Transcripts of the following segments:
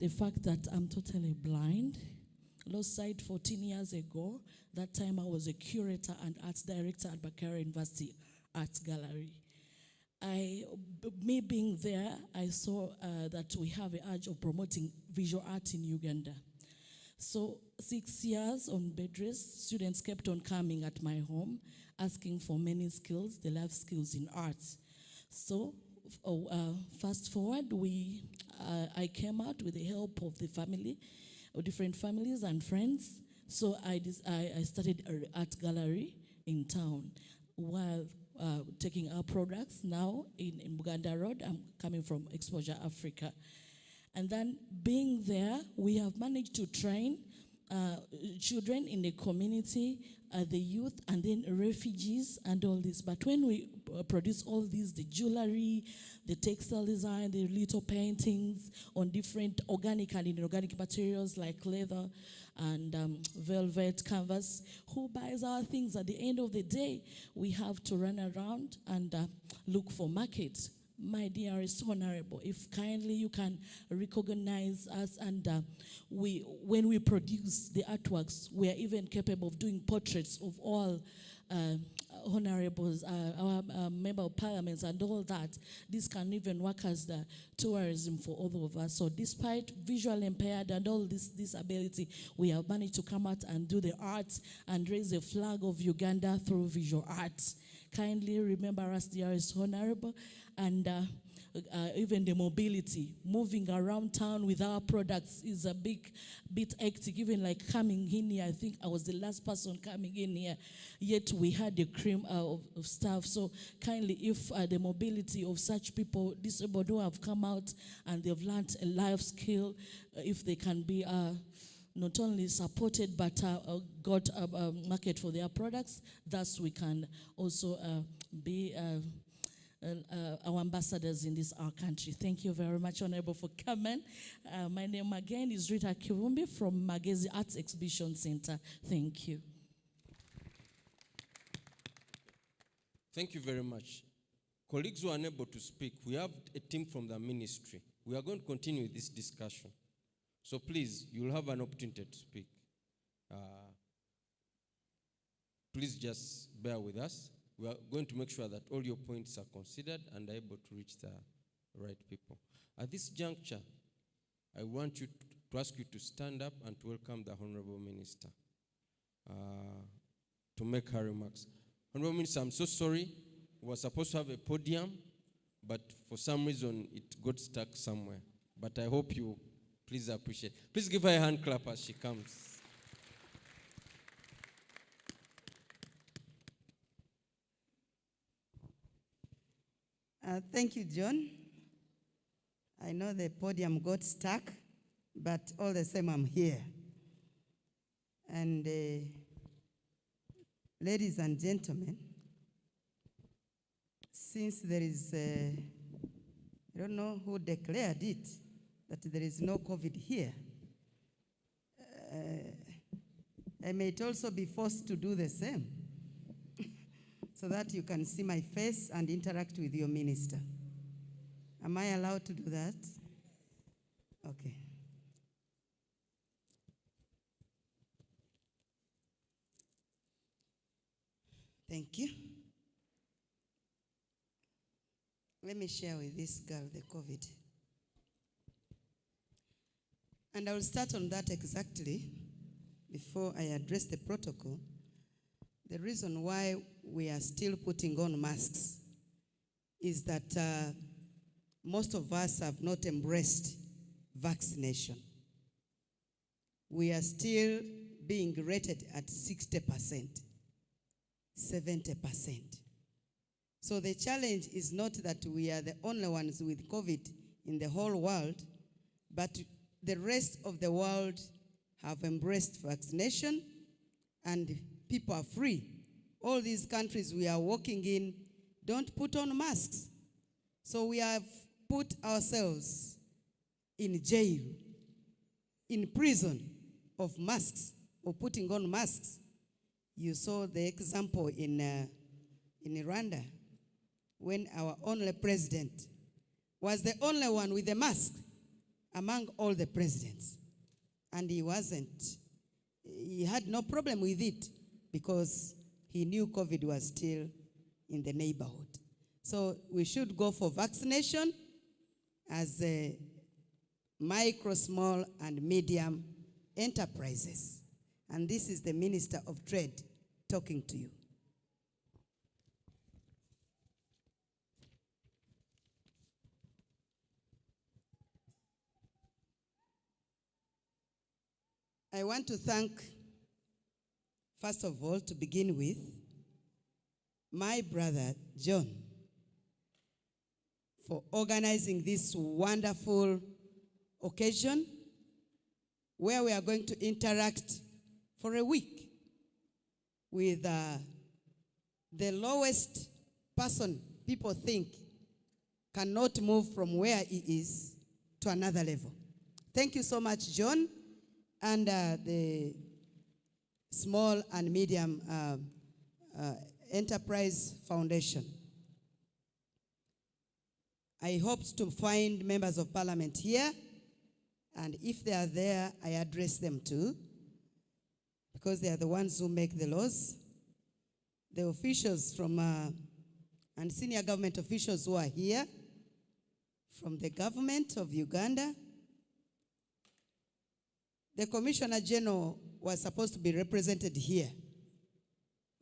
the fact that I'm totally blind. Lost sight 14 years ago. That time I was a curator and arts director at Bakari University Arts Gallery. Me being there, I saw that we have an urge of promoting visual art in Uganda. So 6 years on bed rest, students kept on coming at my home, asking for many skills, the life skills in arts. So fast forward, I came out with the help of the family, of different families and friends. So I started an art gallery in town while taking our products now in Uganda Road. I'm coming from Exposure Africa. And then being there, we have managed to train children in the community, the youth, and then refugees and all this. But when we produce all these, the jewelry, the textile design, the little paintings on different organic and inorganic materials like leather and velvet, canvas, who buys our things? At the end of the day, we have to run around and look for markets. My dearest Honorable, if kindly you can recognize us, and when we produce the artworks, we are even capable of doing portraits of all honorables, our member of parliaments and all that. This can even work as the tourism for all of us. So despite visual impaired and all this disability, we have managed to come out and do the arts and raise the flag of Uganda through visual arts. Kindly remember us, dearest Honorable, and even the mobility, moving around town with our products is a bit hectic. Even like coming in here, I think I was the last person coming in here, yet we had a cream of staff. So kindly, if the mobility of such people, disabled who have come out and they've learned a life skill, if they can be not only supported but got a market for their products, thus we can also be our ambassadors in our country. Thank you very much, Honorable, for coming. My name again is Rita Kivumbi from Magezi Arts Exhibition Center. Thank you. Thank you very much. Colleagues who are unable to speak, we have a team from the ministry. We are going to continue this discussion. So please, you'll have an opportunity to speak. Please just bear with us. We are going to make sure that all your points are considered and are able to reach the right people. At this juncture, I want to ask you to stand up and to welcome the Honorable Minister to make her remarks. Honorable Minister, I'm so sorry. We were supposed to have a podium, but for some reason it got stuck somewhere. But I hope you please appreciate. Please give her a hand clap as she comes. Thank you, John. I know the podium got stuck, but all the same, I'm here. And ladies and gentlemen, since there is, I don't know who declared it, that there is no COVID here, I may also be forced to do the same so that you can see my face and interact with your minister. Am I allowed to do that? Okay. Thank you. Let me share with this girl the COVID. And I will start on that exactly before I address the protocol. The reason why we are still putting on masks is that most of us have not embraced vaccination. We are still being rated at 60%, 70%. So the challenge is not that we are the only ones with COVID in the whole world, but the rest of the world have embraced vaccination and people are free. All these countries we are working in don't put on masks. So we have put ourselves in jail, in prison of masks, or putting on masks. You saw the example in Rwanda when our only president was the only one with a mask. among all the presidents. And he had no problem with it because he knew COVID was still in the neighborhood. So we should go for vaccination as a micro, small, and medium enterprises. And this is the Minister of Trade talking to you. I want to thank, first of all, to begin with, my brother John for organizing this wonderful occasion where we are going to interact for a week with the lowest person people think cannot move from where he is to another level. Thank you so much, John, and the Small and Medium Enterprise Foundation. I hope to find members of parliament here, and if they are there, I address them too, because they are the ones who make the laws. The officials from, and senior government officials who are here, from the government of Uganda. The Commissioner General was supposed to be represented here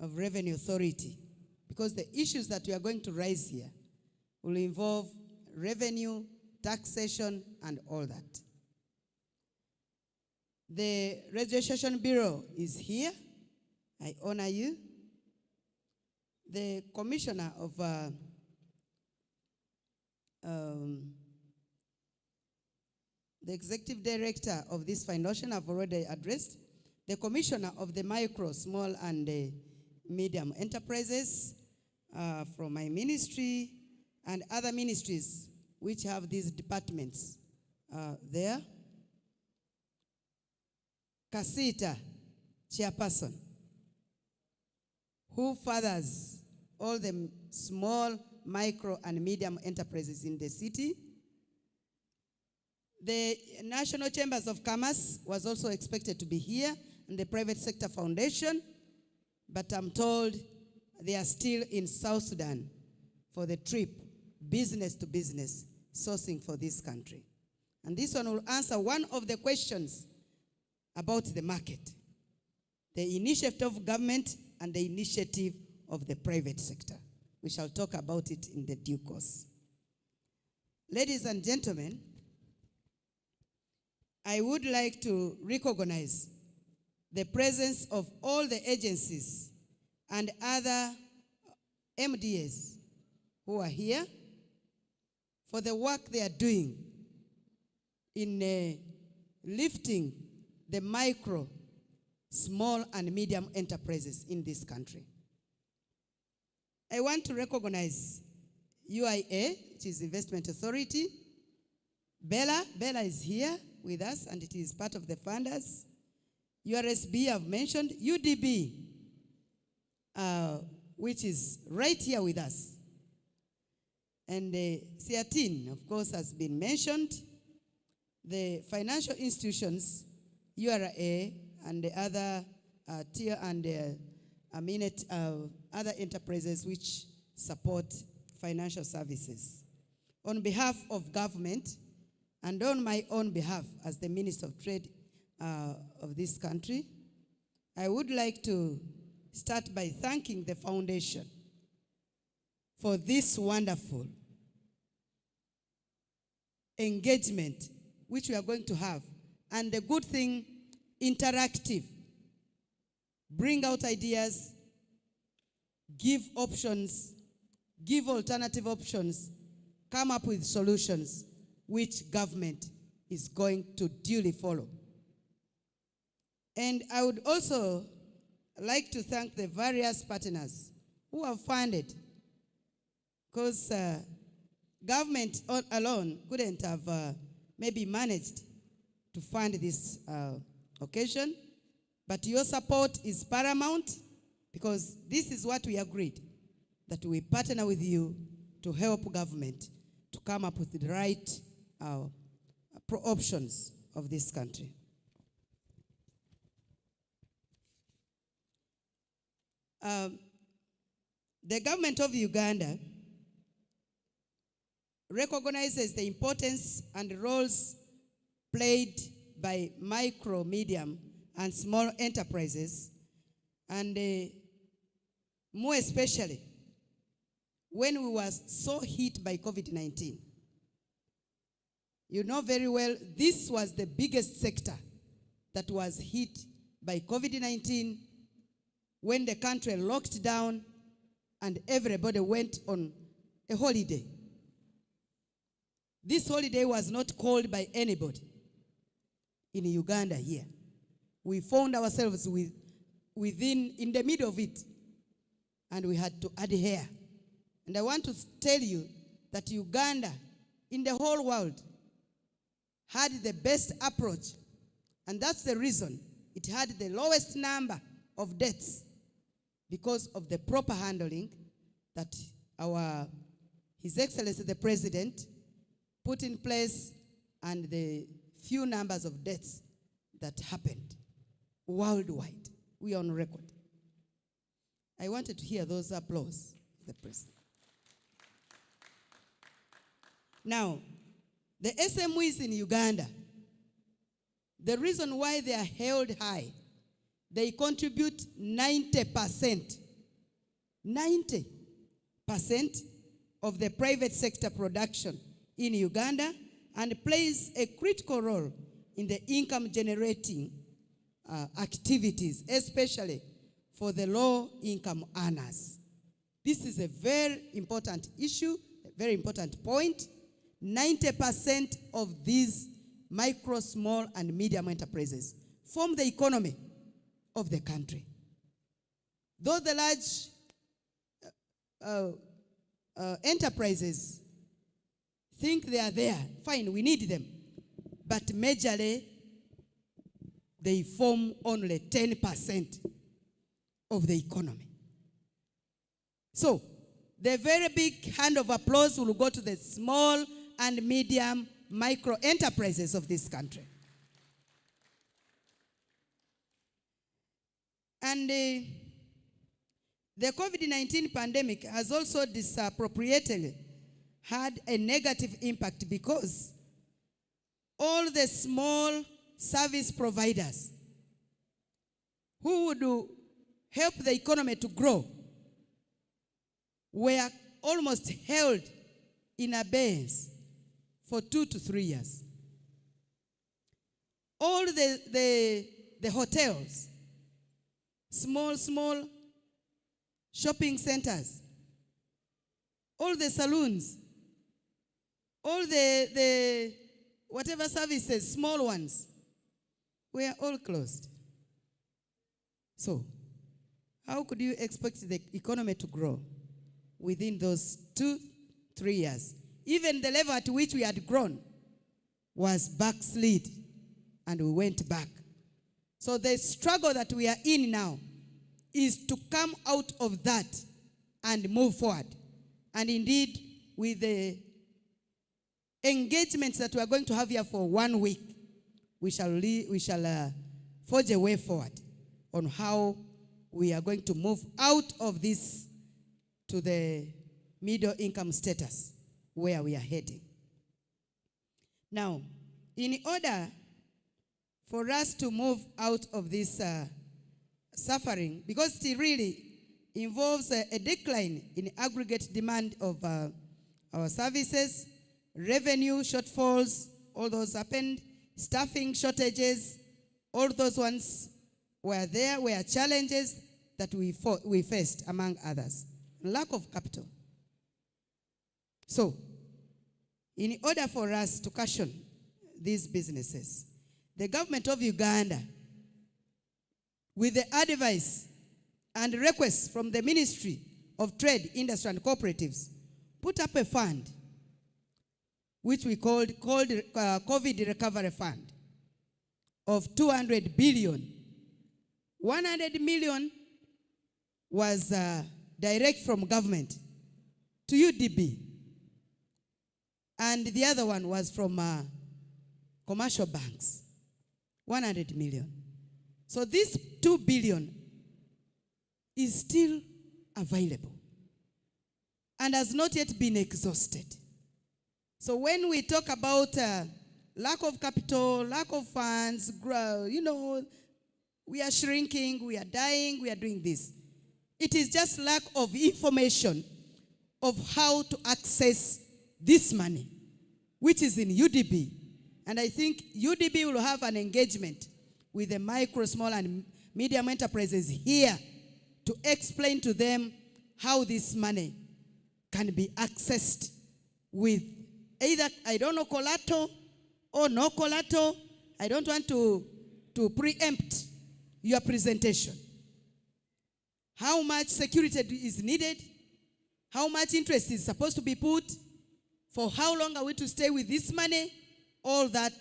of Revenue Authority, because the issues that we are going to raise here will involve revenue, taxation, and all that. The Registration Bureau is here. I honor you. The Commissioner of the Executive Director of this foundation I've already addressed. The Commissioner of the Micro, Small, and Medium Enterprises from my ministry, and other ministries which have these departments there. Kasita, chairperson, who fathers all the small, micro, and medium enterprises in the city. The National Chambers of Commerce was also expected to be here, and the Private Sector Foundation, but I'm told they are still in South Sudan for the trip, business to business, sourcing for this country. And this one will answer one of the questions about the market, the initiative of government and the initiative of the private sector. We shall talk about it in the due course. Ladies and gentlemen, I would like to recognize the presence of all the agencies and other MDAs who are here for the work they are doing in lifting the micro, small, and medium enterprises in this country. I want to recognize UIA, which is Investment Authority. Bella is here with us, and it is part of the funders. URSB I've mentioned. UDB, which is right here with us. And CIATIN, of course, has been mentioned. The financial institutions, URA, and the other tier and other enterprises which support financial services. On behalf of government and on my own behalf as the Minister of Trade of this country, I would like to start by thanking the foundation for this wonderful engagement which we are going to have. And the good thing, interactive. Bring out ideas, give options, give alternative options, come up with solutions which government is going to duly follow. And I would also like to thank the various partners who have funded, because government alone couldn't have maybe managed to fund this occasion, but your support is paramount, because this is what we agreed, that we partner with you to help government to come up with the right options of this country. The government of Uganda recognizes the importance and roles played by micro, medium, and small enterprises, and more especially when we were so hit by COVID-19. You know very well, this was the biggest sector that was hit by COVID-19 when the country locked down and everybody went on a holiday. This holiday was not called by anybody in Uganda here. We found ourselves in the middle of it, and we had to adhere. And I want to tell you that Uganda, in the whole world, had the best approach, and that's the reason it had the lowest number of deaths, because of the proper handling that His Excellency the President put in place, and the few numbers of deaths that happened worldwide. We are on record. I wanted to hear those applause of the President. Now, the SMEs in Uganda, the reason why they are held high, they contribute 90%. 90% of the private sector production in Uganda, and plays a critical role in the income generating activities, especially for the low income earners. This is a very important issue, a very important point. 90% of these micro, small, and medium enterprises form the economy of the country. Though the large enterprises think they are there, fine, we need them, but majorly they form only 10% of the economy. So, the very big hand of applause will go to the small and medium micro enterprises of this country. And the COVID-19 pandemic has also disappropriately had a negative impact, because all the small service providers who would help the economy to grow were almost held in abeyance for 2 to 3 years. All the hotels, small shopping centers, all the saloons, all the whatever services, small ones, were all closed. So, how could you expect the economy to grow within those 2-3 years? Even the level at which we had grown was backslid, and we went back. So the struggle that we are in now is to come out of that and move forward. And indeed, with the engagements that we are going to have here for 1 week, we shall forge a way forward on how we are going to move out of this to the middle income status where we are heading. Now, in order for us to move out of this suffering, because it really involves a decline in aggregate demand of our services, revenue shortfalls, all those happened, staffing shortages, all those ones were there, were challenges that we faced, among others. Lack of capital. So, in order for us to cushion these businesses, the government of Uganda, with the advice and requests from the Ministry of Trade, Industry and Cooperatives, put up a fund which we called COVID Recovery Fund of 200 billion. 100 million was direct from government to UDB, and the other one was from commercial banks, 100 million. So this 2 billion is still available and has not yet been exhausted. So when we talk about lack of capital, lack of funds, we are shrinking, we are dying, we are doing this. It is just lack of information of how to access this money, which is in UDB. And I think UDB will have an engagement with the micro, small, and medium enterprises here to explain to them how this money can be accessed with either, collateral or no collateral. I don't want to preempt your presentation. How much security is needed? How much interest is supposed to be put? For how long are we to stay with this money? All that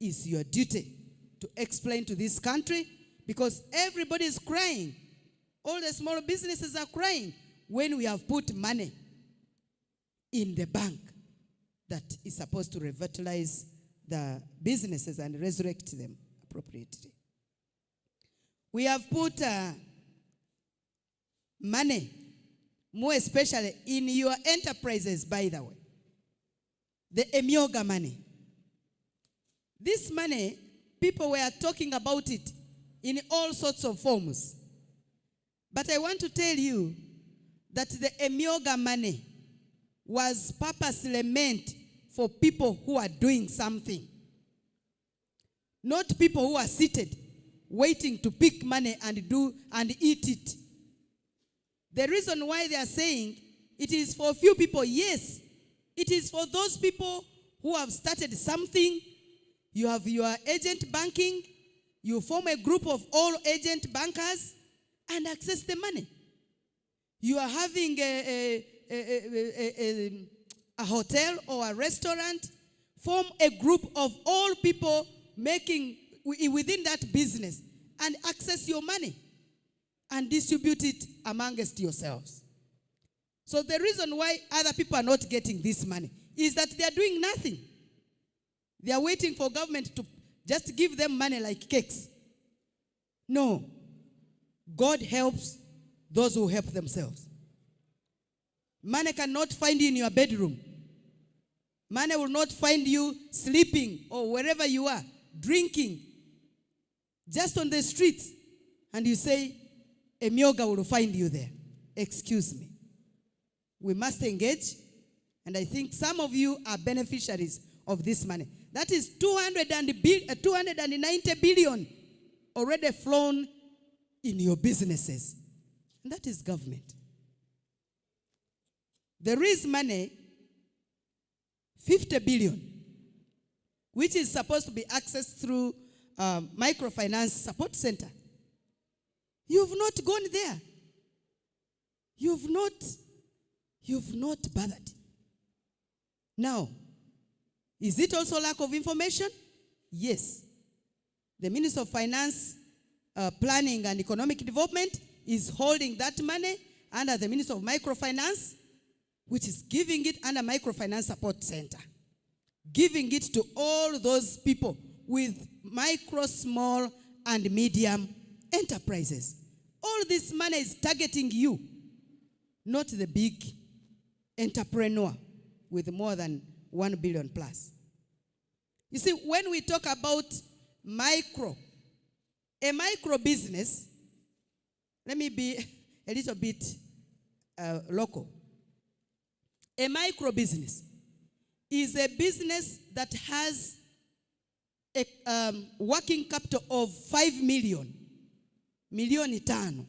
is your duty to explain to this country, because everybody is crying. All the small businesses are crying when we have put money in the bank that is supposed to revitalize the businesses and resurrect them appropriately. We have put money, more especially in your enterprises, by the way. The Emyoga money. This money, people were talking about it in all sorts of forms. But I want to tell you that the Emyoga money was purposely meant for people who are doing something. Not people who are seated, waiting to pick money and do and eat it. The reason why they are saying it is for few people, yes, it is for those people who have started something. You have your agent banking, you form a group of all agent bankers and access the money. You are having a hotel or a restaurant, form a group of all people making within that business and access your money and distribute it amongst yourselves. So the reason why other people are not getting this money is that they are doing nothing. They are waiting for government to just give them money like cakes. No. God helps those who help themselves. Money cannot find you in your bedroom. Money will not find you sleeping or wherever you are, drinking, just on the streets. And you say, Emyoga will find you there. Excuse me. We must engage. And I think some of you are beneficiaries of this money. That is 290 billion already flown in your businesses. And that is government. There is money, 50 billion, which is supposed to be accessed through microfinance support center. You've not gone there. You've not bothered. Now, is it also lack of information? Yes. The Minister of Finance, Planning and Economic Development is holding that money under the Minister of Microfinance, which is giving it under Microfinance Support Center. Giving it to all those people with micro, small, and medium enterprises. All this money is targeting you, not the big entrepreneur with more than 1 billion plus. You see, when we talk about a micro business, let me be a little bit local. A micro business is a business that has a working capital of 5 million, milioni tano,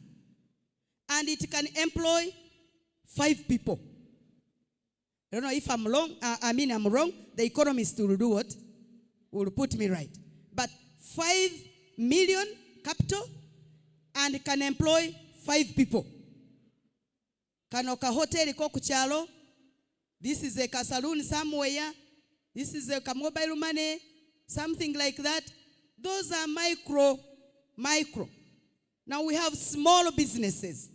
and it can employ 5 people. I don't know if I'm wrong. I'm wrong. The economist will do what? Will put me right. But 5 million capital and can employ 5 people. Kanoka hotel iko kuchalo. This is a saloon somewhere. This is a mobile money. Something like that. Those are micro. Now we have small businesses.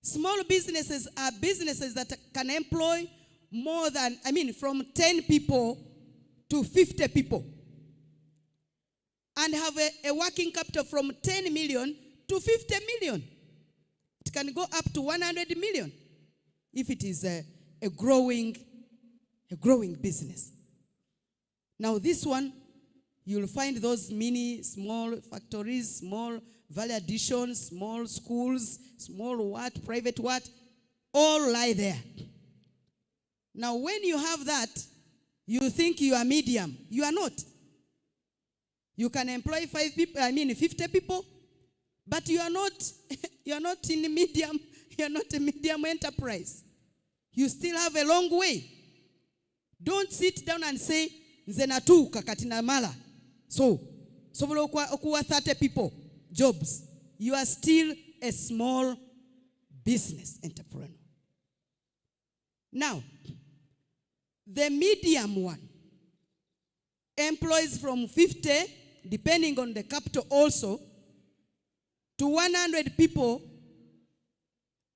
Small businesses are businesses that can employ more than, from 10 people to 50 people and have a working capital from 10 million to 50 million. It can go up to 100 million if it is a growing business. Now this one, you'll find those mini, small factories, small value additions, small schools, small what, private what, all lie there. Now when you have that, you think you are medium. You are not. You can employ 50 people, but you are not in medium, you are not a medium enterprise. You still have a long way. Don't sit down and say, nze natuuka kati namala. So okuwa 30 people jobs. You are still a small business entrepreneur. Now, the medium one employs from 50, depending on the capital also, to 100 people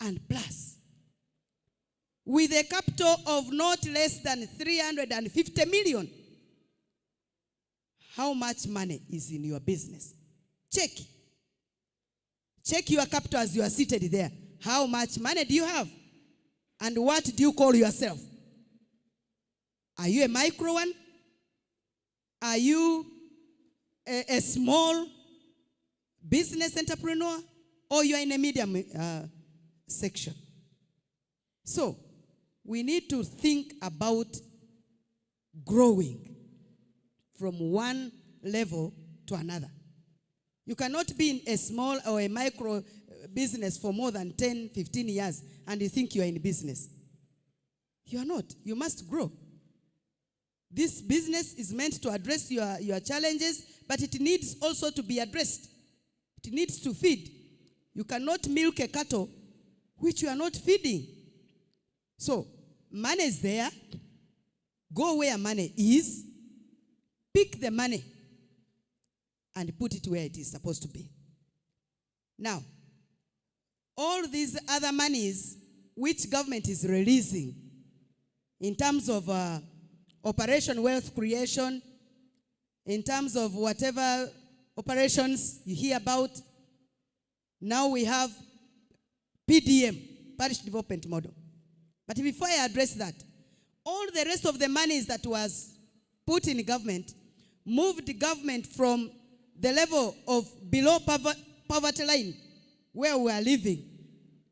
and plus, with a capital of not less than 350 million. How much money is in your business? Check your capital as you are seated there. How much money do you have? And what do you call yourself? Are you a micro one? Are you a small business entrepreneur? Or you are in a medium section? So, we need to think about growing from one level to another. You cannot be in a small or a micro business for more than 10, 15 years and you think you are in business. You are not. You must grow. This business is meant to address your challenges, but it needs also to be addressed. It needs to feed. You cannot milk a cattle which you are not feeding. So, money is there. Go where money is. Pick the money and put it where it is supposed to be. Now, all these other monies which government is releasing in terms of operation wealth creation, in terms of whatever operations you hear about, now we have PDM, Parish Development Model. But before I address that, all the rest of the monies that was put in government moved the government from the level of below poverty line, where we are living,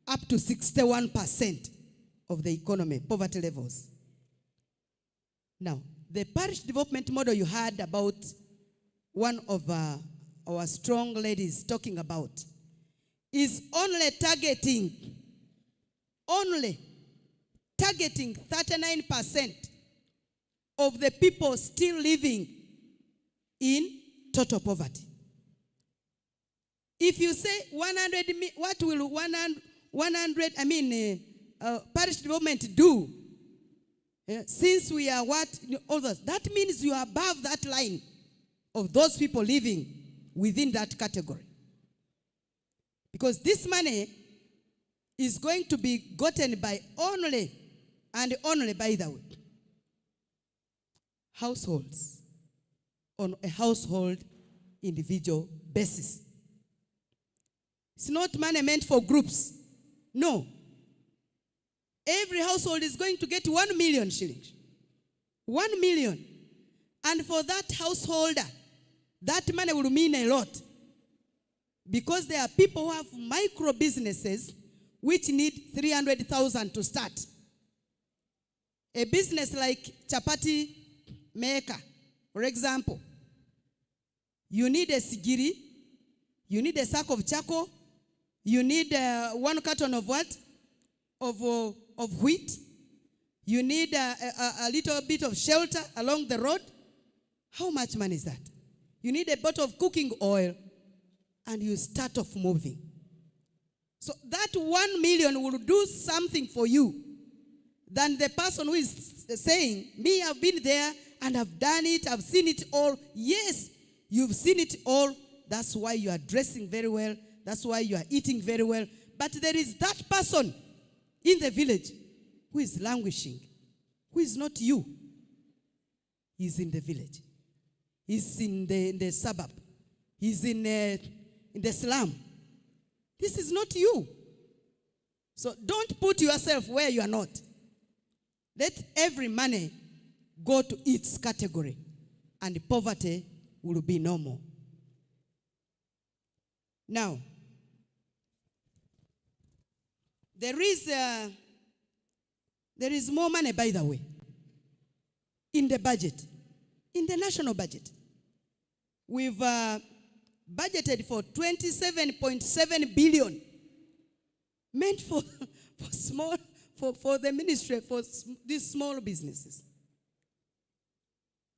up to 61% of the economy, poverty levels. Now, the parish development model you heard about, one of our strong ladies talking about, is only targeting 39% of the people still living in total poverty. If you say 100, what will 100 parish development do? Since we are others, that means you are above that line of those people living within that category. Because this money is going to be gotten by only, and only by the way, households on a household individual basis. It's not money meant for groups. No. Every household is going to get 1 million shillings. 1 million. And for that householder, that money will mean a lot. Because there are people who have micro businesses which need 300,000 to start. A business like chapati maker, for example, you need a sigiri, you need a sack of charcoal, you need 1 carton of what? Of wheat. You need a little bit of shelter along the road. How much money is that? You need a bottle of cooking oil, and you start off moving. So that 1 million will do something for you than the person who is saying, me, I've been there and I've done it, I've seen it all. Yes, you've seen it all. That's why you are dressing very well. That's why you are eating very well. But there is that person in the village who is languishing, who is not you. He's in the village. He's in the suburb. He's in the slum. This is not you. So don't put yourself where you are not. Let every money go to its category, and poverty will be no more. Now, there is more money, by the way, in the budget, in the national budget. We've budgeted for 27.7 billion, meant for the ministry, for these small businesses.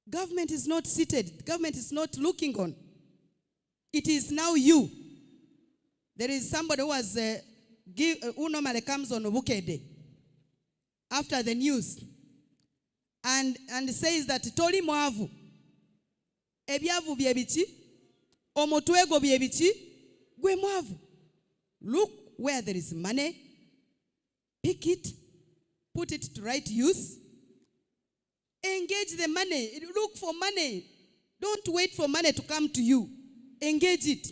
Government is not seated. Government is not looking on. It is now you. There is somebody who normally comes on Buke Day after the news and says that Toli Mwavu ebyavu byebichi omutwego byebichi gwe mwavu. Look where there is money, pick it, put it to right use, engage the money, look for money. Don't wait for money to come to you. Engage it.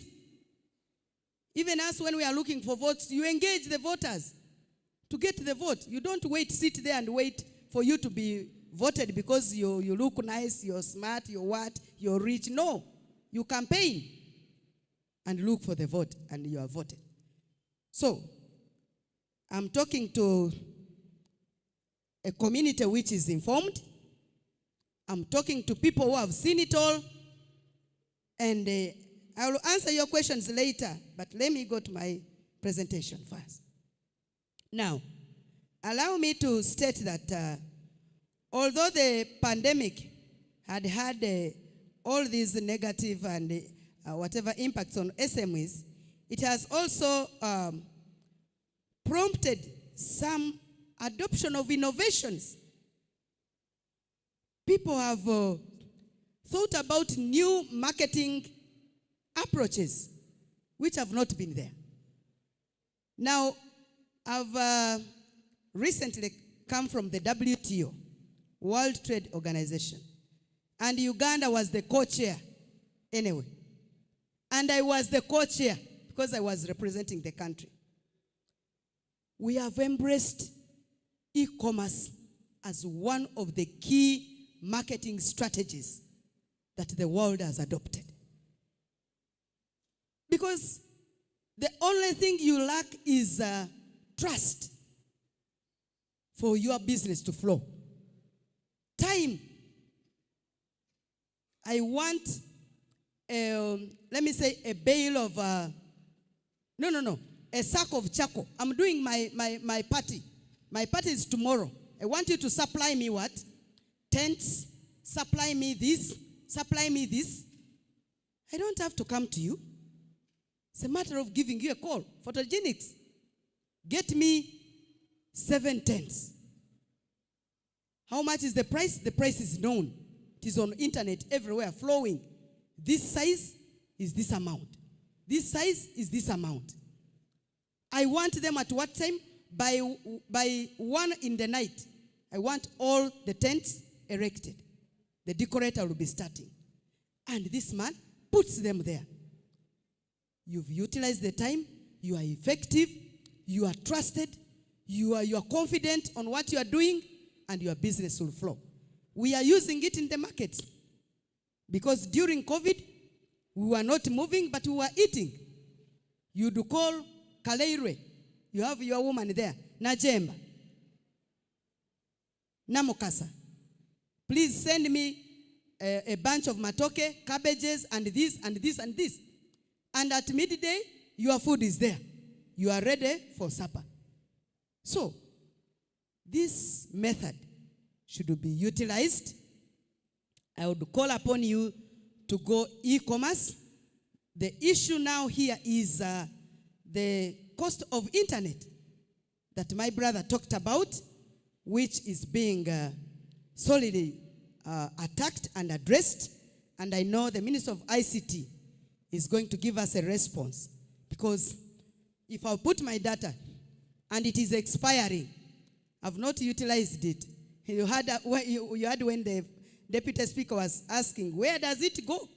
Even us, when we are looking for votes, you engage the voters to get the vote. You don't sit there and wait for you to be voted because you look nice, you're smart, you're rich. No. You campaign and look for the vote, and you are voted. So, I'm talking to a community which is informed. I'm talking to people who have seen it all. And I will answer your questions later, but let me go to my presentation first. Now, allow me to state that although the pandemic had all these negative and whatever impacts on SMEs, it has also prompted some adoption of innovations. People have thought about new marketing approaches which have not been there. Now, I've recently come from the WTO, World Trade Organization, and Uganda was the co-chair anyway. And I was the co-chair because I was representing the country. We have embraced e-commerce as one of the key marketing strategies that the world has adopted. Because the only thing you lack is trust for your business to flow. Time. I want, let me say, a bale of, a sack of charcoal. I'm doing my party. My party is tomorrow. I want you to supply me what? Tents. Supply me this. Supply me this. I don't have to come to you. It's a matter of giving you a call. Photogenics. Get me 7 tents. How much is the price? The price is known. It is on internet everywhere, flowing. This size is this amount. This size is this amount. I want them at what time? By 1 in the night. I want all the tents erected. The decorator will be starting. And this man puts them there. You've utilized the time. You are effective. You are trusted. You are confident on what you are doing, and your business will flow. We are using it in the markets. Because during COVID, we were not moving, but we were eating. You do call Kaleire. You have your woman there. Najemba. Namokasa. Please send me a bunch of matoke, cabbages, and this, and this, and this. And at midday, your food is there. You are ready for supper. So, this method should be utilized. I would call upon you to go e-commerce. The issue now here is the cost of internet that my brother talked about, which is being solidly attacked and addressed. And I know the Minister of ICT is going to give us a response. Because if I put my data and it is expiring, I've not utilized it. You had when Deputy Speaker was asking, where does it go?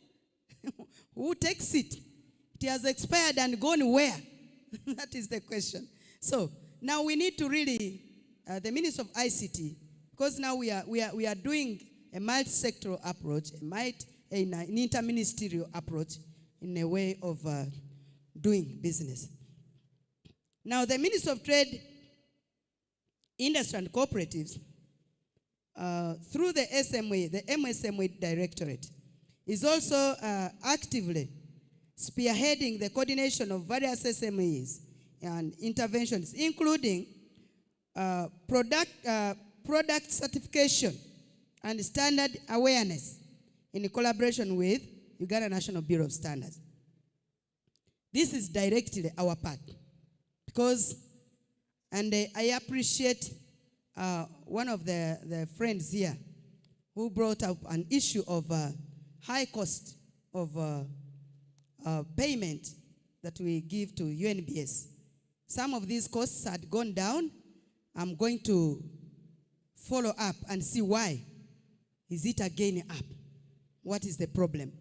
Who takes it? It has expired and gone where? That is the question. So now we need to really, the Minister of ICT, because now we are doing a multi-sectoral approach, an interministerial approach in a way of doing business. Now the Minister of Trade, Industry and Cooperatives, through the SME, the MSME Directorate, is also actively spearheading the coordination of various SMEs and interventions, including product certification and standard awareness in collaboration with Uganda National Bureau of Standards. This is directly our part because, and I appreciate one of the friends here who brought up an issue of high cost of payment that we give to UNBS. Some of these costs had gone down. I'm going to follow up and see why. Is it again up? What is the problem?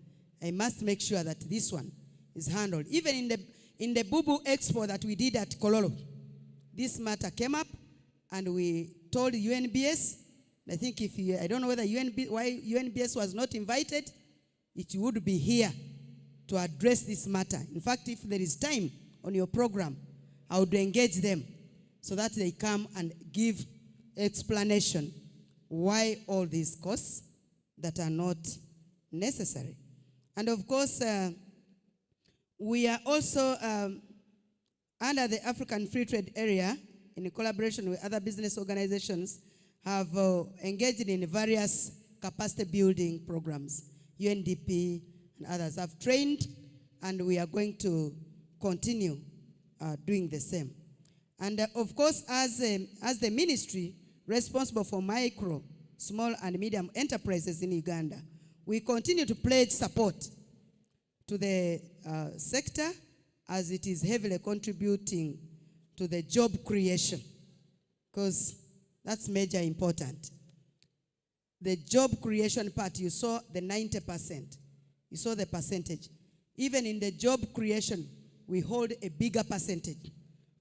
I must make sure that this one is handled. Even in the Bubu Expo that we did at Kololo, this matter came up and we told UNBS. I think I don't know whether why UNBS was not invited. It would be here to address this matter. In fact, if there is time on your program, I would engage them so that they come and give explanation why all these costs that are not necessary. And of course, we are also under the African Free Trade Area, in collaboration with other business organizations, have engaged in various capacity building programs. UNDP and others have trained, and we are going to continue doing the same. And of course, as the ministry responsible for micro, small and medium enterprises in Uganda, we continue to pledge support to the sector as it is heavily contributing to the job creation, because that's major important. The job creation part, you saw the 90%. You saw the percentage. Even in the job creation, we hold a bigger percentage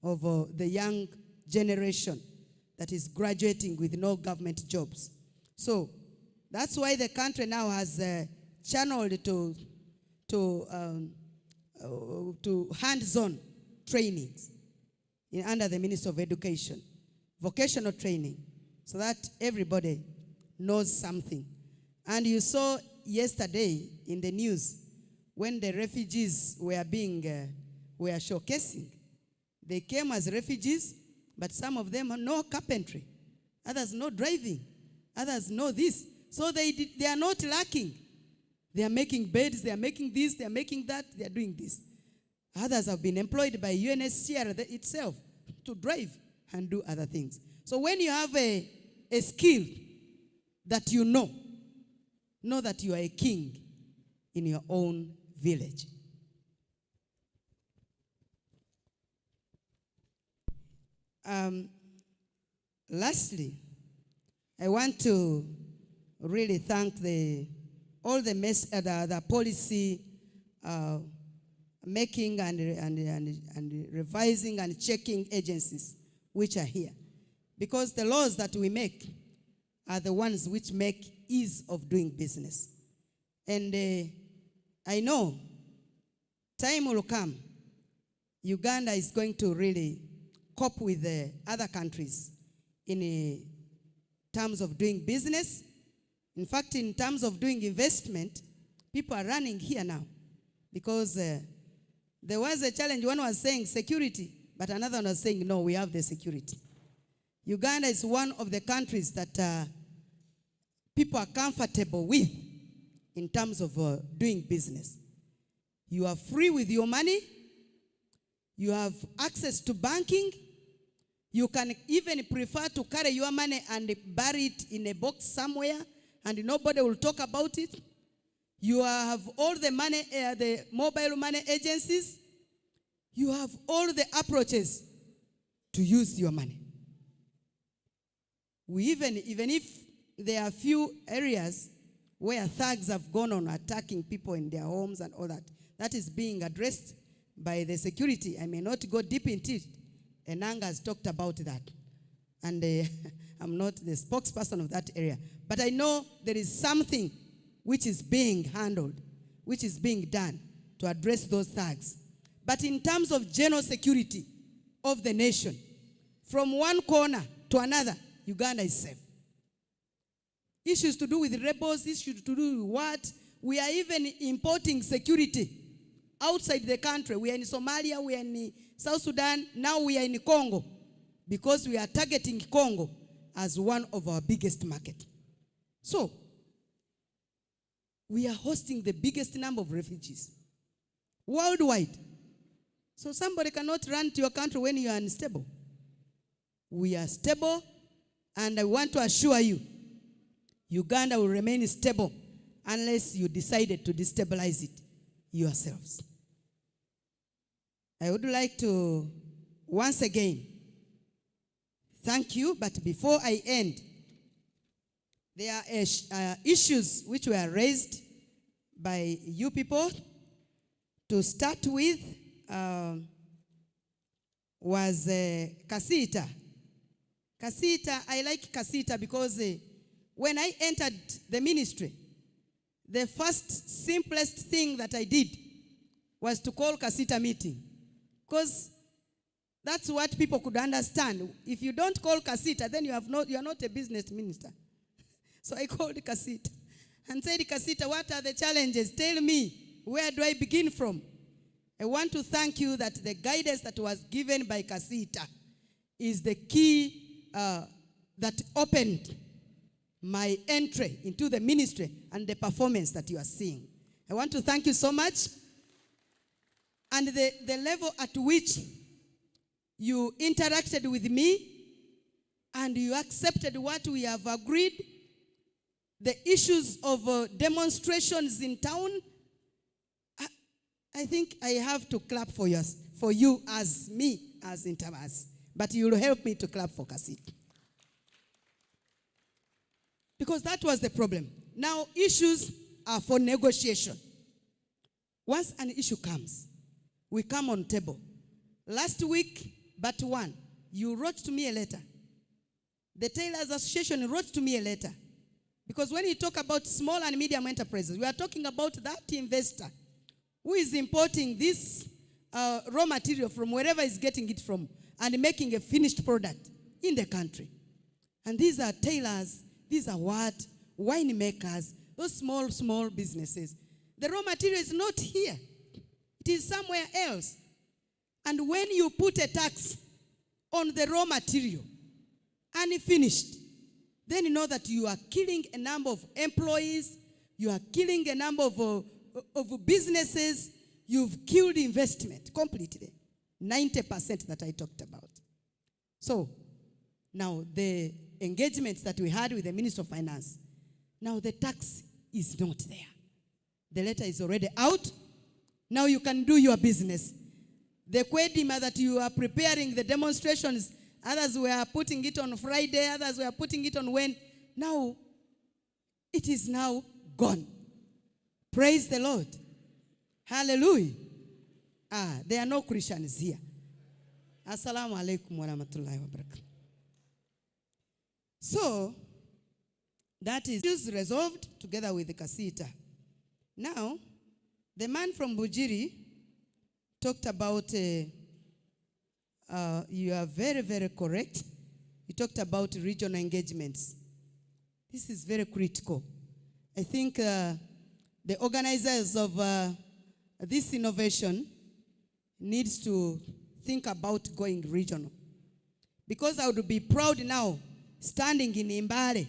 of the young generation that is graduating with no government jobs. So that's why the country now has channeled to hands-on trainings under the Minister of Education, vocational training, so that everybody knows something. And you saw yesterday in the news when the refugees were showcasing. They came as refugees, but some of them know carpentry, others know driving, others know this. So they are not lacking. They are making beds, they are making this, they are making that, they are doing this. Others have been employed by UNHCR itself to drive and do other things. So when you have a skill that you know that you are a king in your own village. Lastly, I want to really thank all the policy making and revising and checking agencies which are here. Because the laws that we make are the ones which make ease of doing business. And I know time will come, Uganda is going to really cope with the other countries in terms of doing business. In fact, in terms of doing investment, people are running here now because there was a challenge. One was saying security, but another one was saying, no, we have the security. Uganda is one of the countries that people are comfortable with in terms of doing business. You are free with your money. You have access to banking. You can even prefer to carry your money and bury it in a box somewhere and nobody will talk about it. You have all the money, the mobile money agencies. You have all the approaches to use your money. We even if there are few areas where thugs have gone on attacking people in their homes and all that. That is being addressed by the security. I may not go deep into it. Enanga has talked about that. And I'm not the spokesperson of that area. But I know there is something which is being handled, which is being done to address those thugs. But in terms of general security of the nation, from one corner to another, Uganda is safe. Issues to do with rebels, issues to do with what? We are even importing security outside the country. We are in Somalia, we are in South Sudan, now we are in Congo, because we are targeting Congo as one of our biggest markets. So, we are hosting the biggest number of refugees worldwide. So somebody cannot run to your country when you are unstable. We are stable, and I want to assure you, Uganda will remain stable unless you decided to destabilize it yourselves. I would like to once again thank you, but before I end, there are issues which were raised by you people. To start with was Kasita. Kasita, I like Kasita because when I entered the ministry, the first simplest thing that I did was to call Kasita meeting, because that's what people could understand. If you don't call Kasita, then you are not a business minister. So I called Kasita and said, Kasita, what are the challenges? Tell me, where do I begin from? I want to thank you that the guidance that was given by Kasita is the key that opened my entry into the ministry and the performance that you are seeing. I want to thank you so much. And the level at which you interacted with me and you accepted what we have agreed, the issues of demonstrations in town, I think I have to clap for you as me, as Intermas. But you will help me to clap for Kasita. Because that was the problem. Now, issues are for negotiation. Once an issue comes, we come on table. Last week, but one, you wrote to me a letter. The Tailors Association wrote to me a letter. Because when you talk about small and medium enterprises, we are talking about that investor who is importing this raw material from wherever he's getting it from and making a finished product in the country. And these are tailors, these are what? Wine makers, those small businesses. The raw material is not here. It is somewhere else. And when you put a tax on the raw material, unfinished, then you know that you are killing a number of employees, you are killing a number of businesses, you've killed investment completely. 90% that I talked about. So, now the engagements that we had with the Minister of Finance, now the tax is not there. The letter is already out. Now you can do your business. The Kwedima that you are preparing, the demonstrations, others were putting it on Friday, others were putting it on when. Now, it is now gone. Praise the Lord. Hallelujah. There are no Christians here. Assalamu alaikum wa rahmatullahi wa barakatuh. So, that is resolved together with the Kasita. Now, the man from Bujiri talked about, you are very, very correct. He talked about regional engagements. This is very critical. I think the organizers of this innovation needs to think about going regional. Because I would be proud now, standing in Imbale,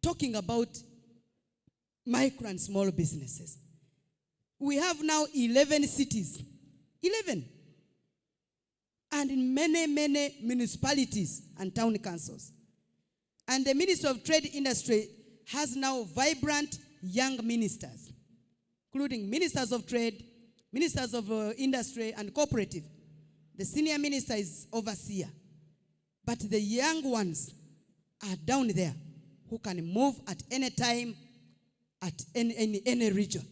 talking about micro and small businesses. We have now 11 cities. 11. And in many municipalities and town councils. And the Minister of Trade Industry has now vibrant young ministers, including ministers of trade, ministers of industry and cooperative. The senior minister is overseer. But the young ones are down there who can move at any time at any region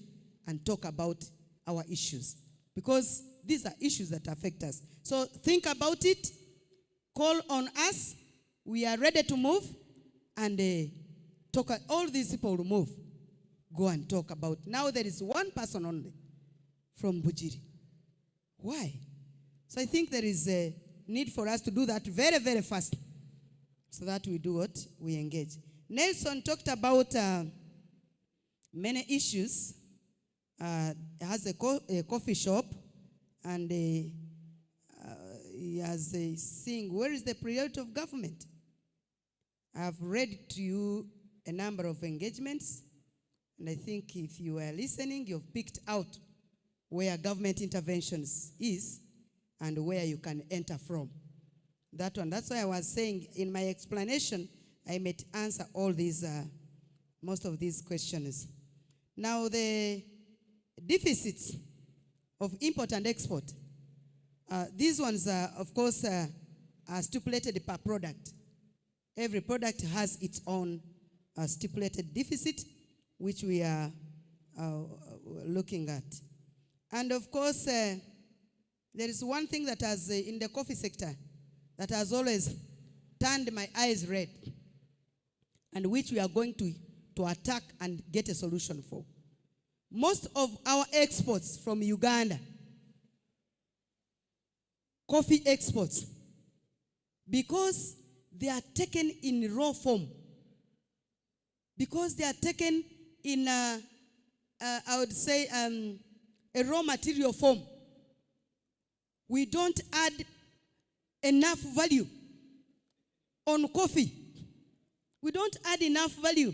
and talk about our issues, because these are issues that affect us. So think about it, call on us. We are ready to move and talk. All these people will move. Go and talk about. Now there is one person only from Bujiri. Why? So I think there is a need for us to do that very, very fast, so that we do what? We engage. Nelson talked about many issues. Has a coffee shop, and he has a saying, where is the priority of government? I have read to you a number of engagements, and I think if you are listening, you've picked out where government interventions is and where you can enter from. That one. That's why I was saying in my explanation, I might answer all these, most of these questions. Now, the deficits of import and export, these ones are, of course, are stipulated per product. Every product has its own stipulated deficit, which we are looking at. And of course, there is one thing that has, in the coffee sector, that has always turned my eyes red, and which we are going to attack and get a solution for. Most of our exports from Uganda, coffee exports, because they are taken in raw form, because they are taken in, I would say, a raw material form, we don't add enough value on coffee. We don't add enough value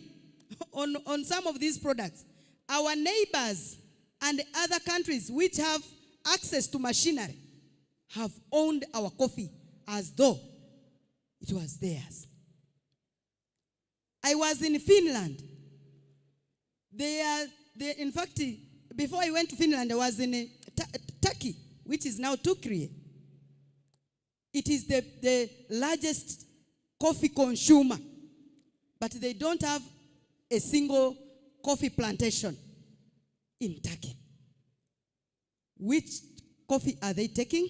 on some of these products. Our neighbors and other countries which have access to machinery have owned our coffee as though it was theirs. I was in Finland. In fact, before I went to Finland, I was in Turkey, which is now Turkey. It is the largest coffee consumer, but they don't have a single coffee plantation in Turkey. Which coffee are they taking?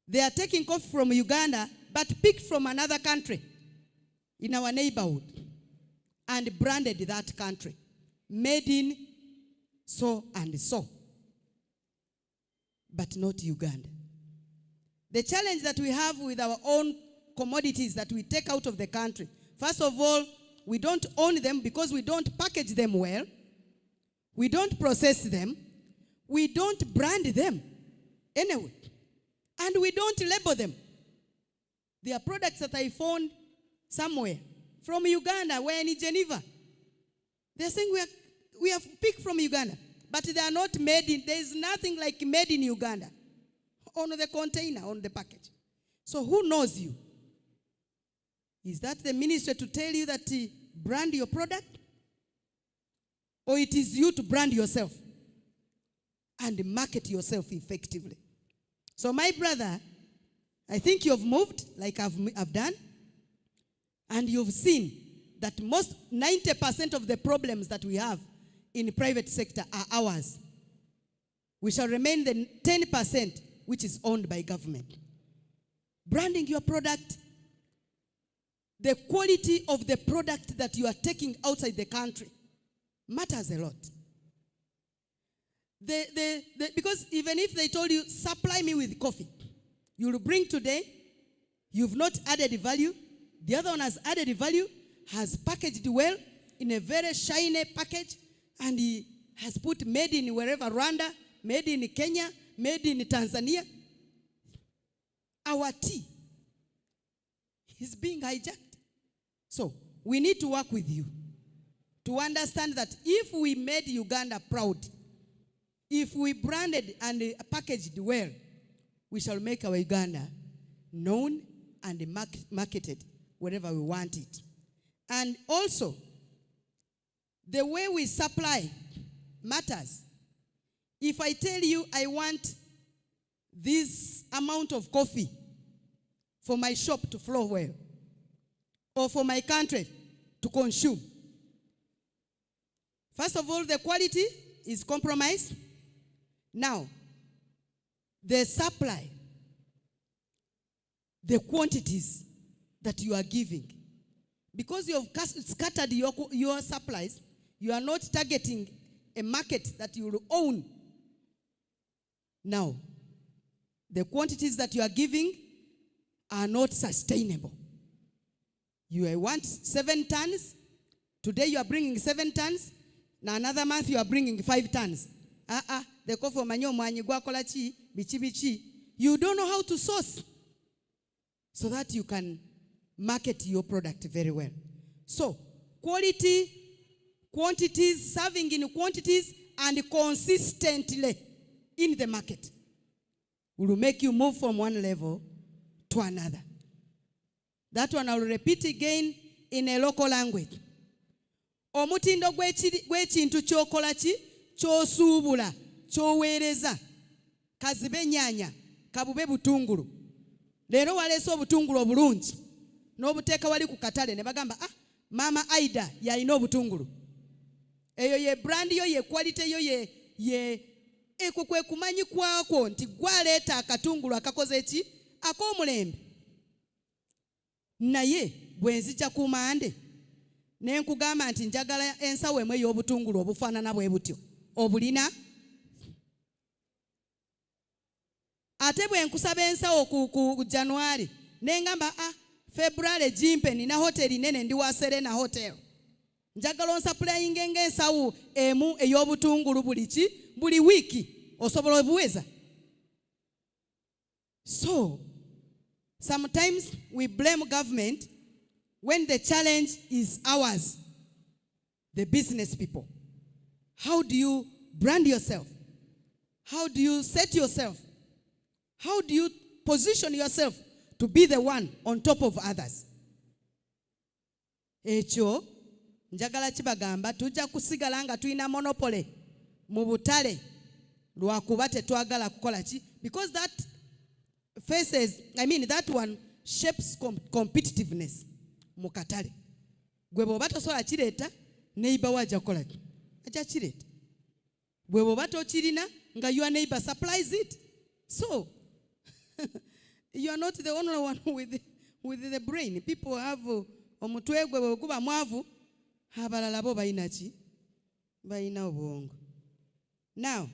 They are taking coffee from Uganda, but picked from another country in our neighborhood and branded that country. Made in so and so. But not Uganda. The challenge that we have with our own commodities that we take out of the country, first of all, we don't own them because we don't package them well. We don't process them. We don't brand them anyway. And we don't label them. They are products that I found somewhere from Uganda, where in Geneva. They're saying we have picked from Uganda, but they are not made in, there is nothing like made in Uganda on the container, on the package. So who knows you? Is that the ministry to tell you that brand your product? Or it is you to brand yourself and market yourself effectively? So my brother, I think you've moved like I've done, and you've seen that most 90% of the problems that we have in the private sector are ours. We shall remain the 10% which is owned by government. Branding your product, the quality of the product that you are taking outside the country matters a lot. Because even if they told you, supply me with coffee, you'll bring today, you've not added value, the other one has added value, has packaged well in a very shiny package, and he has put made in wherever, Rwanda, made in Kenya, made in Tanzania. Our tea is being hijacked. So we need to work with you to understand that if we made Uganda proud, if we branded and packaged well, we shall make our Uganda known and marketed wherever we want it. And also, the way we supply matters. If I tell you I want this amount of coffee for my shop to flow well, or for my country to consume, First of all, the quality is compromised. Now, the supply, the quantities that you are giving. Because you have scattered your supplies, you are not targeting a market that you will own. Now, the quantities that you are giving are not sustainable. You want 7 tons. Today you are bringing 7 tons. Now another month you are bringing 5 tons. The coffee manyo mwanyi gwakola chi bichi. You don't know how to source so that you can market your product very well. So, quality, quantities, serving in quantities, and consistently in the market will make you move from one level to another. That one I will repeat again in a local language. Omutindo gw'ekintu ky'okola ki ky'osuubula ky'oweereza kazibe nyanya kabube butungulu leero waleese obutungulu obulungi n'obuteeka wali ku katale ne bagamba Mama Aida yalina obutungulu eyo ye brand yo ye quality yo ye ekwo kwe kumanyi kwako nti gwaleeta akatungulu akakoze ki ak'omulembe naye bwe nzija ku mande ne nkugamba nti njagala ensawo emu ey'obutungulu obufaanana bwe butyo obulina ate bwe nkusaba ensawo ku January ne ngamba February jimpe nina hoteli nene ndi wa Serena Hotel njagala onsaplaying ng'ensawo emu ey'obutungulu buli wiki osobola obuweza. So sometimes we blame government when the challenge is ours, the business people. How do you brand yourself? How do you set yourself? How do you position yourself to be the one on top of others? Ekyo njagala kibagamba tujja kusigala nga tulina monopoly mu butale lwakuba tetwagala kukola ki because that that one shapes competitiveness mu katale. Gwe bw'oba tosobola kireeta neighbor wa ajja kukola ki ajja kireeta. Gwe bw'oba tokirina nga your neighbor supplies it. So you are not the only one with the brain. People have omutwe gwe bwe guba mwavu abalala bo balina ki balina obwongo. Now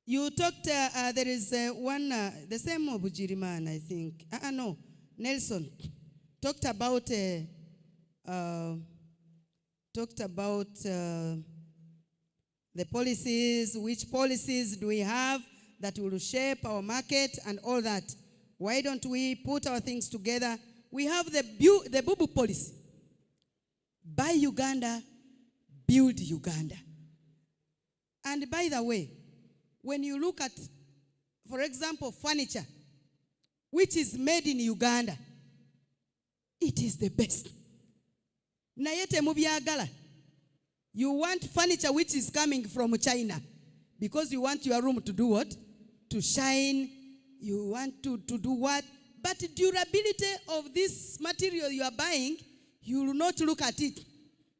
you talked there is one the same Obujirimana I think no Nelson talked about the policies. Which policies do we have that will shape our market and all that? Why don't we put our things together? We have the Bubu policy. Buy Uganda, build Uganda. And by the way, when you look at, for example, furniture, which is made in Uganda, it is the best. Nayete mubyagala. You want furniture which is coming from China because you want your room to do what? To shine. You want to do what? But durability of this material you are buying, you will not look at it.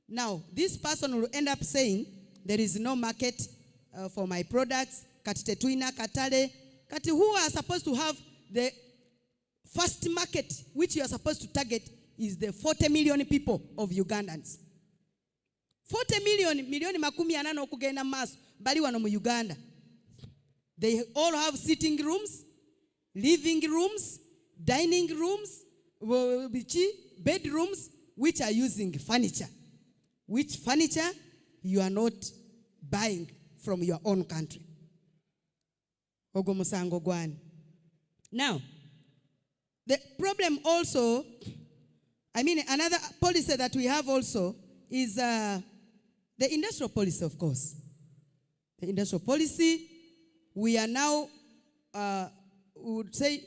Now, this person will end up saying, there is no market for my products. Kati tetuina katale. Kati who are supposed to have the first market, which you are supposed to target, is the 40 million people of Ugandans. 40 million makumi anano kugenda maso bali wano mu Uganda. They all have sitting rooms, living rooms, dining rooms, bedrooms, which are using furniture. Which furniture you are not buying from your own country. Ogomusango gwan. Now, the problem also, another policy that we have also is the industrial policy, of course. The industrial policy, we are now, we would say,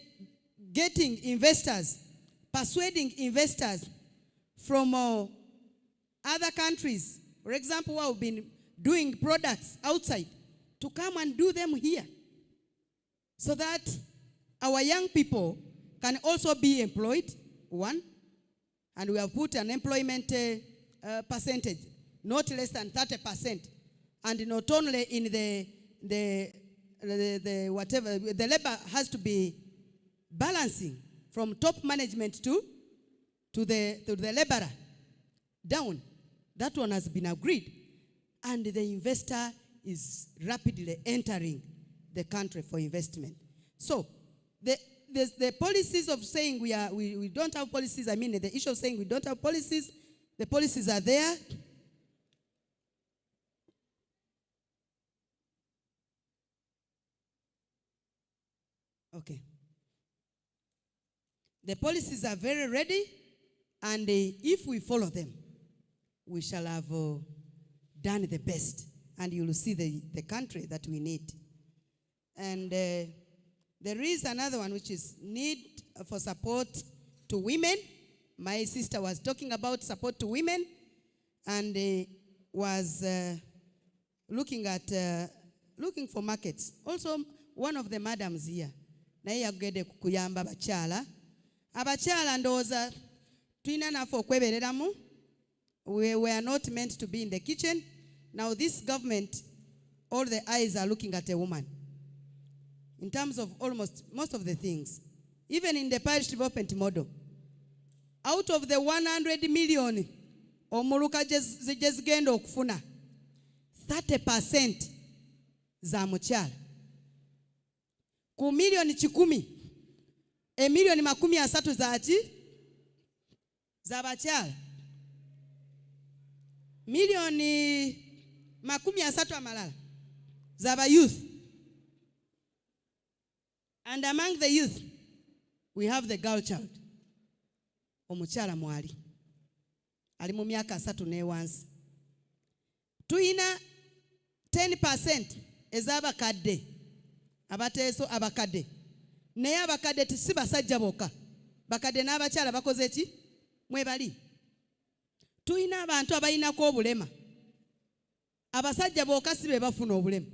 getting investors, persuading investors from other countries. For example, who have been doing products outside to come and do them here so that our young people can also be employed, one, and we have put an employment percentage. not less than 30%. And not only in the whatever, the labor has to be balancing from top management to the laborer down. That one has been agreed. And the investor is rapidly entering the country for investment. So the policies of saying we don't have policies, I mean the issue of saying we don't have policies, the policies are there. Okay. The policies are very ready, and if we follow them, we shall have done the best, and you will see the country that we need. And there is another one, which is need for support to women. My sister was talking about support to women, and was looking for markets. Also, one of the madams here, naye yagede kuyamba abachala. Abachala ndoza twina nafo okwebereramu. We were not meant to be in the kitchen. Now this government, all the eyes are looking at a woman. In terms of most of the things. Even in the parish development model. Out of the 100 million, omuluka zigenda okufuna, 30% za muchala. Ku milioni 10, milioni 30 za bachala. Milioni 30 amalala za ba youth. And among the youth, we have the girl child. Omuchala mwali. Ali mu myaka 3 ne wansi. Tuina 10% ezabakadde. Abateso abakadde. Naye abakadde si basajja bokka. Bakadde n'abachala bakoze ki? Mwebali. Tuina abantu abayinako obulema. Abasajja bokka si be bafuna obulema.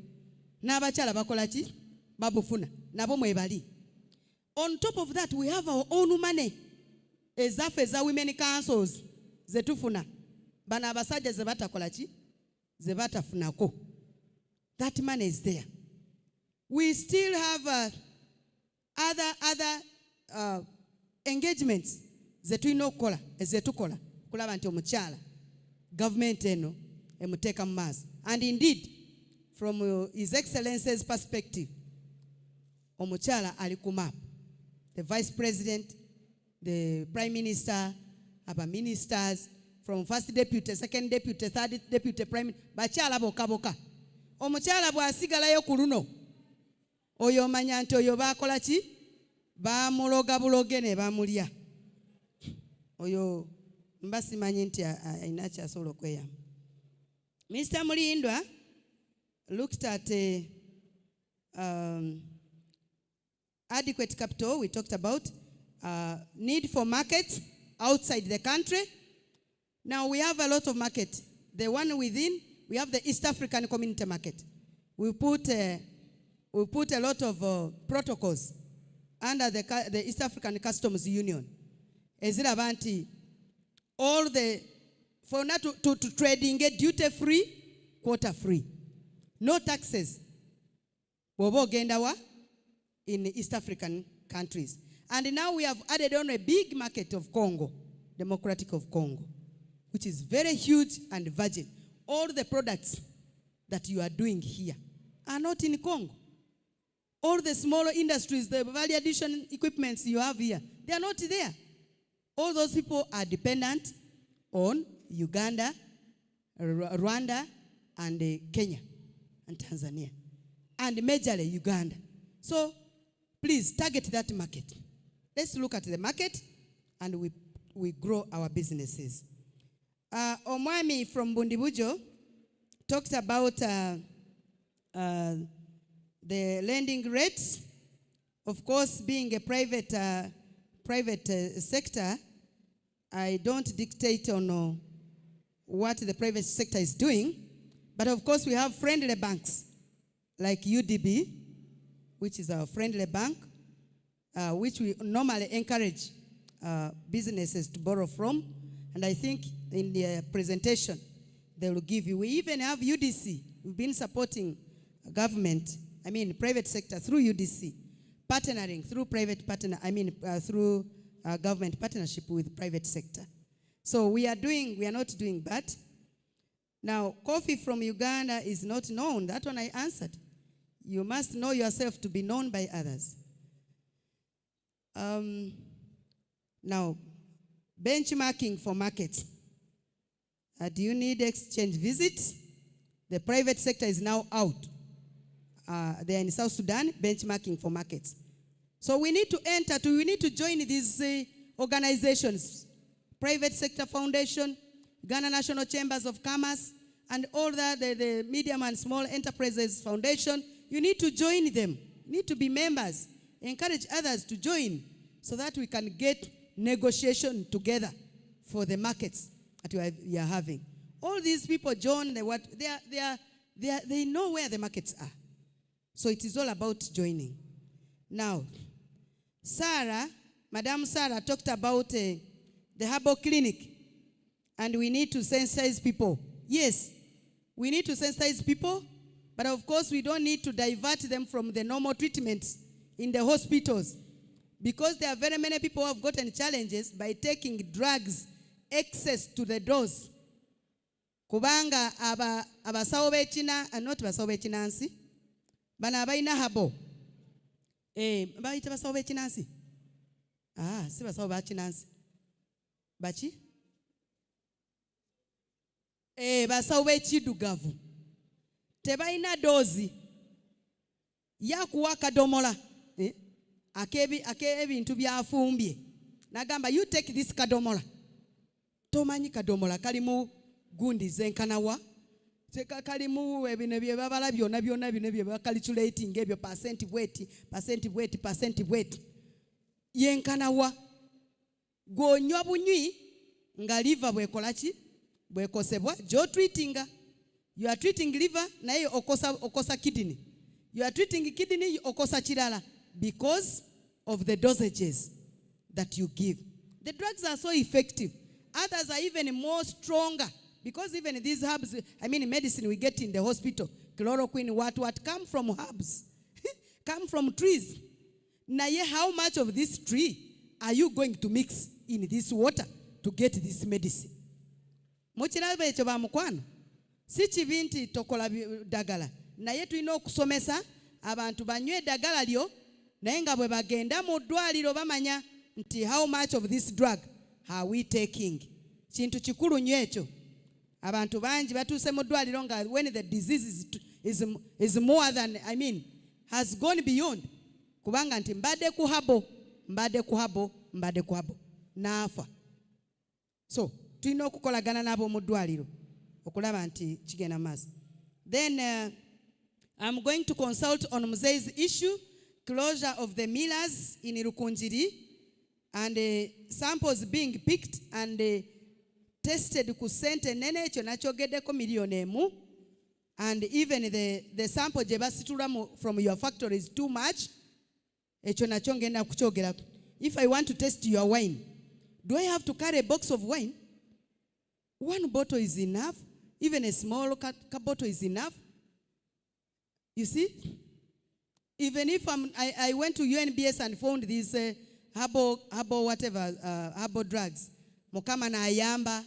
N'abachala bakola ki? Babufuna. Nabo mwebali. On top of that, we have our own money. Ezaffe za women councils zetufuna. Bana abasajja ze batakola ki? Ze batafunako. That money is there. We still have other engagements zetulina okukola ezetukola kulaba nti omukyala government eno emuteeka mu maaso. And indeed, from His Excellency's perspective, omukyala ali ku map. The Vice President, the Prime Minister, aba ministers, from First Deputy, Second Deputy, Third Deputy, Prime, bakyala boka. Omukyala bw'asigalayo ku luno, oyo omanya nti oyo baakola ki? Baamuloga buloge ne bamulya. Oyo mbasimanyi nti ayina kyasobola okweyamba. Mr. Mulindwa looked at adequate capital. We talked about need for markets outside the country. Now we have a lot of market. The one within, we have the East African Community Market. We put a lot of protocols under the East African Customs Union. Ezira banti all the for now to trading get duty free, quota free, no taxes. Bobo gendawa in East African countries. And now we have added on a big market of Congo, Democratic of Congo, which is very huge and virgin. All the products that you are doing here are not in Congo. All the smaller industries, the value addition equipments you have here, they are not there. All those people are dependent on Uganda, Rwanda, and Kenya, and Tanzania, and majorly Uganda. So please target that market. Let's look at the market, and we grow our businesses. Omwami from Bundibujo talked about the lending rates. Of course, being a private sector, I don't dictate on what the private sector is doing, but of course we have friendly banks like UDB, which is our friendly bank, which we normally encourage businesses to borrow from. And I think in the presentation, they will give you. We even have UDC. We've been supporting government, private sector through UDC, partnering through through government partnership with private sector. So we are not doing bad. Now, coffee from Uganda is not known. That one I answered. You must know yourself to be known by others. Now, benchmarking for markets. Do you need exchange visits? The private sector is now out. They are in South Sudan, benchmarking for markets. So we need to we need to join these organizations. Private Sector Foundation, Ghana National Chambers of Commerce, and all that, the Medium and Small Enterprises Foundation. You need to join them. You need to be members. Encourage others to join so that we can get negotiation together for the markets that we are having. All these people join, they know where the markets are. So it is all about joining. Now, Madam Sarah talked about the herbal clinic, and we need to sensitize people. Yes, we need to sensitize people, but of course we don't need to divert them from the normal treatments in the hospitals, because there are very many people who have gotten challenges by taking drugs excess to the dose. Kubanga abasawo b'ekina, and not basawo b'ekinansi, bana abaina habo. Baita basawo b'ekinansi. Si basawo b'ekinansi. Bachi? Basawo b'ekidugavu. Tebaina dozi. Yakuwa kadomola. Ebintu byafumbye. Nagamba, you take this kadomola. Tomanyi kadomola kalimu gundi zenkanawa. Kalimu ebine bye babala byonna bino bye calculating ebyo percent weight. Yenkanawa. Gwonywa bunywi nga liver bwekolachi bwekosebwa jo treatinga. You are treating liver naye okosa kidney. You are treating kidney okosa chirala because of the dosages that you give. The drugs are so effective. Others are even more stronger because even these herbs, medicine we get in the hospital, chloroquine, what come from herbs, come from trees. Now, how much of this tree are you going to mix in this water to get this medicine? Mochirabe echo ba mukwano. Si chibinti tokola dagala. Naye tulina okusomesa abantu banywe dagala lyo naye nga bwe bagenda mu ddwaliro bamanya nti how much of this drug are we taking. Kintu kikulu nnyo ekyo. Abantu bangi batuuse mu ddwaliro nga when the disease is more than, has gone beyond. Kubanga nti mbadde ku habo naafa. So tulina okukolagana nabo mu ddwaliro okulaba nti kigenda maaso. Then I'm going to consult on Muzei's issue, closure of the millers in Rukunjiri, and samples being picked and tested ku sente nene ekyo nakyogeddeko million emu, and even the sample gye basitula from your factory is too much. Ekyo nakyo ngenda kukyogerako. If I want to test your wine, do I have to carry a box of wine? One bottle is enough. Even a small bottle is enough. You see? Even if I went to UNBS and found these herbal drugs, mukama na ayamba,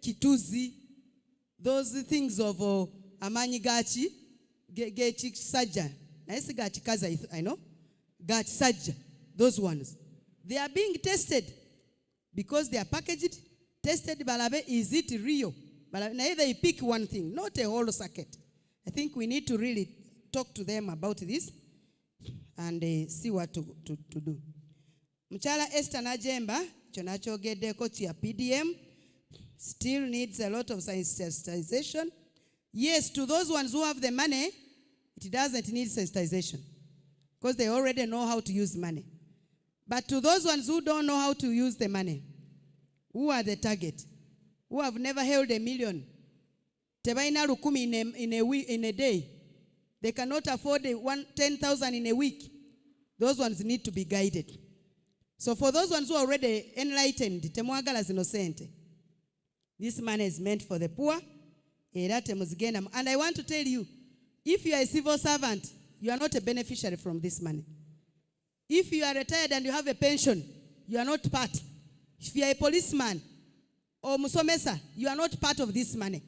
kituzi, those things of amanyi gachi, gechi sajja. Na esi gachi kaza, I know. Gachi sajja, those ones. They are being tested because they are packaged, tested, balabe, is it real? Now they pick one thing, not a whole circuit. I think we need to really talk to them about this and see what to do. Mchala Esther Najemba, chonachogeddeko chia PDM, still needs a lot of sensitization. Yes, to those ones who have the money, it doesn't need sensitization because they already know how to use money. But to those ones who don't know how to use the money, who are the target, who have never held $1 million, tebaina rukumi in a day, they cannot afford 10,000 in a week. Those ones need to be guided. So for those ones who are already enlightened, temwagala zinosente, This money is meant for the poor. And I want to tell you, if you are a civil servant, you are not a beneficiary from this money. If you are retired and you have a pension, you are not part. If you are a policeman or musomesa, you are not part of this money.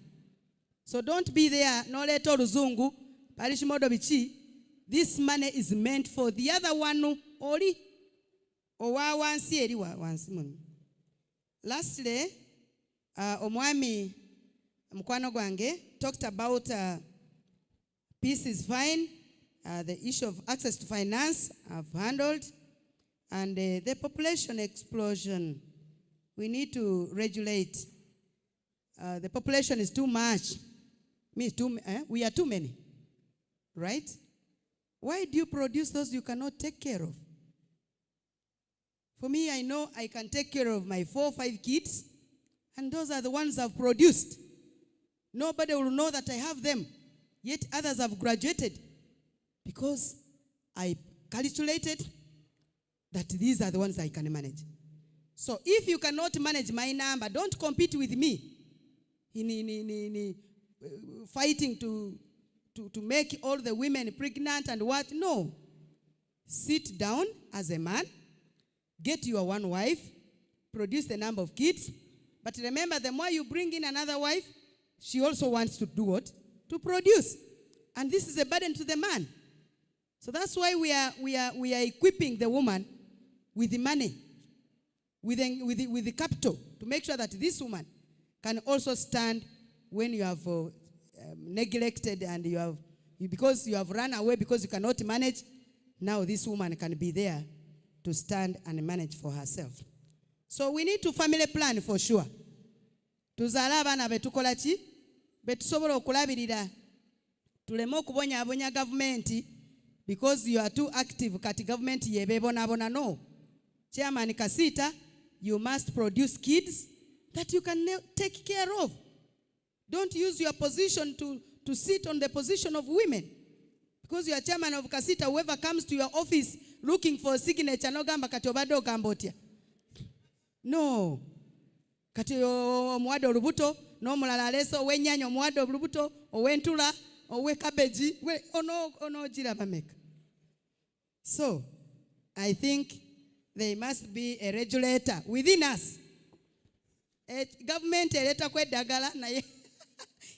So don't be there, no leto ruzungu, parish modo bichi. This money is meant for the other one ori. Owa wansi eri wa wansi munu. Lastly, omwami mkwano gwange talked about peace is fine. The issue of access to finance I've handled. And the population explosion, we need to regulate. The population is too much. We are too many, right? Why do you produce those you cannot take care of? For me, I know I can take care of my 4 or 5 kids, and those are the ones I've produced. Nobody will know that I have them, yet others have graduated because I calculated that these are the ones I can manage. So if you cannot manage my number, don't compete with me in fighting to make all the women pregnant and what. No. Sit down as a man, get your one wife, produce the number of kids. But remember, the more you bring in another wife, she also wants to do what? To produce. And this is a burden to the man. So that's why we are equipping the woman with the money, with the capital, to make sure that this woman can also stand when you have neglected and because you have run away because you cannot manage. Now this woman can be there to stand and manage for herself. So we need to family plan for sure. Tuzala abana betukola ki betusobola okulabirira. Tuleme okubonyabonya government because you are too active kati government yebebonabona. No. Chairman Kasita, you must produce kids that you can take care of. Don't use your position to sit on the position of women. Because you are chairman of Kasita, whoever comes to your office looking for a signature, no gamba kati obado gambotia. No. Kati omwado olubuto, no mulala leso, wenyanyo omwado olubuto, owentula, owe kabeji, ono jira bameka. So, I think there must be a regulator within us. A government eleta kwe dagala na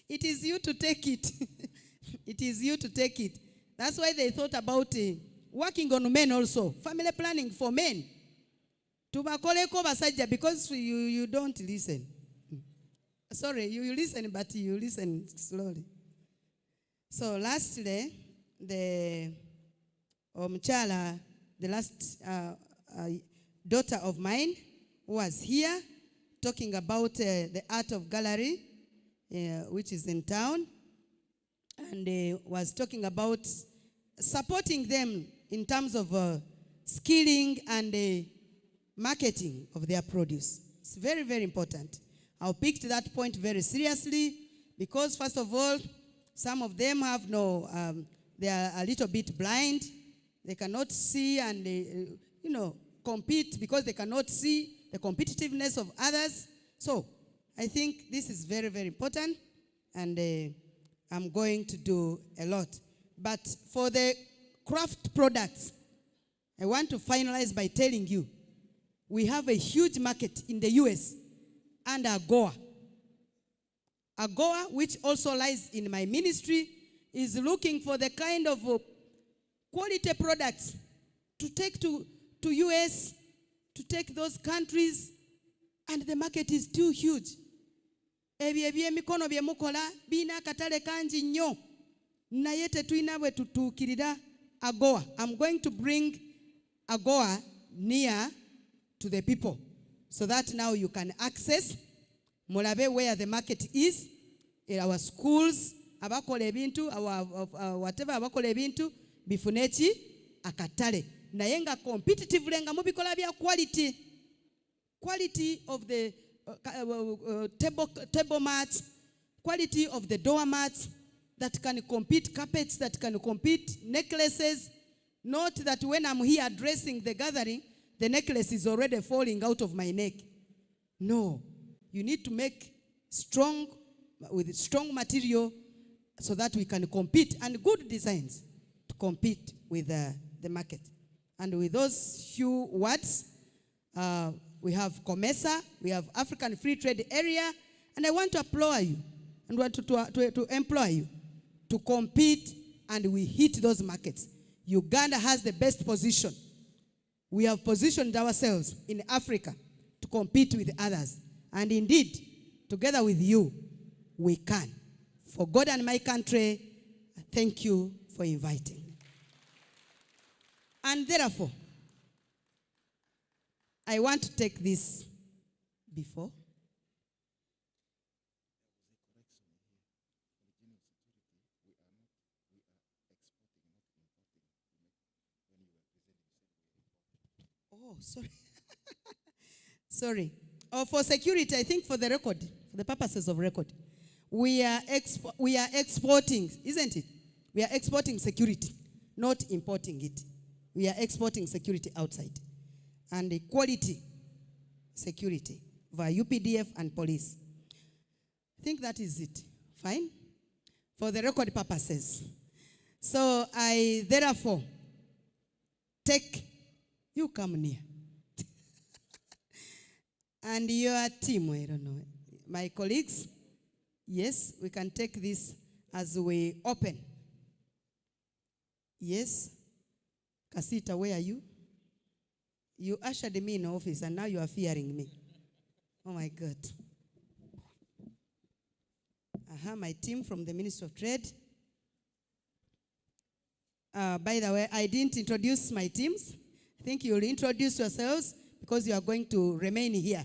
it is you to take it. It is you to take it. That's why they thought about working on men also. Family planning for men. Tubakoleko basajja because you don't listen. Sorry, you listen, but you listen slowly. So lastly, the Omchala, the last daughter of mine was here talking about the art of gallery, which is in town, and was talking about supporting them in terms of skilling and marketing of their produce. It's very, very important. I picked that point very seriously because, first of all, some of them have they are a little bit blind. They cannot see and, compete because they cannot see the competitiveness of others. So I think this is very, very important, and I'm going to do a lot. But for the craft products, I want to finalize by telling you, we have a huge market in the US under AGOA. AGOA, which also lies in my ministry, is looking for the kind of quality products to take to US, to take those countries, and the market is too huge. Ebyemikono byemukola bina katale kanji nnyo naye tetuina bwe tutuukirira AGOA. I'm going to bring AGOA near to the people so that now you can access mulabe where the market is in our schools, abakola ebintu, whatever abakola ebintu bifunechi akatale naye nga competitively nga mubikola bya quality of the table mats, quality of the door mats that can compete, carpets that can compete, necklaces. Not that when I'm here addressing the gathering, the necklace is already falling out of my neck. No, you need to make with strong material so that we can compete, and good designs to compete with the market. And with those few words, we have COMESA, we have African Free Trade Area, and I want to applaud you and want to employ you to compete, and we hit those markets. Uganda has the best position. We have positioned ourselves in Africa to compete with others. And indeed, together with you, we can. For God and my country, thank you for inviting me. And therefore, I want to take this before. Oh, sorry. Sorry. Oh, for security, I think for the record, for the purposes of record, we are exporting, isn't it? We are exporting security, not importing it. We are exporting security outside. And quality security via UPDF and police. I think that is it. Fine? For the record purposes. So I therefore you come near. And your team, I don't know. My colleagues, yes, we can take this as we open. Yes. Kasita, where are you? You ushered me in office and now you are fearing me. Oh my God. My team from the Ministry of Trade. By the way, I didn't introduce my teams. I think you'll introduce yourselves because you are going to remain here,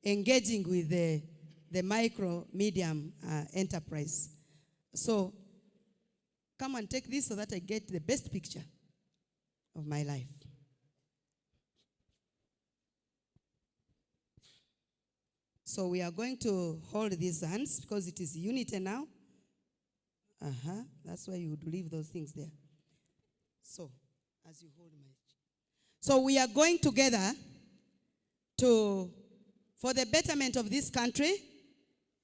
engaging with the micro, medium enterprise. So come and take this so that I get the best picture of my life. So we are going to hold these hands because it is unity now. That's why you would leave those things there. So, as you hold my... So we are going together for the betterment of this country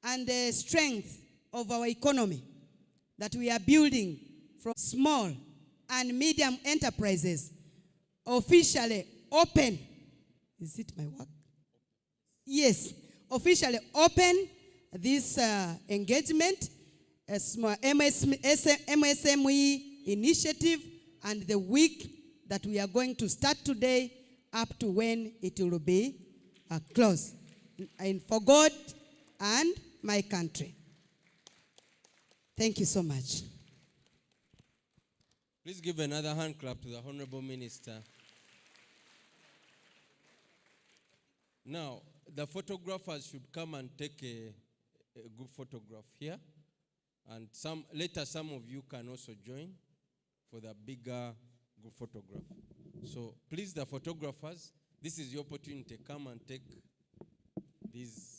and the strength of our economy that we are building from small and medium enterprises officially open. Is it my work? Yes. Officially open this engagement, MSME initiative, and the week that we are going to start today up to when it will be closed. And for God and my country. Thank you so much. Please give another hand clap to the Honorable Minister. Now, the photographers should come and take a good photograph here. And later some of you can also join for the bigger group photograph. So please, the photographers, this is your opportunity. Come and take these.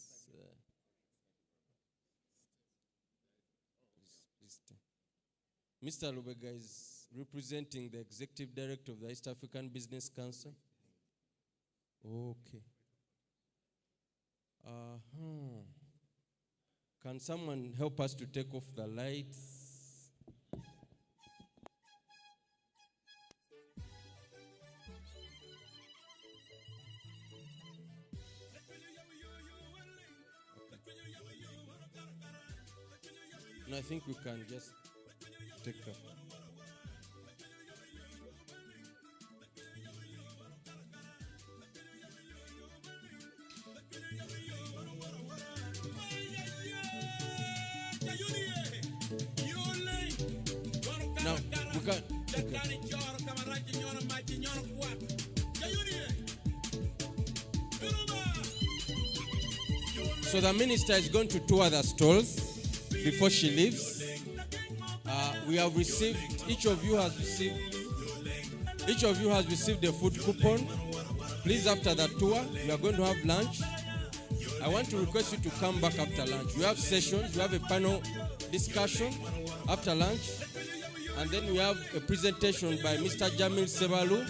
Mr. Lubega is representing the Executive Director of the East African Business Council. Okay. Can someone help us to take off the lights? No, I think we can just take that. Now, we can. Okay. So the minister is going to tour the stalls before she leaves. We have received, each of you has received a food coupon. Please, after the tour, we are going to have lunch. I want to request you to come back after lunch. We have sessions, we have a panel discussion after lunch. And then we have a presentation by Mr. Jamil Sebalu.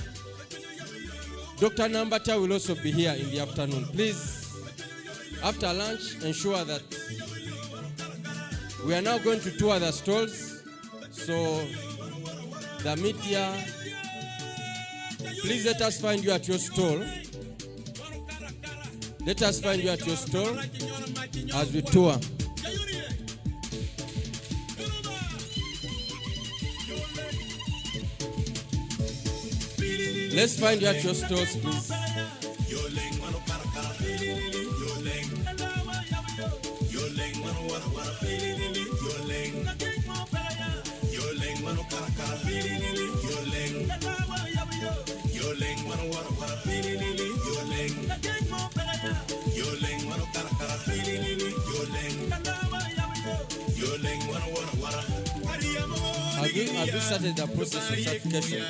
Dr. Nambata will also be here in the afternoon. Please, after lunch, ensure that We are now going to tour the stalls. So the media, please let us find you at your stall. Let us find you at your stall as we tour. Let's find you at your stalls, please. Have you started the process of certification?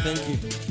Thank you.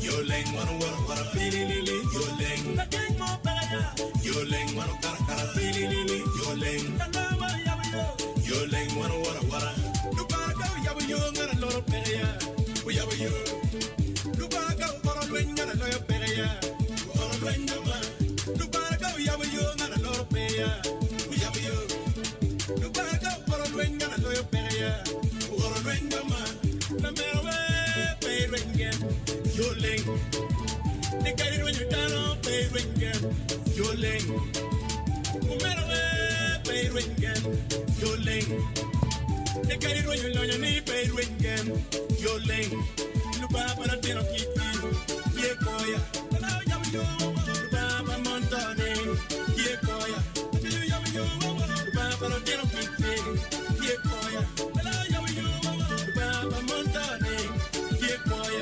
Yo leng, wara wara, pilili, Yoling, Yoling, wara. Lubaga, yabu young and a lot of peria. We have you. Lubaga, or a ring and a lot of peria. Or a ring of man. Lubaga, yabu young and a lot of peria. We have you. Lubaga, or a ring and a lot of peria. Or a ring of man. The mail pay ring again. Yoling. The guy when you down on pay ring again. Yoling. Pay ring again, your lane. The guy when you learn your name, pay ring again, your lane. Lubaba, I didn't keep you. Yeah, boy. Lubaba, Montane. Yeah, boy. Lubaba, I didn't keep you. Yeah, boy. Lubaba, Montane. Yeah, boy.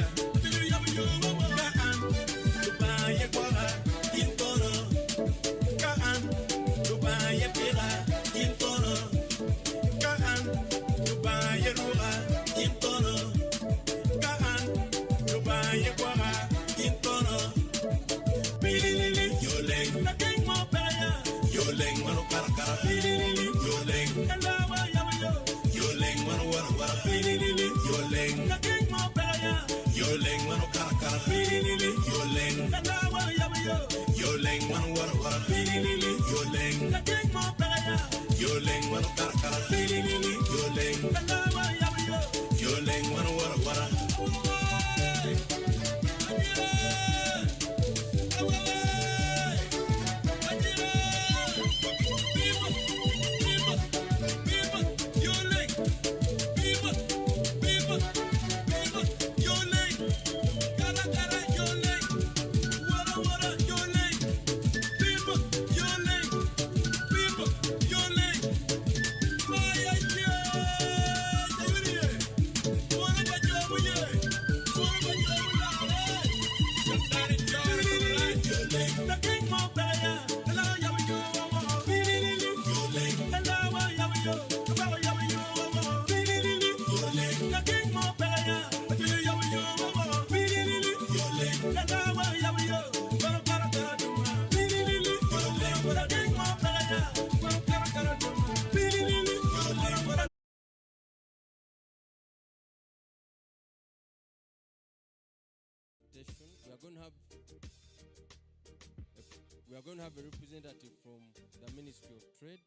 We are going to have a representative from the Ministry of Trade.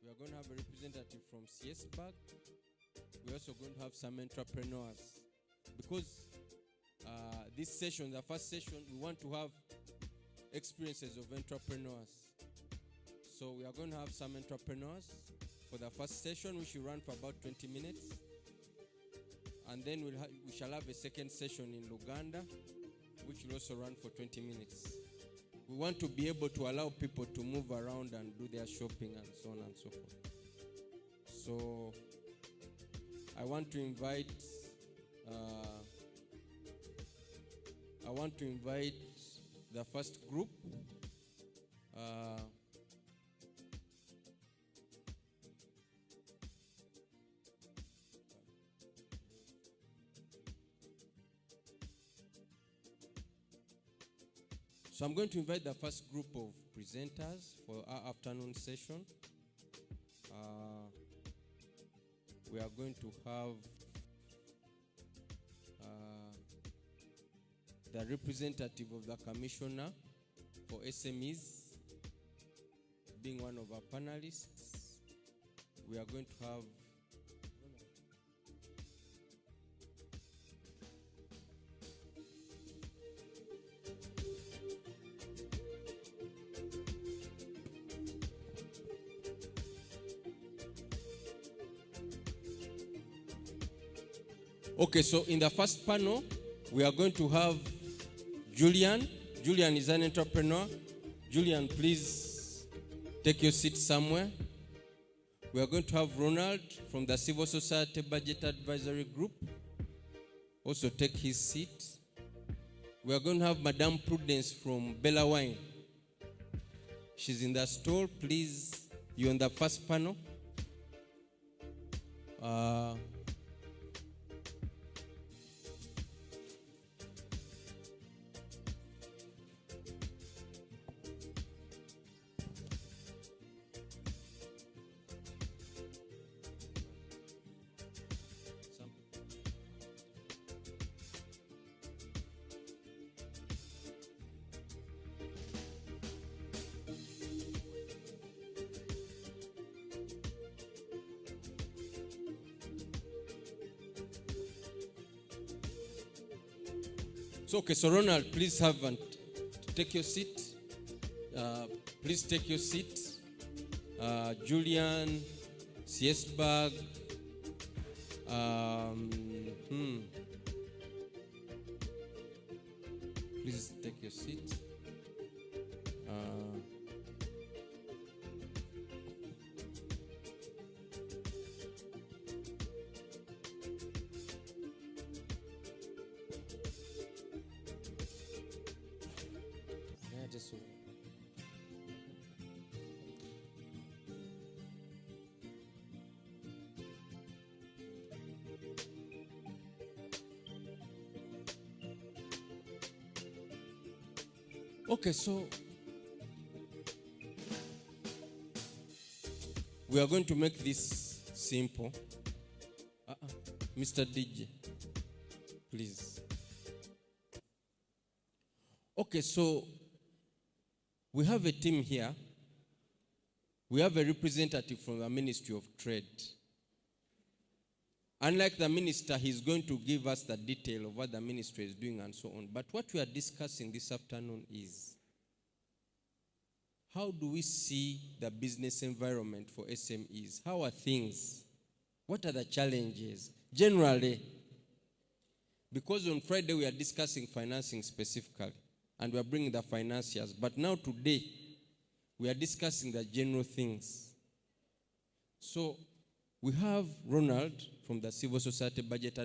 We are going to have a representative from CSBAG. We're also going to have some entrepreneurs. Because this session, the first session, we want to have experiences of entrepreneurs. So we are going to have some entrepreneurs for the first session, which will run for about 20 minutes. And then we shall have a second session in Uganda, which will also run for 20 minutes. We want to be able to allow people to move around and do their shopping and so on and so forth. So I want to invite the first group. So I'm going to invite the first group of presenters for our afternoon session. We are going to have the representative of the Commissioner for SMEs being one of our panelists. We are going to have Okay, so in the first panel, we are going to have Julian. Julian is an entrepreneur. Julian, please take your seat somewhere. We are going to have Ronald from the Civil Society Budget Advisory Group. Also take his seat. We are going to have Madame Prudence from Bella Wine. She's in the store. Please, you're on the first panel. So Ronald, please take your seat. Please take your seat. Julian, CS-Bag. Please take your seat. Okay, so we are going to make this simple. Mr. DJ, please. Okay, so we have a team here. We have a representative from the Ministry of Trade. Unlike the minister, he's going to give us the detail of what the ministry is doing and so on. But what we are discussing this afternoon is how do we see the business environment for SMEs? How are things? What are the challenges? Generally, because on Friday we are discussing financing specifically, and we are bringing the financiers. But now today, we are discussing the general things. So we have Ronald from the Civil Society Budget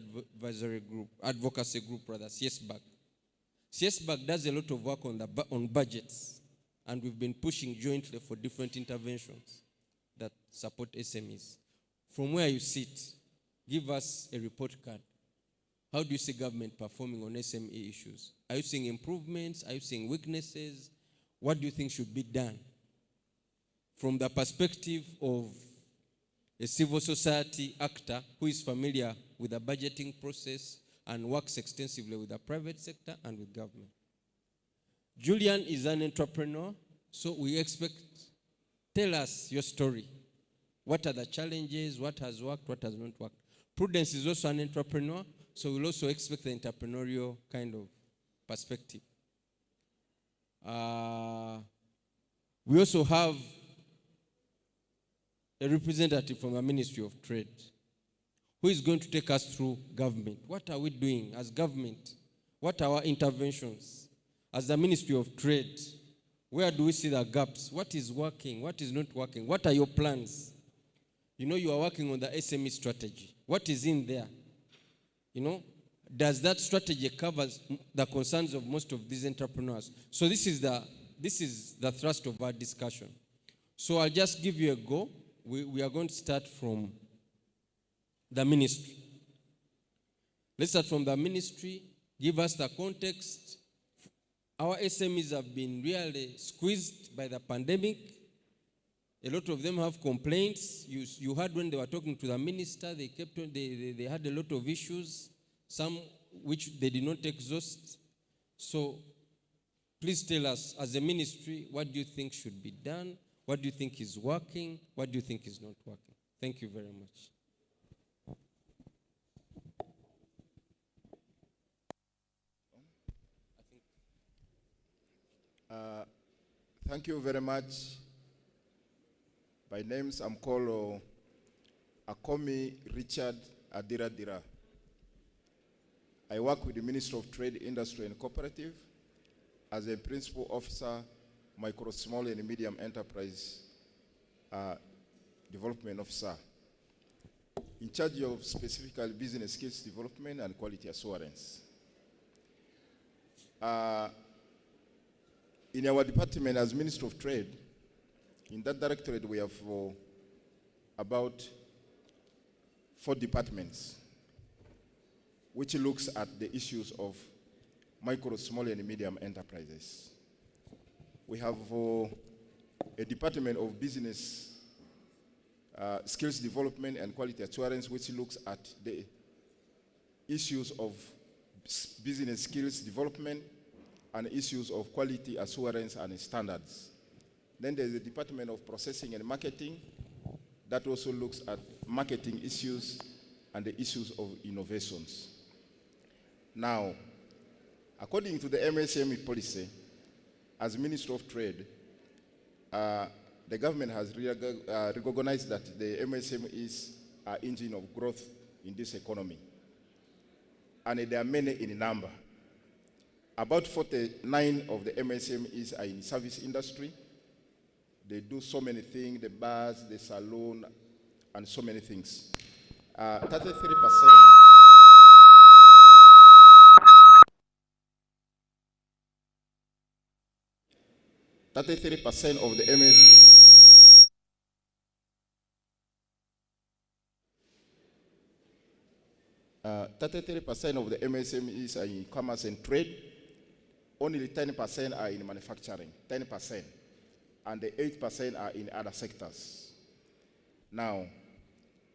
Advocacy Group, CS-Bag. CS-Bag does a lot of work on budgets, and we've been pushing jointly for different interventions that support SMEs. From where you sit, give us a report card. How do you see government performing on SME issues? Are you seeing improvements? Are you seeing weaknesses? What do you think should be done? From the perspective of a civil society actor who is familiar with the budgeting process and works extensively with the private sector and with government. Julian is an entrepreneur, so we expect, tell us your story. What are the challenges? What has worked? What has not worked? Prudence is also an entrepreneur, so we'll also expect the entrepreneurial kind of perspective. We also have a representative from the Ministry of Trade who is going to take us through government. What are we doing as government? What are our interventions? As the Ministry of Trade, where do we see the gaps? What is working? What is not working? What are your plans? You know, you are working on the SME strategy. What is in there? You know, does that strategy cover the concerns of most of these entrepreneurs? So this is the thrust of our discussion. So I'll just give you a go. We are going to start from the ministry. Let's start from the ministry. Give us the context. Our SMEs have been really squeezed by the pandemic. A lot of them have complaints. You heard when they were talking to the minister, they had a lot of issues, some which they did not exhaust. So please tell us, as a ministry, what do you think should be done? What do you think is working? What do you think is not working? Thank you very much. Thank you very much. My name's I'm called Akomi Richard Adiradira. I work with the Ministry of Trade, Industry and Cooperative as a Principal Officer, Micro, Small and Medium Enterprise Development Officer, in charge of specifically business skills development and quality assurance. In our department as Minister of Trade, in that directorate we have about 4 departments which looks at the issues of micro, small and medium enterprises. We have a department of business skills development and quality assurance which looks at the issues of business skills development and issues of quality assurance and standards. Then there's the Department of Processing and Marketing that also looks at marketing issues and the issues of innovations. Now, According to the MSME policy, as Minister of Trade, the government has recognized that the MSMEs are engine of growth in this economy. And there are many in number. About 49 of the MSMEs are in service industry. They do so many things, the bars, the salon, and so many things. 33%. 33% of the MS. 33% of the MSMEs are in commerce and trade. Only 10% are in manufacturing, 10%. And the 8% are in other sectors. Now,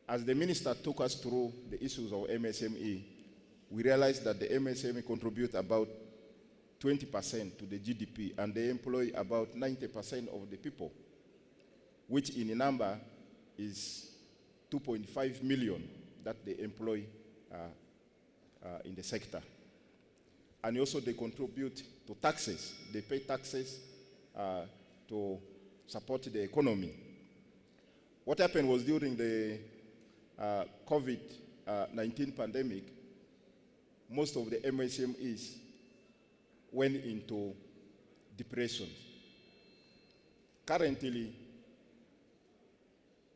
as the minister took us through the issues of MSME, we realized that the MSME contribute about 20% to the GDP, and they employ about 90% of the people, which in a number is 2.5 million that they employ in the sector. And also they contribute to taxes. They pay taxes to support the economy. What happened was during the COVID-19 pandemic, most of the MSMEs went into depression. Currently,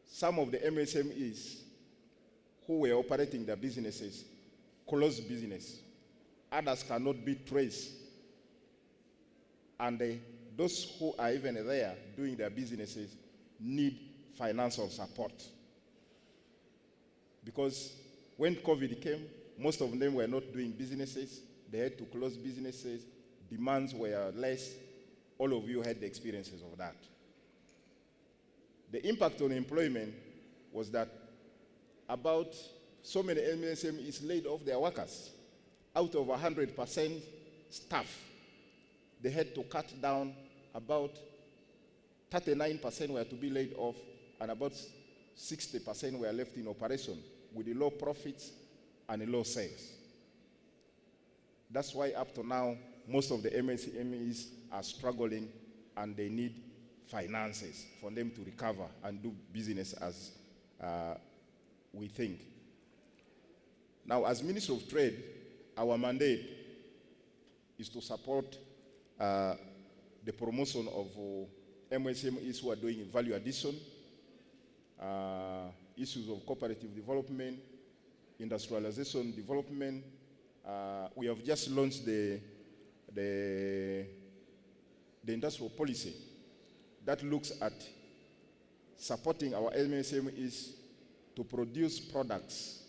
some of the MSMEs who were operating their businesses closed business. Others cannot be traced. And those who are even there doing their businesses need financial support. Because when COVID came, most of them were not doing businesses. They had to close businesses. Demands were less. All of you had the experiences of that. The impact on employment was that about so many MSMEs laid off their workers. Out of 100% staff, they had to cut down about 39% were to be laid off, and about 60% were left in operation with the low profits and the low sales. That's why up to now, most of the MSMEs are struggling and they need finances for them to recover and do business as we think. Now, as Minister of Trade, our mandate is to support the promotion of MSMEs who are doing value addition, issues of cooperative development, industrialization development. We have just launched the industrial policy that looks at supporting our MSMEs to produce products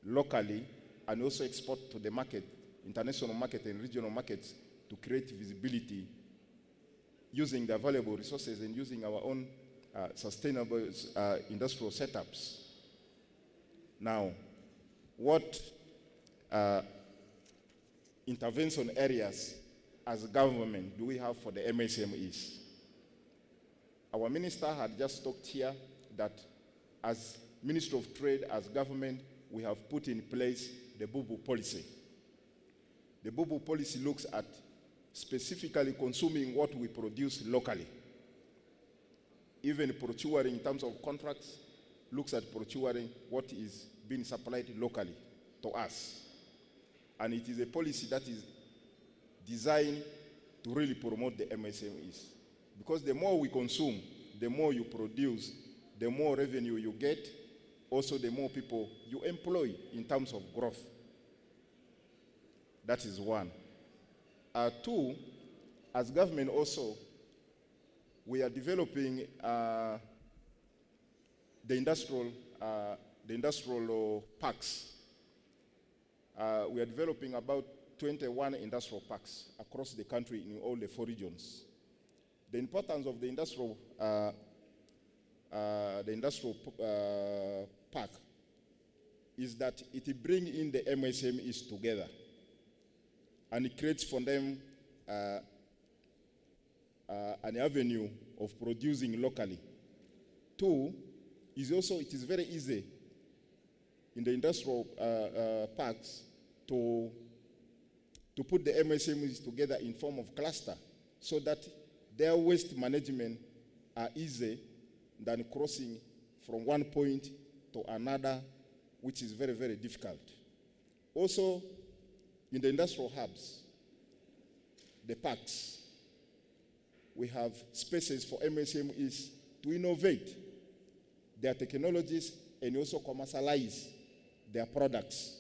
locally and also export to the market, international market and regional markets, to create visibility using the available resources and using our own sustainable industrial setups. Now, what intervention areas as government do we have for the MSMEs? Our minister had just talked here that as Minister of Trade, as government, we have put in place the BUBU policy. The BUBU policy looks at specifically consuming what we produce locally. Even procuring in terms of contracts, looks at procuring what is being supplied locally to us. And it is a policy that is designed to really promote the MSMEs. Because the more we consume, the more you produce, the more revenue you get, also the more people you employ in terms of growth. That is one. Two, as government also, we are developing the industrial parks. We are developing about 21 industrial parks across the country in all the 4 regions. The importance of the industrial park is that it brings in the MSMEs together, and it creates for them an avenue of producing locally. Two, is also it is very easy in the industrial parks to to put the MSMEs together in form of cluster so that their waste management are easy than crossing from one point to another, which is very, very difficult. Also, in the industrial hubs, the parks, we have spaces for MSMEs to innovate their technologies and also commercialize their products.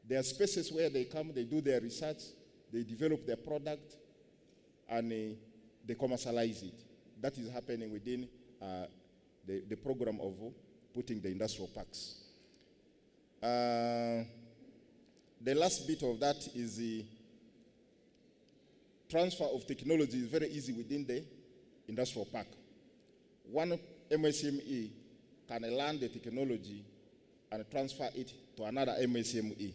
There are spaces where they come, they do their research, they develop their product, and they commercialize it. That is happening within the program of putting the industrial parks. The last bit of that is the transfer of technology is very easy within the industrial park. One MSME can learn the technology and transfer it to another MSME.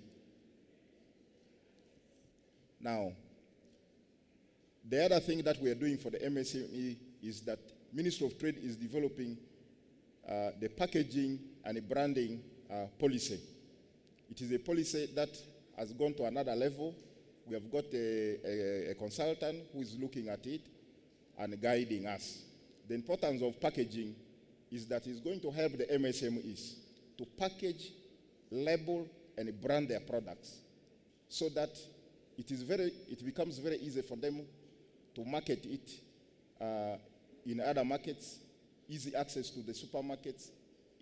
Now, the other thing that we are doing for the MSME is that Ministry of Trade is developing the packaging and the branding policy. It is a policy that has gone to another level. We have got a consultant who is looking at it and guiding us. The importance of packaging is that it's going to help the MSMEs to package, label, and brand their products so that it becomes very easy for them to market it in other markets, easy access to the supermarkets.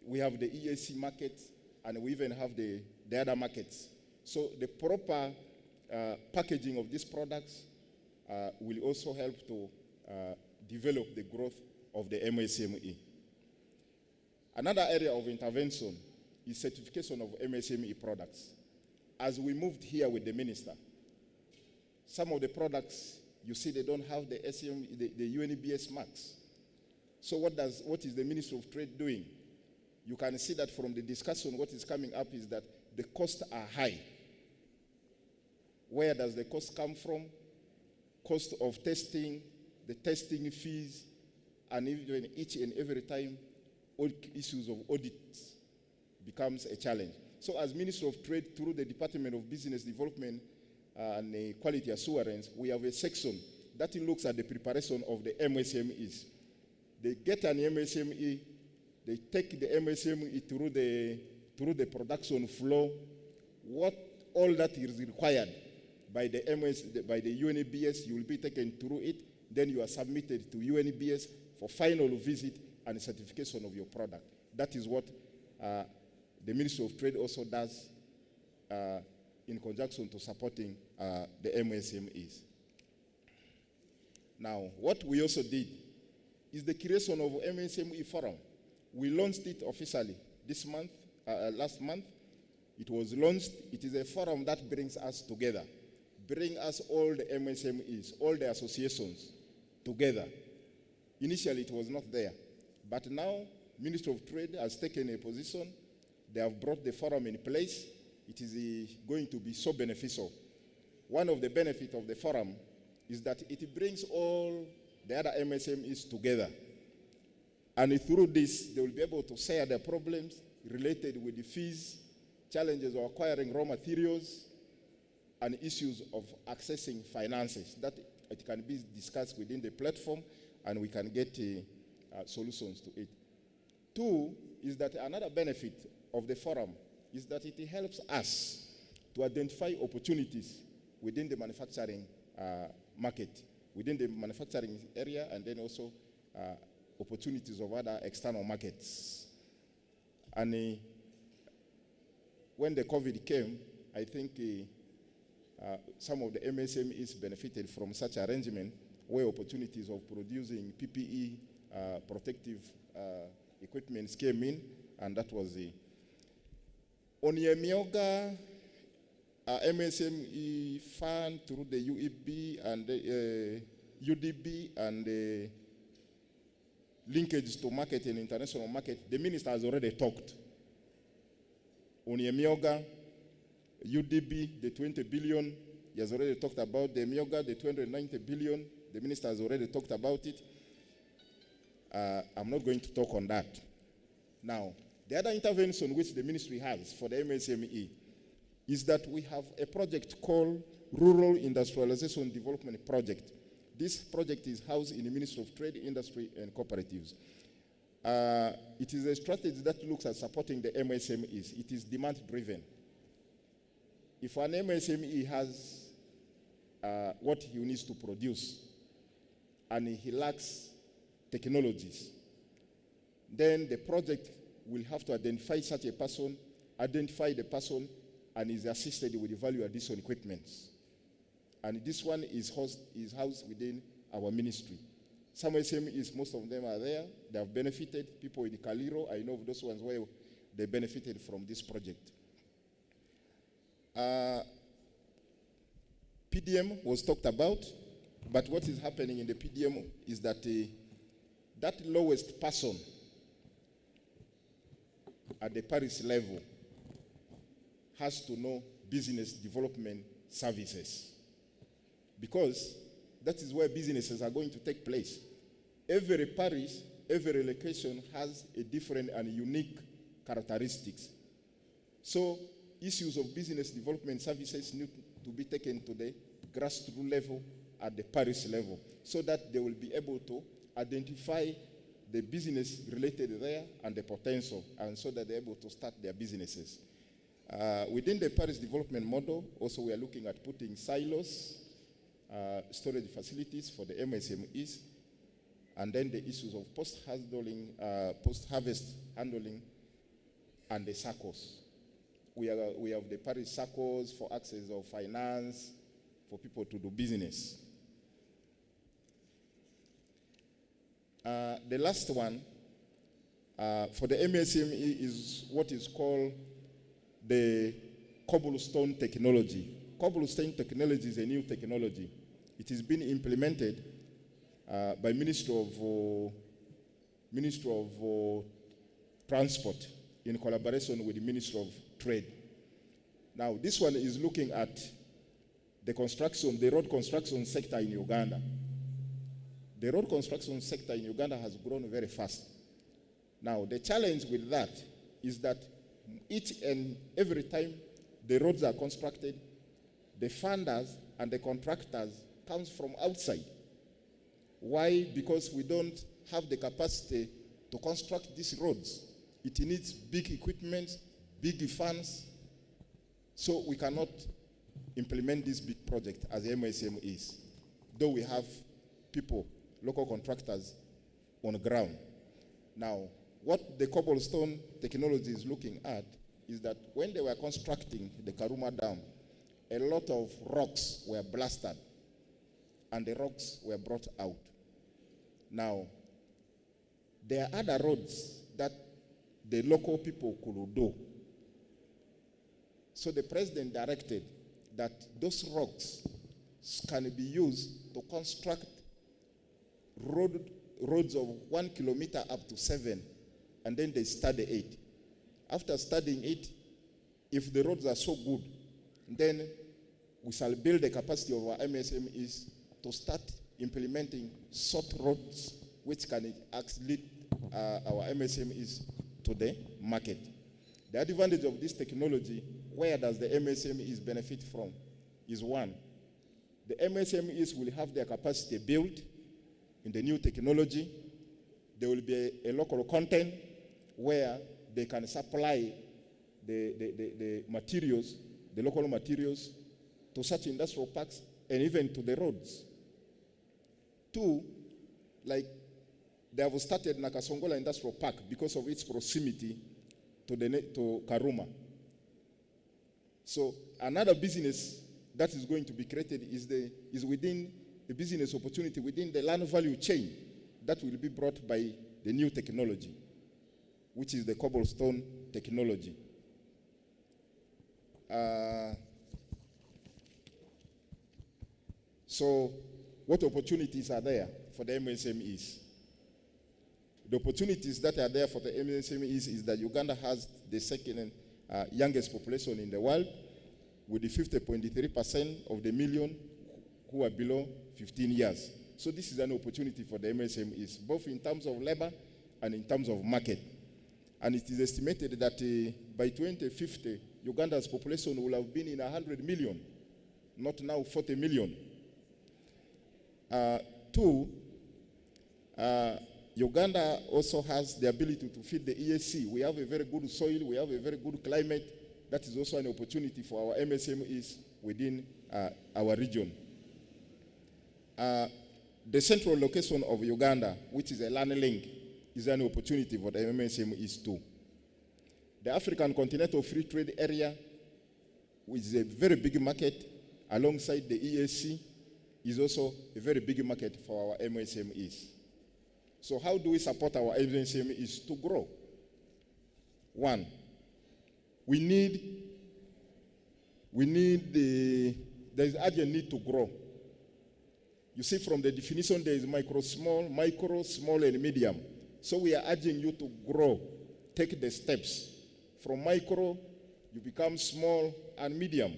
We have the EAC markets, and we even have the other markets. So the proper packaging of these products will also help to develop the growth of the MSME. Another area of intervention is certification of MSME products. As we moved here with the minister, some of the products, you see they don't have the UNBS marks. So what is the Ministry of Trade doing? You can see that from the discussion, what is coming up is that the costs are high. Where does the cost come from? Cost of testing, the testing fees, and even each and every time, all issues of audit becomes a challenge. So as Ministry of Trade, through the Department of Business Development and Quality Assurance, we have a section that looks at the preparation of the MSMEs. They get an MSME, they take the MSME through the production flow, what all that is required by the UNBS, you will be taken through it, then you are submitted to UNBS for final visit and certification of your product. That is what the Ministry of Trade also does in conjunction to supporting the MSMEs. Now, what we also did is the creation of MSME Forum. We launched it officially this month, last month. It was launched. It is a forum that brings us together, bring us all the MSMEs, all the associations together. Initially, it was not there. But now, Ministry of Trade has taken a position. They have brought the forum in place. It is going to be so beneficial. One of the benefits of the forum is that it brings all the other MSMEs together. And through this, they will be able to share their problems related with the fees, challenges of acquiring raw materials, and issues of accessing finances. That it can be discussed within the platform, and we can get solutions to it. Two is that another benefit of the forum is that it helps us to identify opportunities within the manufacturing market, within the manufacturing area, and then also opportunities of other external markets. And when the COVID came, I think some of the MSMEs benefited from such arrangement where opportunities of producing PPE, protective equipment came in, and that was the Onyemioga MSME fund through the UEB and the UDB and the linkage to market and international market. The minister has already talked. Onyemioga, UDB, the 20 billion, he has already talked about. The Mioga, the 290 billion, the minister has already talked about it. I'm not going to talk on that. Now, the other intervention which the ministry has for the MSME is that we have a project called Rural Industrialization Development Project. This project is housed in the Ministry of Trade, Industry, and Cooperatives. It is a strategy that looks at supporting the MSMEs. It is demand-driven. If an MSME has what he needs to produce, and he lacks technologies, then the project will have to identify such a person, identify the person, and is assisted with value addition equipment. And this one is housed within our ministry. Some SMEs, most of them are there. They have benefited. People in Kaliro, I know of those ones where they benefited from this project. PDM was talked about, but what is happening in the PDM is that that lowest person at the parish level has to know business development services, because that is where businesses are going to take place. Every parish, every location has a different and unique characteristics. So issues of business development services need to be taken to the grassroots level at the parish level, so that they will be able to identify the business related there and the potential, and so that they're able to start their businesses. Within the parish development model, also we are looking at putting silos, storage facilities for the MSMEs, and then the issues of post-harvest handling, and the SACCOs. We have the parish SACCOs for access of finance, for people to do business. The last one for the MSME is what is called the cobblestone technology. Cobblestone technology is a new technology. It is being implemented by Ministry of Transport in collaboration with the Ministry of Trade. Now, this one is looking at the road construction sector in Uganda. The road construction sector in Uganda has grown very fast. Now, the challenge with that is that each and every time the roads are constructed, the funders and the contractors comes from outside. Why? Because we don't have the capacity to construct these roads. It needs big equipment, big funds, so we cannot implement this big project as MSMEs, though we have people, local contractors on the ground. Now, what the cobblestone technology is looking at is that when they were constructing the Karuma Dam, a lot of rocks were blasted, and the rocks were brought out. Now, there are other roads that the local people could do. So the president directed that those rocks can be used to construct roads of 1 kilometer up to 7, and then they study it. After studying it, if the roads are so good, then we shall build the capacity of our MSMEs to start implementing short roads which can actually lead our MSMEs to the market. The advantage of this technology, where does the MSMEs benefit from, is one, the MSMEs will have their capacity built in the new technology. There will be a local content where they can supply the materials, the local materials, to such industrial parks and even to the roads. Two, like they have started Nakasongola Industrial Park because of its proximity to Karuma. So another business that is going to be created is within the business opportunity within the land value chain that will be brought by the new technology, which is the cobblestone technology. So what opportunities are there for the MSMEs? The opportunities that are there for the MSMEs is that Uganda has the second youngest population in the world, with the 50.3% of the million who are below 15 years. So this is an opportunity for the MSMEs, both in terms of labor and in terms of market. And it is estimated that by 2050, Uganda's population will have been in 100 million, not now 40 million. Two, Uganda also has the ability to feed the EAC. We have a very good soil, we have a very good climate. That is also an opportunity for our MSMEs within our region. The central location of Uganda, which is a land link, is an opportunity for the MSMEs too. The African Continental Free Trade Area, which is a very big market alongside the EAC, is also a very big market for our MSMEs. So how do we support our MSMEs to grow? One, there is urgent need to grow. You see, from the definition, there is micro, small, and medium. So we are urging you to grow, take the steps. From micro, you become small and medium.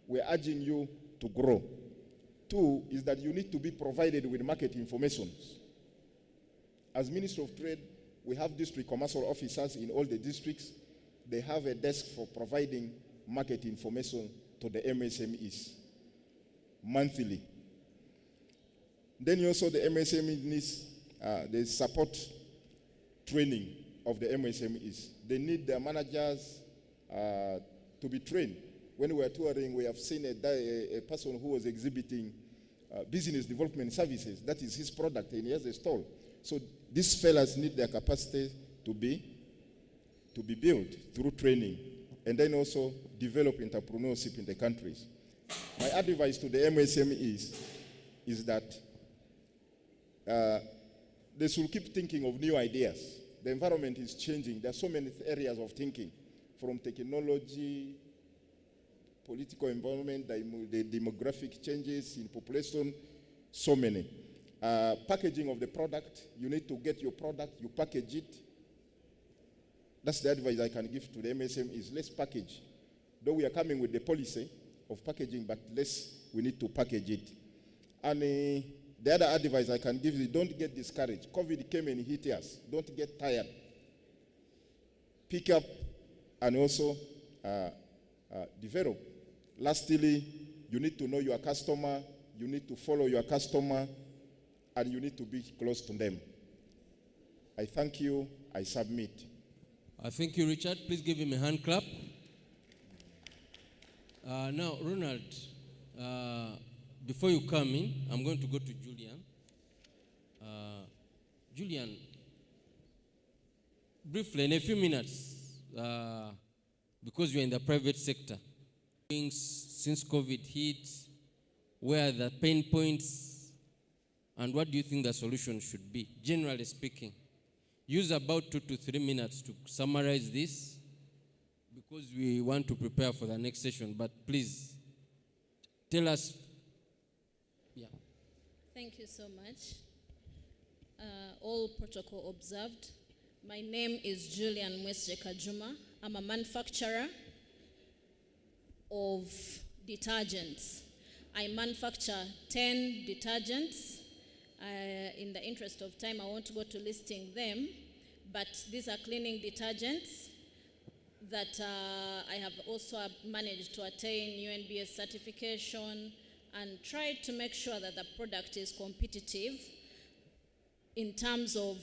We are urging you to grow. Two is that you need to be provided with market information. As Minister of Trade, we have district commercial officers in all the districts. They have a desk for providing market information to the MSMEs monthly. Then also the MSME needs the support training of the MSMEs. They need their managers to be trained. When we were touring, we have seen a person who was exhibiting business development services. That is his product, and he has a stall. So these fellas need their capacity to be built through training, and then also develop entrepreneurship in the countries. My advice to the MSMEs is that they should keep thinking of new ideas. The environment is changing. There are so many areas of thinking, from technology, political environment, the demographic changes in population, so many. Packaging of the product, you need to get your product, you package it. That's the advice I can give to the MSMEs. Let's package. Though we are coming with the policy of packaging, but we need to package it. And the other advice I can give is don't get discouraged. COVID came and hit us. Don't get tired. Pick up and also develop. Lastly, you need to know your customer, you need to follow your customer, and you need to be close to them. I thank you. I submit. Thank you, Richard. Please give him a hand clap. Now, Ronald, before you come in, I'm going to go to Julian. Julian, briefly, in a few minutes, because you're in the private sector, since COVID hit, where are the pain points, and what do you think the solution should be, generally speaking? Use about 2 to 3 minutes to summarize this, because we want to prepare for the next session. But please, tell us. Yeah. Thank you so much. All protocol observed. My name is Julian Mwesje Kajuma. I'm a manufacturer of detergents. I manufacture 10 detergents. In the interest of time, I won't go to listing them, but these are cleaning detergents that I have also managed to attain UNBS certification and tried to make sure that the product is competitive in terms of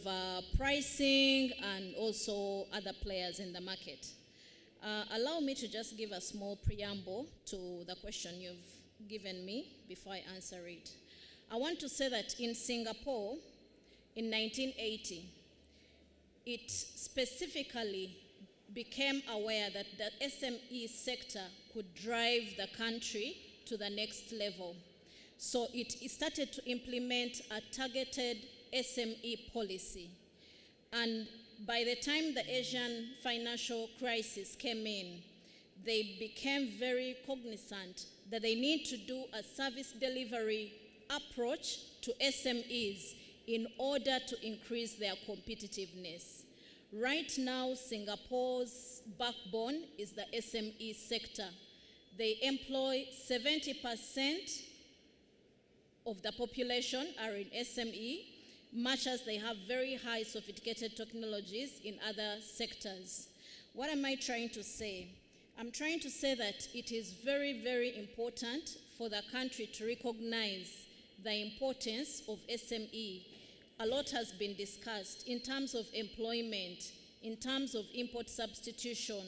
pricing and also other players in the market. Allow me to just give a small preamble to the question you've given me before I answer it. I want to say that in Singapore, in 1980, it specifically became aware that the SME sector could drive the country to the next level. So it started to implement a targeted SME policy. And by the time the Asian financial crisis came in, they became very cognizant that they need to do a service delivery approach to SMEs in order to increase their competitiveness. Right now, Singapore's backbone is the SME sector. They employ 70% of the population are in SME, much as they have very high sophisticated technologies in other sectors. What am I trying to say? I'm trying to say that it is very, very important for the country to recognize the importance of SME. A lot has been discussed in terms of employment, in terms of import substitution,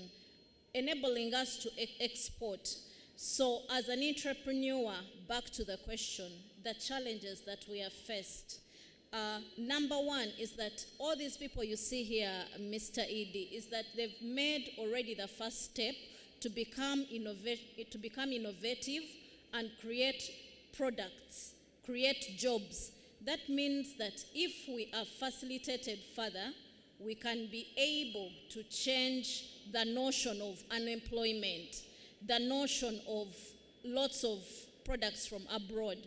enabling us to export. So as an entrepreneur, back to the question, the challenges that we have faced. Number one is that all these people you see here, Mr. Edie, is that they've made already the first step to become innovative and create products, create jobs. That means that if we are facilitated further, we can be able to change the notion of unemployment, the notion of lots of products from abroad.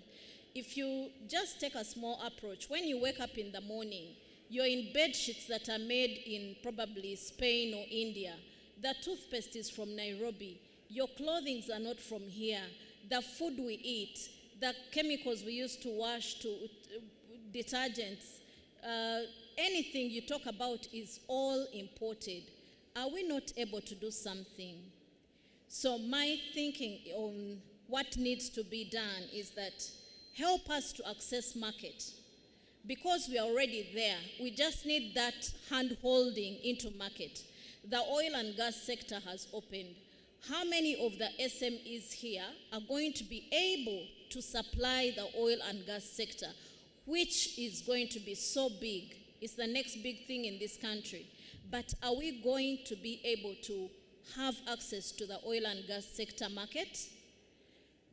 If you just take a small approach, when you wake up in the morning, you're in bed sheets that are made in probably Spain or India. The toothpaste is from Nairobi. Your clothing are not from here. The food we eat, the chemicals we use to wash, to detergents, anything you talk about is all imported. Are we not able to do something? So my thinking on what needs to be done is that help us to access market. Because we are already there, we just need that hand-holding into market. The oil and gas sector has opened. How many of the SMEs here are going to be able to supply the oil and gas sector, which is going to be so big? It's the next big thing in this country. But are we going to be able to have access to the oil and gas sector market?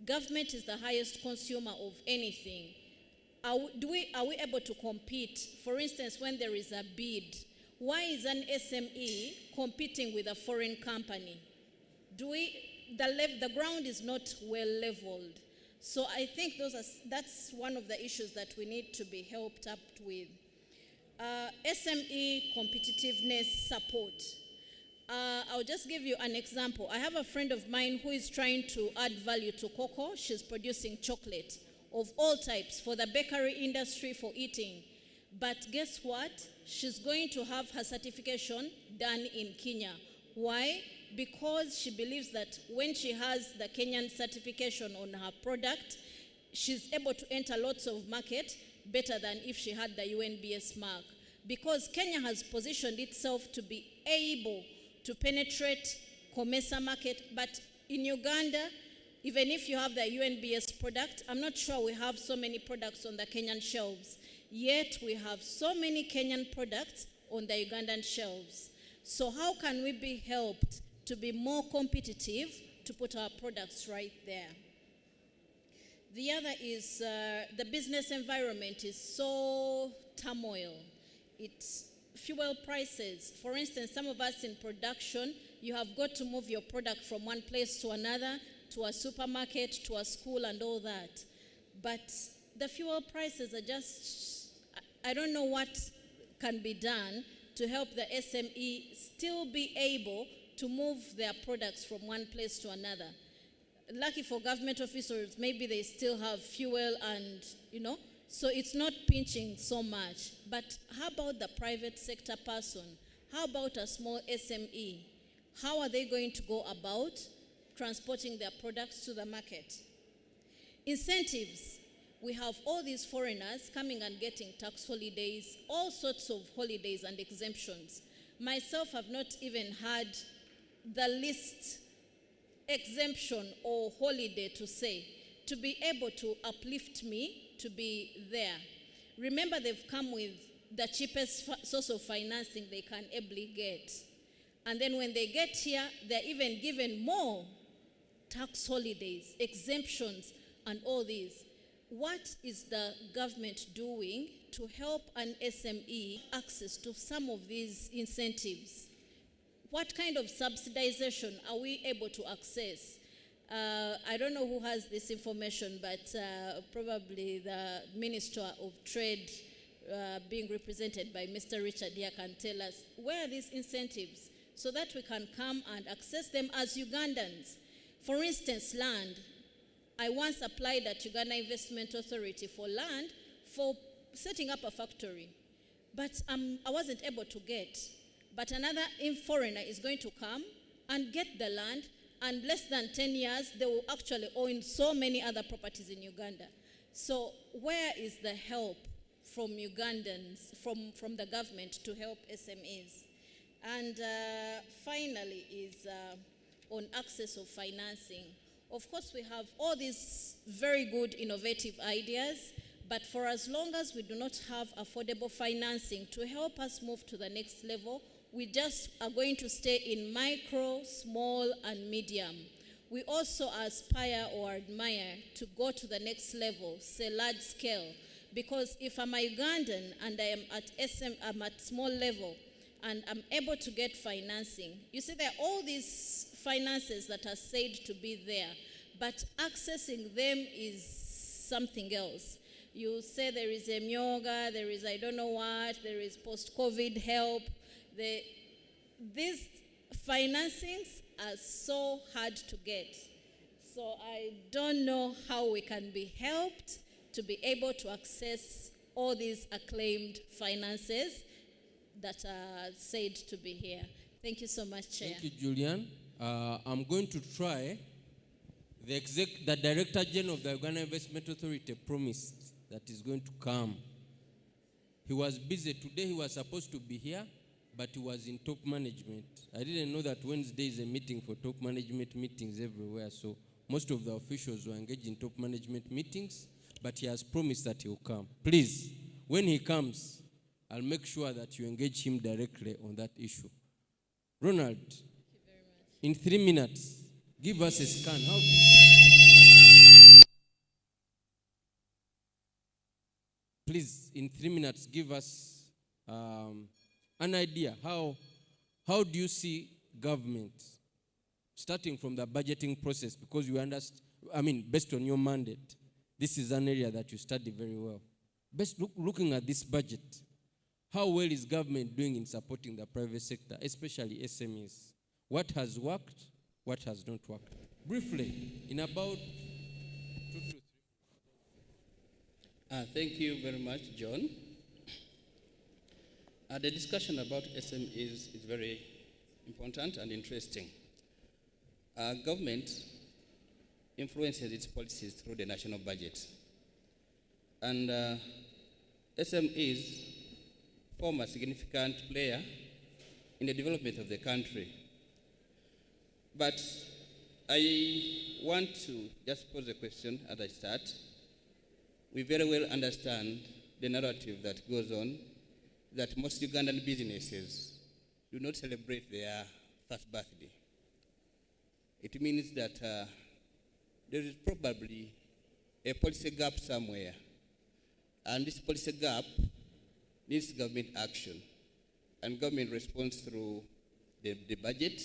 Government is the highest consumer of anything. Are we able to compete? For instance, when there is a bid, why is an SME competing with a foreign company? The ground is not well leveled. So I think that's one of the issues that we need to be helped up with. SME competitiveness support. I'll just give you an example. I have a friend of mine who is trying to add value to cocoa. She's producing chocolate of all types for the bakery industry, for eating. But guess what? She's going to have her certification done in Kenya. Why? Because she believes that when she has the Kenyan certification on her product, she's able to enter lots of market better than if she had the UNBS mark. Because Kenya has positioned itself to be able to penetrate COMESA market, but in Uganda, even if you have the UNBS product, I'm not sure we have so many products on the Kenyan shelves. Yet we have so many Kenyan products on the Ugandan shelves. So how can we be helped to be more competitive, to put our products right there? The other is the business environment is so turmoil. It's fuel prices. For instance, some of us in production, you have got to move your product from one place to another, to a supermarket, to a school and all that. But the fuel prices are just, I don't know what can be done to help the SME still be able to move their products from one place to another. Lucky for government officers, maybe they still have fuel and, so it's not pinching so much. But how about the private sector person? How about a small SME? How are they going to go about transporting their products to the market? Incentives. We have all these foreigners coming and getting tax holidays, all sorts of holidays and exemptions. Myself have not even had the least exemption or holiday to say, to be able to uplift me to be there. Remember, they've come with the cheapest source of financing they can ably get. And then when they get here, they're even given more tax holidays, exemptions, and all these. What is the government doing to help an SME access to some of these incentives? What kind of subsidization are we able to access? I don't know who has this information, but probably the Minister of Trade, being represented by Mr. Richard here, can tell us where are these incentives so that we can come and access them as Ugandans. For instance, land. I once applied at Uganda Investment Authority for land for setting up a factory, but I wasn't able to get. But another foreigner is going to come and get the land, and less than 10 years, they will actually own so many other properties in Uganda. So where is the help from Ugandans, from the government to help SMEs? And finally is on access of financing. Of course, we have all these very good innovative ideas, but for as long as we do not have affordable financing to help us move to the next level, we just are going to stay in micro, small, and medium. We also aspire or admire to go to the next level, say large scale, because if I'm a Ugandan and I'm at small level and I'm able to get financing, you see there are all these finances that are said to be there, but accessing them is something else. You say there is a myoga, there is I don't know what, there is post-COVID help. These financings are so hard to get. So I don't know how we can be helped to be able to access all these acclaimed finances that are said to be here. Thank you so much, Chair. Thank you, Julian. I'm going to try. The Director General of the Uganda Investment Authority promised that he's going to come. He was busy. Today he was supposed to be here, but he was in top management. I didn't know that Wednesday is a meeting for top management meetings everywhere, so most of the officials were engaged in top management meetings, but he has promised that he will come. Please, when he comes, I'll make sure that you engage him directly on that issue. Ronald, in 3 minutes, give us a scan. Please, in 3 minutes, give us an idea. How do you see government, starting from the budgeting process, because you understand, based on your mandate, this is an area that you study very well. Looking at this budget, how well is government doing in supporting the private sector, especially SMEs? What has worked? What has not worked? Briefly, in about 2 to 3. Thank you very much, John. The discussion about SMEs is very important and interesting. Government influences its policies through the national budget. And SMEs form a significant player in the development of the country. But I want to just pose a question as I start. We very well understand the narrative that goes on that most Ugandan businesses do not celebrate their first birthday. It means that there is probably a policy gap somewhere. And this policy gap needs government action. And government responds through the budget,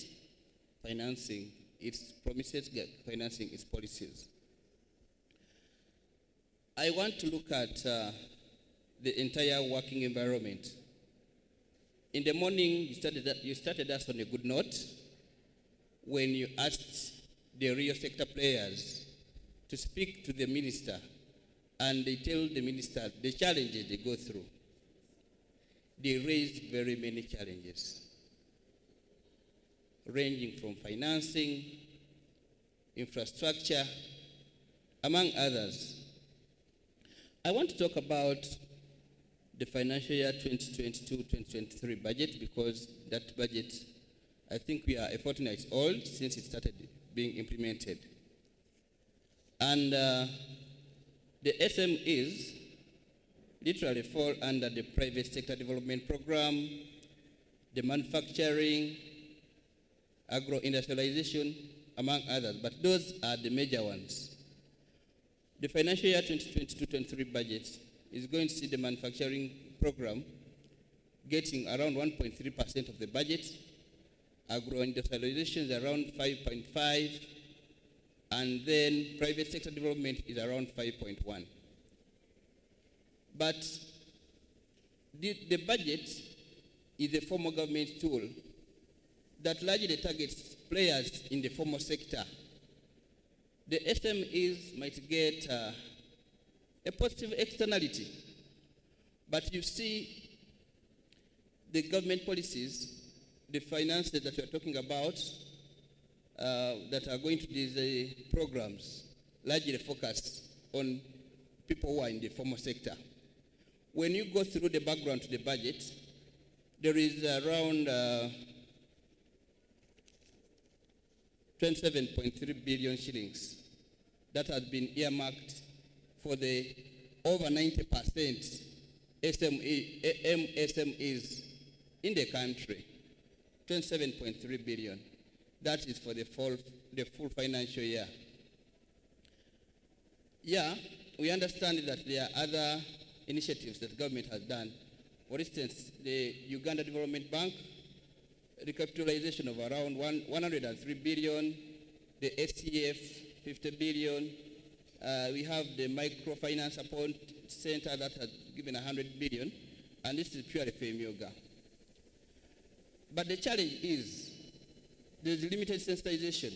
financing its promises, financing its policies. I want to look at the entire working environment. In the morning, you started us on a good note when you asked the real sector players to speak to the minister, and they tell the minister the challenges they go through. They raised very many challenges, ranging from financing, infrastructure, among others. I want to talk about the financial year 2022-2023 budget, because that budget, I think we are a fortnight old since it started being implemented. And the SMEs literally fall under the private sector development program, the manufacturing, agro-industrialization, among others, but those are the major ones. The financial year 2022-23 budget is going to see the manufacturing program getting around 1.3% of the budget, agro-industrialization is around 5.5%, and then private sector development is around 5.1%. But the budget is a formal government tool that largely targets players in the formal sector. The SMEs might get a positive externality, but you see the government policies, the finances that we're talking about, that are going to these programs largely focused on people who are in the formal sector. When you go through the background to the budget, there is around 27.3 billion shillings that has been earmarked for the over 90% MSMEs in the country. 27.3 billion. That is for the full financial year. Yeah, we understand that there are other initiatives that government has done. For instance, the Uganda Development Bank, recapitalization of around 103 billion, the SCF 50 billion, we have the Microfinance Support Center that has given 100 billion, and this is purely for Myoga. But the challenge is there's limited sensitization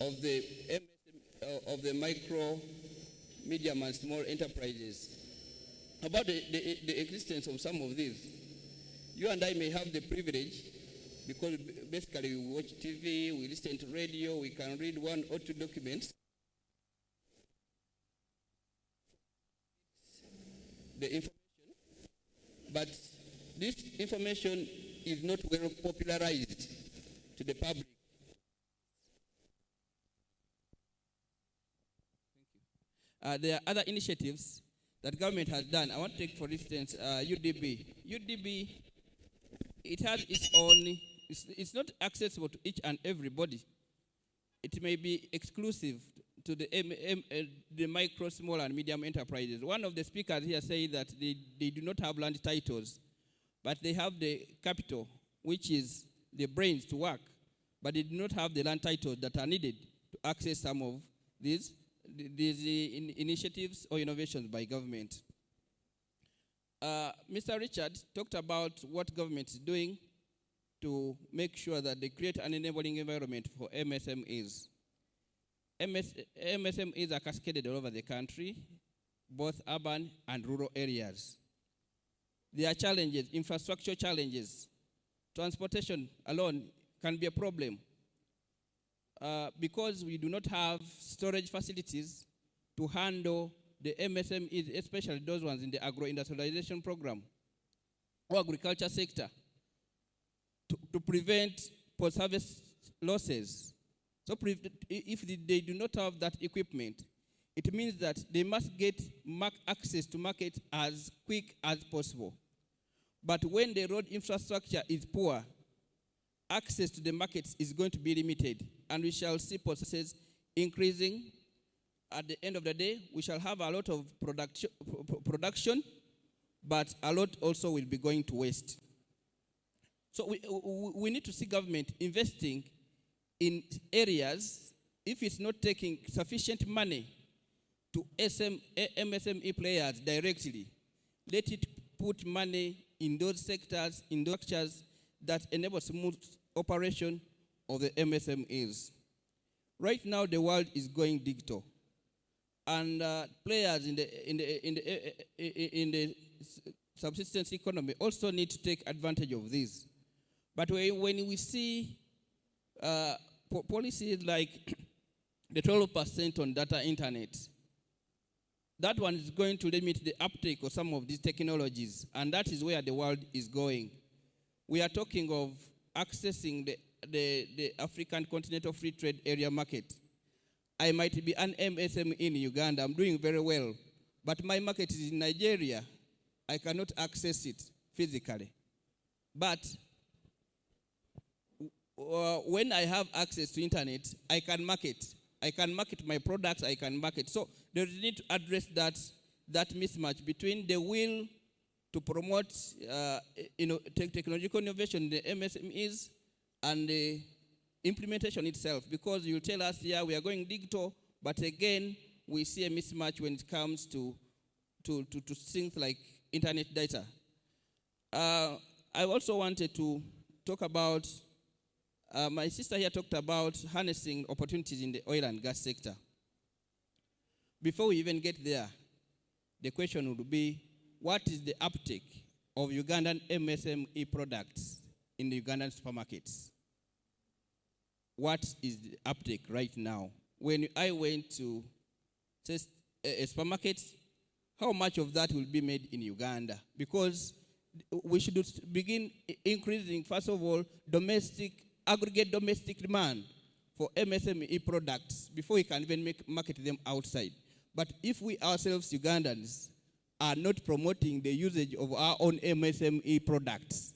of the micro, medium, and small enterprises about the existence of some of these. You and I may have the privilege, because basically we watch TV, we listen to radio, we can read one or two documents. The information, but this information is not well popularized to the public. There are other initiatives that government has done. I want to take, for instance, UDB. UDB, it has its own, it's not accessible to each and everybody. It may be exclusive to the micro, small, and medium enterprises. One of the speakers here said that they do not have land titles, but they have the capital, which is the brains to work, but they do not have the land titles that are needed to access some of these initiatives or innovations by government. Mr. Richard talked about what government is doing to make sure that they create an enabling environment for MSMEs. MSMEs are cascaded all over the country, both urban and rural areas. There are challenges, infrastructure challenges. Transportation alone can be a problem. Because we do not have storage facilities to handle the MSMEs, especially those ones in the agro-industrialization program or agriculture sector, to prevent post-harvest losses. So if they do not have that equipment, it means that they must get access to market as quick as possible. But when the road infrastructure is poor, access to the markets is going to be limited, and we shall see processes increasing. At the end of the day, we shall have a lot of production, but a lot also will be going to waste. So we need to see government investing in areas. If it's not taking sufficient money to MSME players directly, let it put money in those sectors, in those structures that enable smooth operation of the MSMEs. Right now, the world is going digital, and players in the subsistence economy also need to take advantage of this. But when we see policies like the 12% on data internet, that one is going to limit the uptake of some of these technologies, and that is where the world is going. We are talking of accessing the African Continental Free Trade Area market. I might be an MSME in Uganda, I'm doing very well, but my market is in Nigeria. I cannot access it physically. But when I have access to internet, I can market. I can market my products, I can market. So there is a need to address that mismatch between the will to promote technological innovation in the MSMEs and the implementation itself. Because you tell us, yeah, we are going digital, but again, we see a mismatch when it comes to things like internet data. I also wanted to talk about, my sister here talked about harnessing opportunities in the oil and gas sector. Before we even get there, the question would be, what is the uptake of Ugandan MSME products in the Ugandan supermarkets? what is the uptake right now. When I went to test a supermarket, how much of that will be made in Uganda? Because we should begin increasing, first of all, aggregate domestic demand for MSME products before we can even market them outside. But if we ourselves, Ugandans, are not promoting the usage of our own MSME products,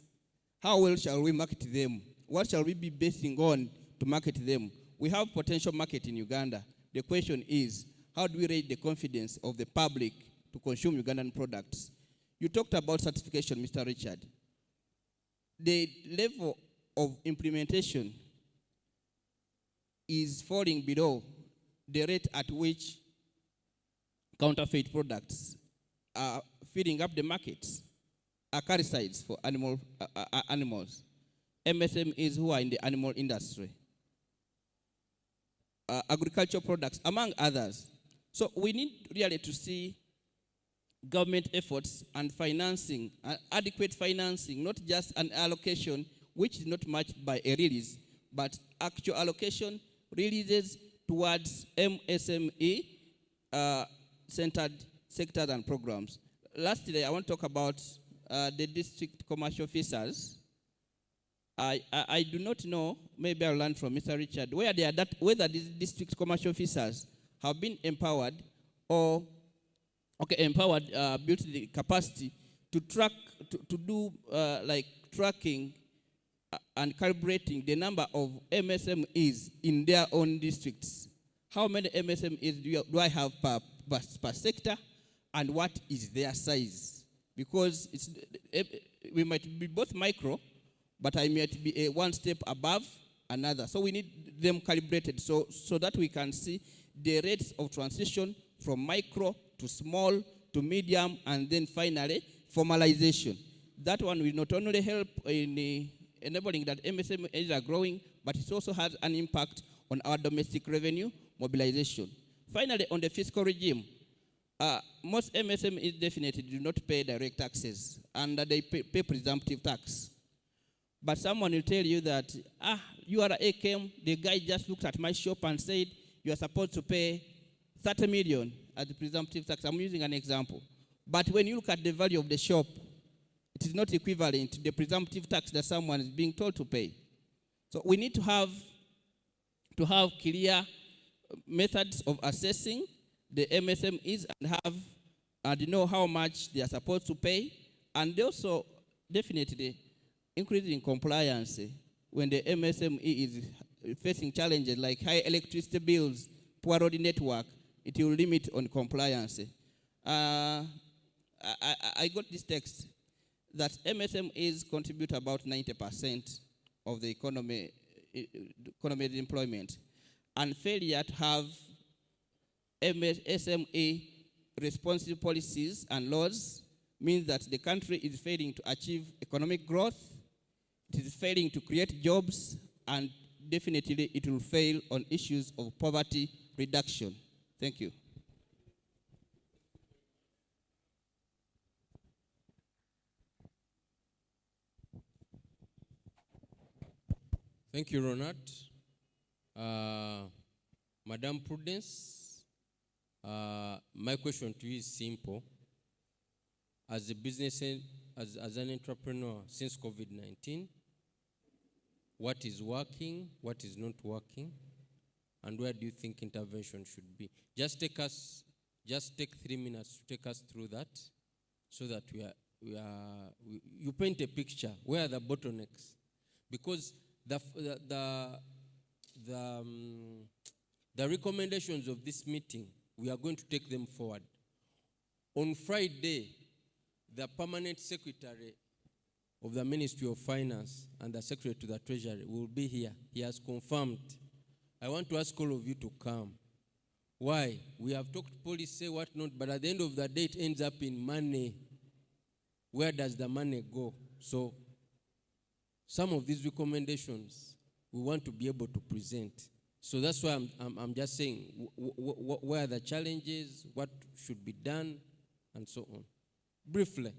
how well shall we market them? What shall we be basing on to market them? We have potential market in Uganda. The question is, how do we raise the confidence of the public to consume Ugandan products? You talked about certification, Mr. Richard. The level of implementation is falling below the rate at which counterfeit products are filling up the markets. Acaricides for animals, MSMEs who are in the animal industry, agricultural products, among others. So we need really to see government efforts and financing, adequate financing, not just an allocation which is not matched by a release, but actual allocation, releases towards MSME centered sectors and programs. Lastly, I want to talk about the district commercial officers. I do not know, maybe I'll learn from Mr. Richard, whether these district commercial officers have been empowered or, built the capacity to track, to do like tracking and calibrating the number of MSMEs in their own districts. How many MSMEs do I have per sector, and what is their size? Because we might be both micro, but I might be one step above another. So we need them calibrated so that we can see the rates of transition from micro to small to medium, and then finally formalization. That one will not only help in enabling that MSMEs are growing, but it also has an impact on our domestic revenue mobilization. Finally, on the fiscal regime, most MSMEs definitely do not pay direct taxes, and they pay presumptive tax. But someone will tell you that, you are a AKM, the guy just looked at my shop and said, you are supposed to pay 30 million as the presumptive tax. I'm using an example. But when you look at the value of the shop, it is not equivalent to the presumptive tax that someone is being told to pay. So we need to have clear methods of assessing the MSMEs and know how much they are supposed to pay, and also definitely increasing compliance when the MSME is facing challenges like high electricity bills, poor road network. It will limit on compliance. I got this text that MSMEs contribute about 90% of the economy employment, and failure to have MSME responsive policies and laws means that the country is failing to achieve economic growth, it is failing to create jobs, and definitely it will fail on issues of poverty reduction. Thank you. Thank you, Ronald. Madam Prudence, my question to you is simple. As a business, as an entrepreneur since COVID-19, what is working, what is not working, and where do you think intervention should be? Just take 3 minutes to take us through that, so that you paint a picture. Where are the bottlenecks? Because the recommendations of this meeting, we are going to take them forward. On Friday, the permanent secretary of the Ministry of Finance and the secretary to the Treasury will be here. He has confirmed. I want to ask all of you to come. Why? We have talked policy, what not, but at the end of the day, it ends up in money. Where does the money go? So, some of these recommendations we want to be able to present. So that's why I'm just saying, where are the challenges, what should be done, and so on. Briefly,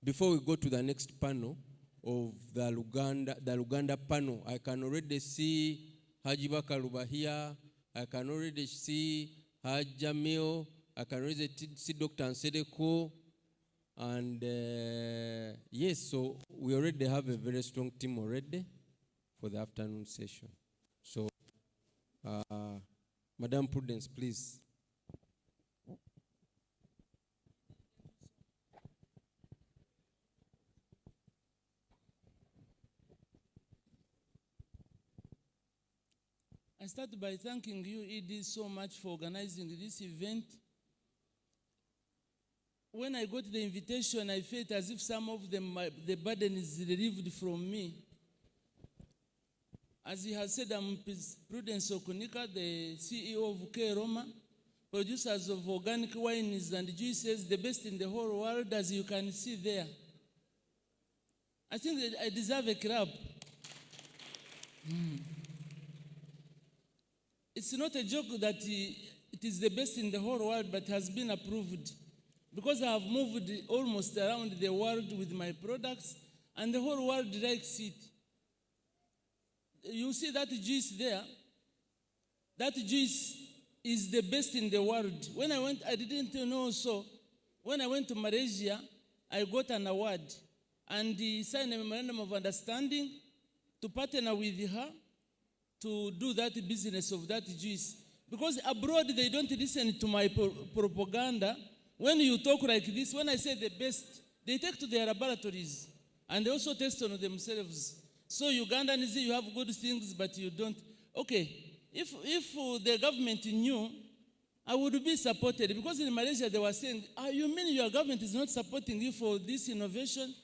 before we go to the next panel of the Uganda panel, I can already see Haji Bakaluba here. I can already see Haji Jamil. I can already see Dr. Ansedeko. And yes, so we already have a very strong team already for the afternoon session. So, Madam Prudence, please. I start by thanking you, ED, so much for organizing this event. When I got the invitation, I felt as if some of them, the burden is relieved from me. As he has said, I'm Prudence Okunika, the CEO of K Roma, producers of organic wines and juices, the best in the whole world, as you can see there. I think that I deserve a clap. It's not a joke that it is the best in the whole world, but has been approved. Because I have moved almost around the world with my products, and the whole world likes it. You see that juice there? That juice is the best in the world. When I went, I didn't know so. When I went to Malaysia, I got an award. And he signed a memorandum of understanding to partner with her to do that business of that juice. Because abroad, they don't listen to my propaganda. When you talk like this, when I say the best, they take to their laboratories. And they also test on themselves. So Ugandans, you have good things, but you don't. Okay, if the government knew, I would be supported. Because in Malaysia, they were saying, you mean your government is not supporting you for this innovation?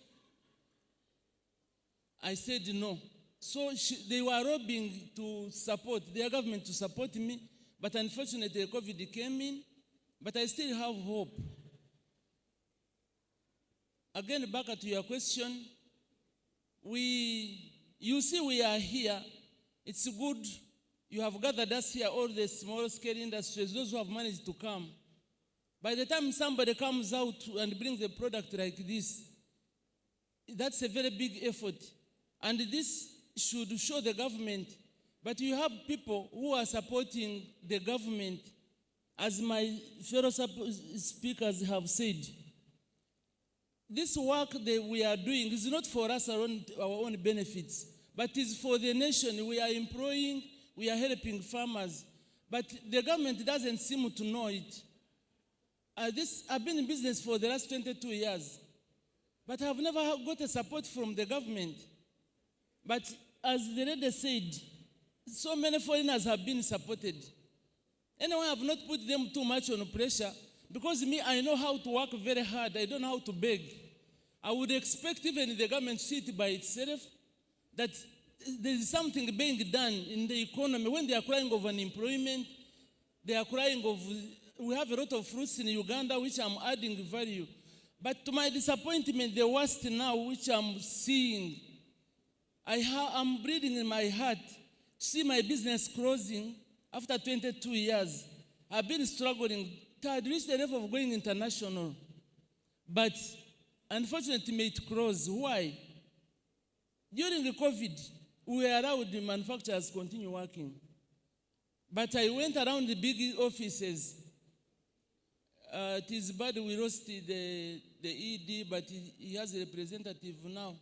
I said no. So they were lobbying to support, their government to support me. But unfortunately, COVID came in. But I still have hope. Again, back to your question. You see we are here. It's good. You have gathered us here, all the small-scale industries, those who have managed to come. By the time somebody comes out and brings a product like this, that's a very big effort. And this should show the government. But you have people who are supporting the government, as my fellow speakers have said. This work that we are doing is not for us our own benefits, but is for the nation. We are employing, we are helping farmers. But the government doesn't seem to know it. I've been in business for the last 22 years, but I have never got a support from the government. But as the lady said, so many foreigners have been supported. Anyway, I have not put them too much on pressure, because me, I know how to work very hard. I don't know how to beg. I would expect even the government to see it by itself, that there is something being done in the economy. When they are crying of unemployment, they are crying of, we have a lot of fruits in Uganda, which I'm adding value. But to my disappointment, the worst now, which I'm seeing, I'm breathing in my heart to see my business closing after 22 years. I've been struggling to reach the level of going international. But unfortunately, it closed. Why? During the COVID, we allowed the manufacturers to continue working. But I went around the big offices. It is bad we lost the ED, but he has a representative now.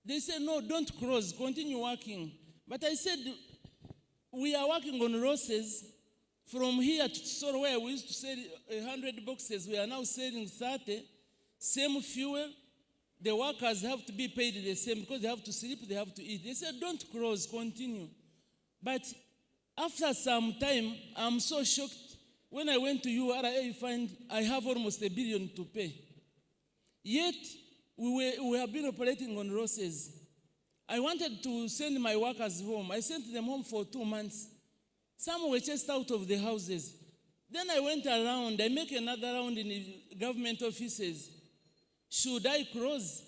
They said, no, don't close, continue working. But I said, we are working on losses. From here to Soro, where we used to sell 100 boxes, we are now selling 30. Same fuel. The workers have to be paid the same because they have to sleep, they have to eat. They said, don't close, continue. But after some time, I'm so shocked. When I went to URA, you find I have almost $1 billion to pay. Yet, we have been operating on losses. I wanted to send my workers home. I sent them home for 2 months. Some were chased out of the houses. Then I went around. I make another round in the government offices. Should I close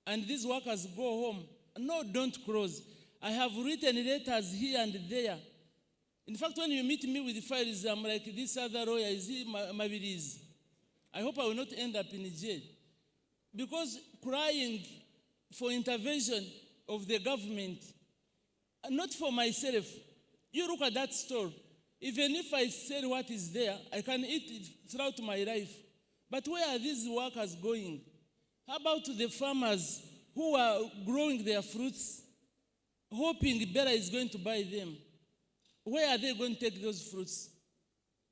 and these workers go home? No, don't close. I have written letters here and there. In fact, when you meet me with the files, I'm like, this other lawyer, is he Mabilis? I hope I will not end up in jail. Because crying for intervention of the government, not for myself, You look at that store. Even if I sell what is there, I can eat it throughout my life. But where are these workers going? How about the farmers who are growing their fruits, hoping Bella is going to buy them? Where are they going to take those fruits?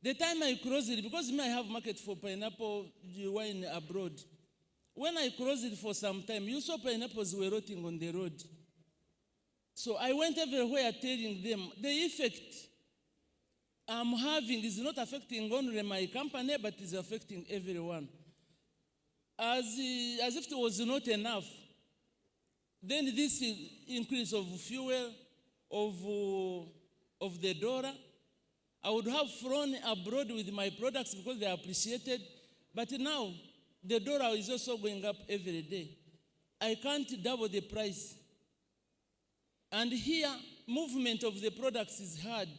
The time I closed it, because me I have market for pineapple wine abroad. When I closed it for some time, you saw pineapples were rotting on the road. So I went everywhere telling them the effect I'm having is not affecting only my company, but is affecting everyone. As if it was not enough, then this increase of fuel, of the dollar, I would have flown abroad with my products because they are appreciated. But now, the dollar is also going up every day. I can't double the price. And here, movement of the products is hard.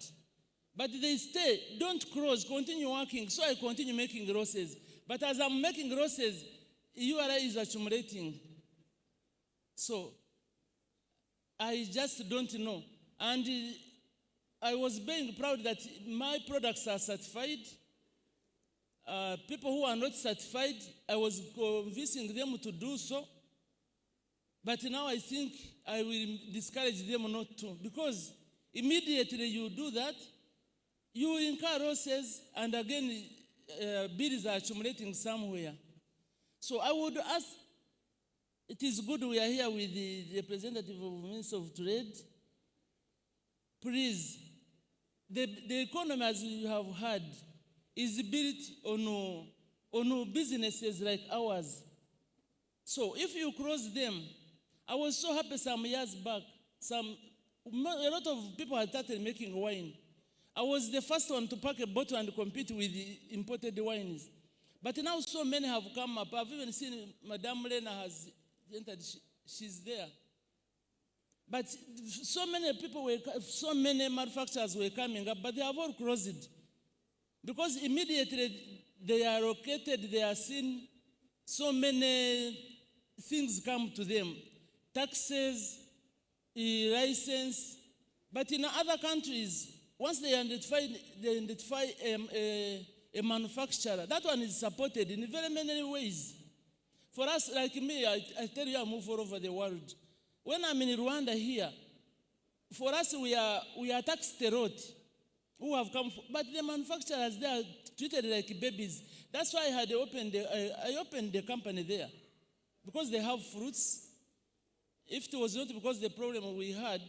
But they stay, don't close, continue working. So I continue making losses. But as I'm making losses, URI is accumulating. So I just don't know. And I was being proud that my products are certified. People who are not certified, I was convincing them to do so. But now I think I will discourage them not to. Because immediately you do that, you will incur losses, and again, bills are accumulating somewhere. So I would ask, it is good we are here with the representative of the Ministry of Trade. Please, the economy, as you have heard, is built on businesses like ours. So if you close them, I was so happy some years back, a lot of people had started making wine. I was the first one to pack a bottle and compete with the imported wines. But now so many have come up. I've even seen Madame Lena has entered, she's there. But so many manufacturers were coming up, but they have all closed. Because immediately they are located, they are seen, so many things come to them. Taxes, license. But in other countries, once they identify a manufacturer, that one is supported in very many ways. For us, like me, I tell you, I move all over the world. When I'm in Rwanda here, for us, we are taxed a lot who have come, but the manufacturers, they are treated like babies. That's why I opened the company there, because they have fruits. If it was not because the problem we had,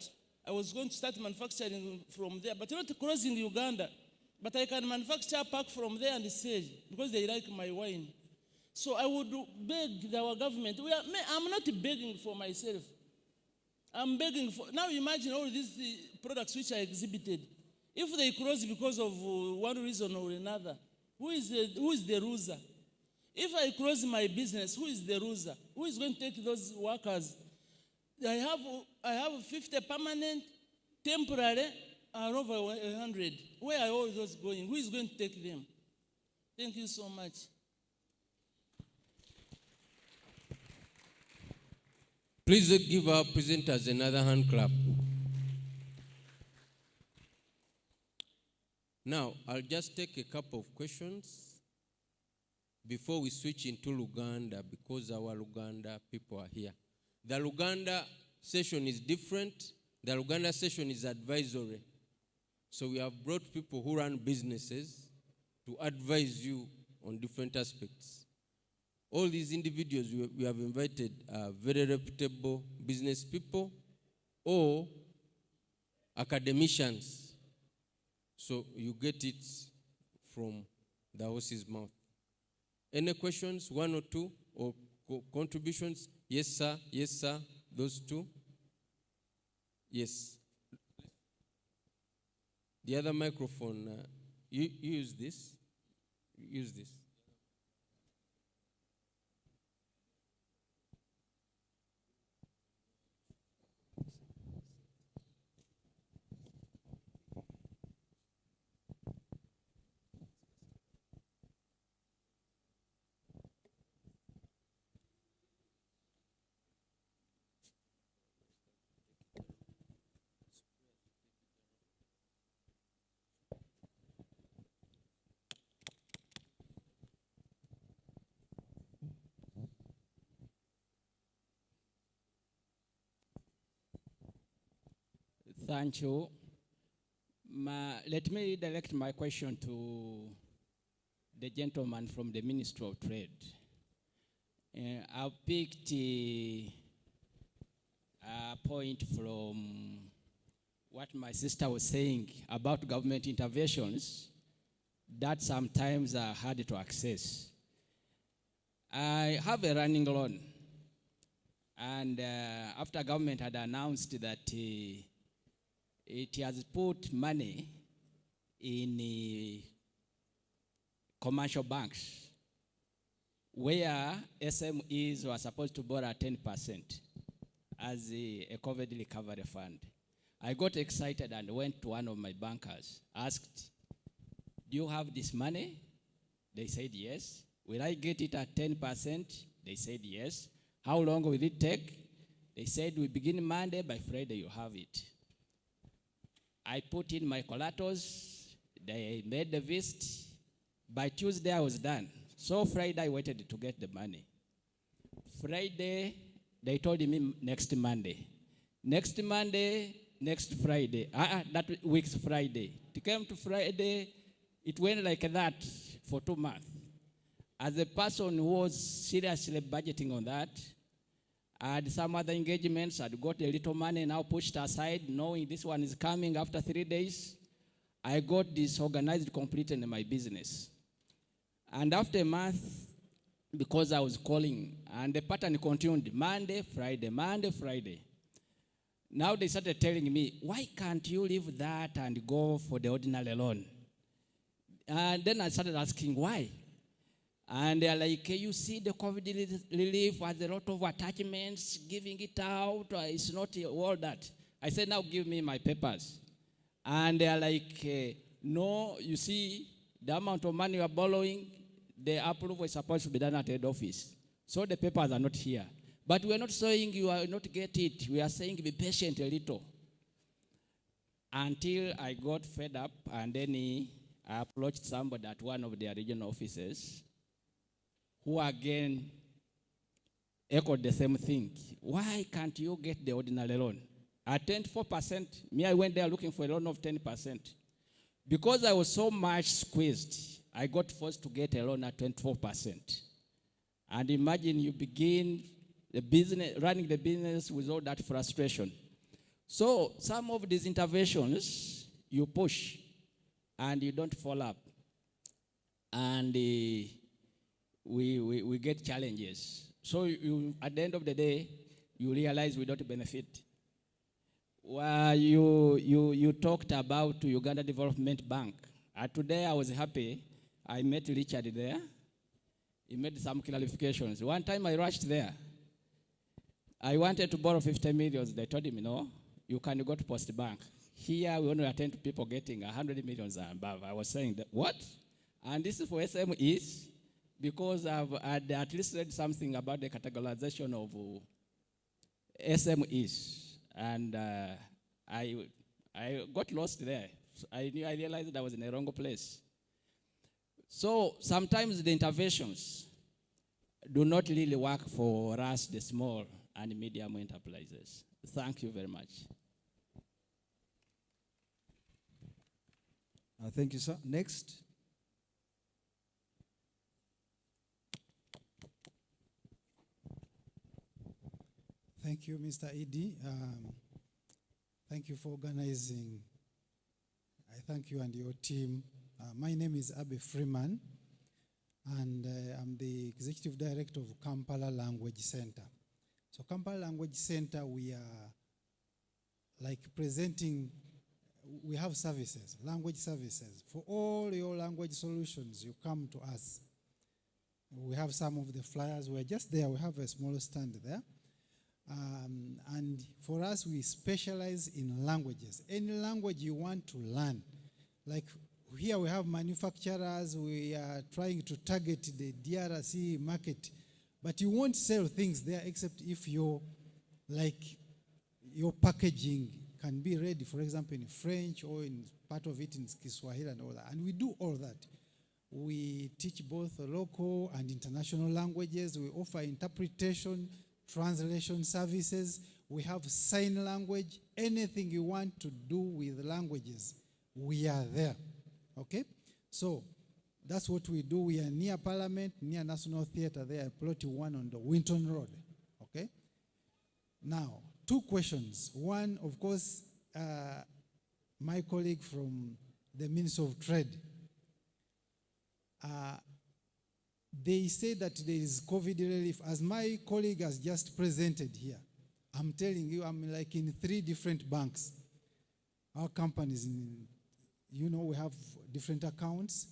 I was going to start manufacturing from there, but not closing Uganda. But I can manufacture, pack from there and sell, because they like my wine. So I would beg our government. I'm not begging for myself. I'm begging for, now imagine all these products which are exhibited. If they close because of one reason or another, who is the loser? If I close my business, who is the loser? Who is going to take those workers? I have 50 permanent, temporary, are over 100. Where are all those going? Who is going to take them? Thank you so much. Please give our presenters another hand clap. Now, I'll just take a couple of questions before we switch into Uganda, because our Uganda people are here. The Uganda session is different. The Uganda session is advisory. So we have brought people who run businesses to advise you on different aspects. All these individuals we have invited are very reputable business people or academicians. So you get it from the horse's mouth. Any questions, one or two, or contributions? Yes, sir. Yes, sir. Those two. Yes. The other microphone, you use this. Use this. Thank you. Let me direct my question to the gentleman from the Ministry of Trade. I picked a point from what my sister was saying about government interventions that sometimes are hard to access. I have a running loan, and after government had announced that it has put money in commercial banks where SMEs were supposed to borrow 10% as a COVID recovery fund. I got excited and went to one of my bankers, asked, do you have this money? They said yes. Will I get it at 10%? They said yes. How long will it take? They said we begin Monday, by Friday you have it. I put in my collaterals, they made the visit. By Tuesday I was done. So Friday I waited to get the money. Friday, they told me next Monday. Next Monday, next Friday. That week's Friday. It came to Friday, it went like that for 2 months. As a person who was seriously budgeting on that, I had some other engagements, I'd got a little money now pushed aside, knowing this one is coming after 3 days. I got disorganized completely in my business. And after a month, because I was calling, and the pattern continued, Monday, Friday, Monday, Friday. Now they started telling me, why can't you leave that and go for the ordinary loan? And then I started asking why. And they're like, you see the COVID relief has a lot of attachments, giving it out, it's not all that. I said, now give me my papers. And they're like, no, you see, the amount of money you are borrowing, the approval is supposed to be done at head office. So the papers are not here. But we are not saying you are not get it. We are saying be patient a little. Until I got fed up, and then I approached somebody at one of their regional offices, who again echoed the same thing. Why can't you get the ordinary loan? At 24%, me, I went there looking for a loan of 10%. Because I was so much squeezed, I got forced to get a loan at 24%. And imagine you begin the business, running the business with all that frustration. So some of these interventions, you push and you don't follow up. And we get challenges. So at the end of the day, you realize we don't benefit. Well, you talked about Uganda Development Bank. Today I was happy. I met Richard there. He made some clarifications. One time I rushed there. I wanted to borrow 50 million. They told him, no, you can go to Post Bank. Here we only attend to people getting 100 million and above. I was saying, that, what? And this is for SMEs, because I'd at least read something about the categorization of SMEs. And I got lost there. So I realized I was in the wrong place. So sometimes the interventions do not really work for us, the small and medium enterprises. Thank you very much. Thank you, sir. Next. Thank you, Mr. Edie. Thank you for organizing. I thank you and your team. My name is Abe Freeman, and I'm the Executive Director of Kampala Language Center. So Kampala Language Center, we are like presenting, we have services, language services. For all your language solutions, you come to us. We have some of the flyers. We're just there. We have a small stand there. And for us, we specialize in languages. Any language you want to learn. Like here we have manufacturers. We are trying to target the DRC market. But you won't sell things there except if your packaging can be ready, for example, in French or in part of it in Kiswahili and all that. And we do all that. We teach both local and international languages. We offer interpretation, translation services. We have sign language, anything you want to do with languages, we are there. Okay? So that's what we do. We are near Parliament, near National Theatre there, plot 1 on the Winton Road. Okay? Now, 2 questions. One, of course, my colleague from the Ministry of Trade, they say that there is COVID relief. As my colleague has just presented here, I'm telling you, I'm like in 3 different banks. Our companies, we have different accounts.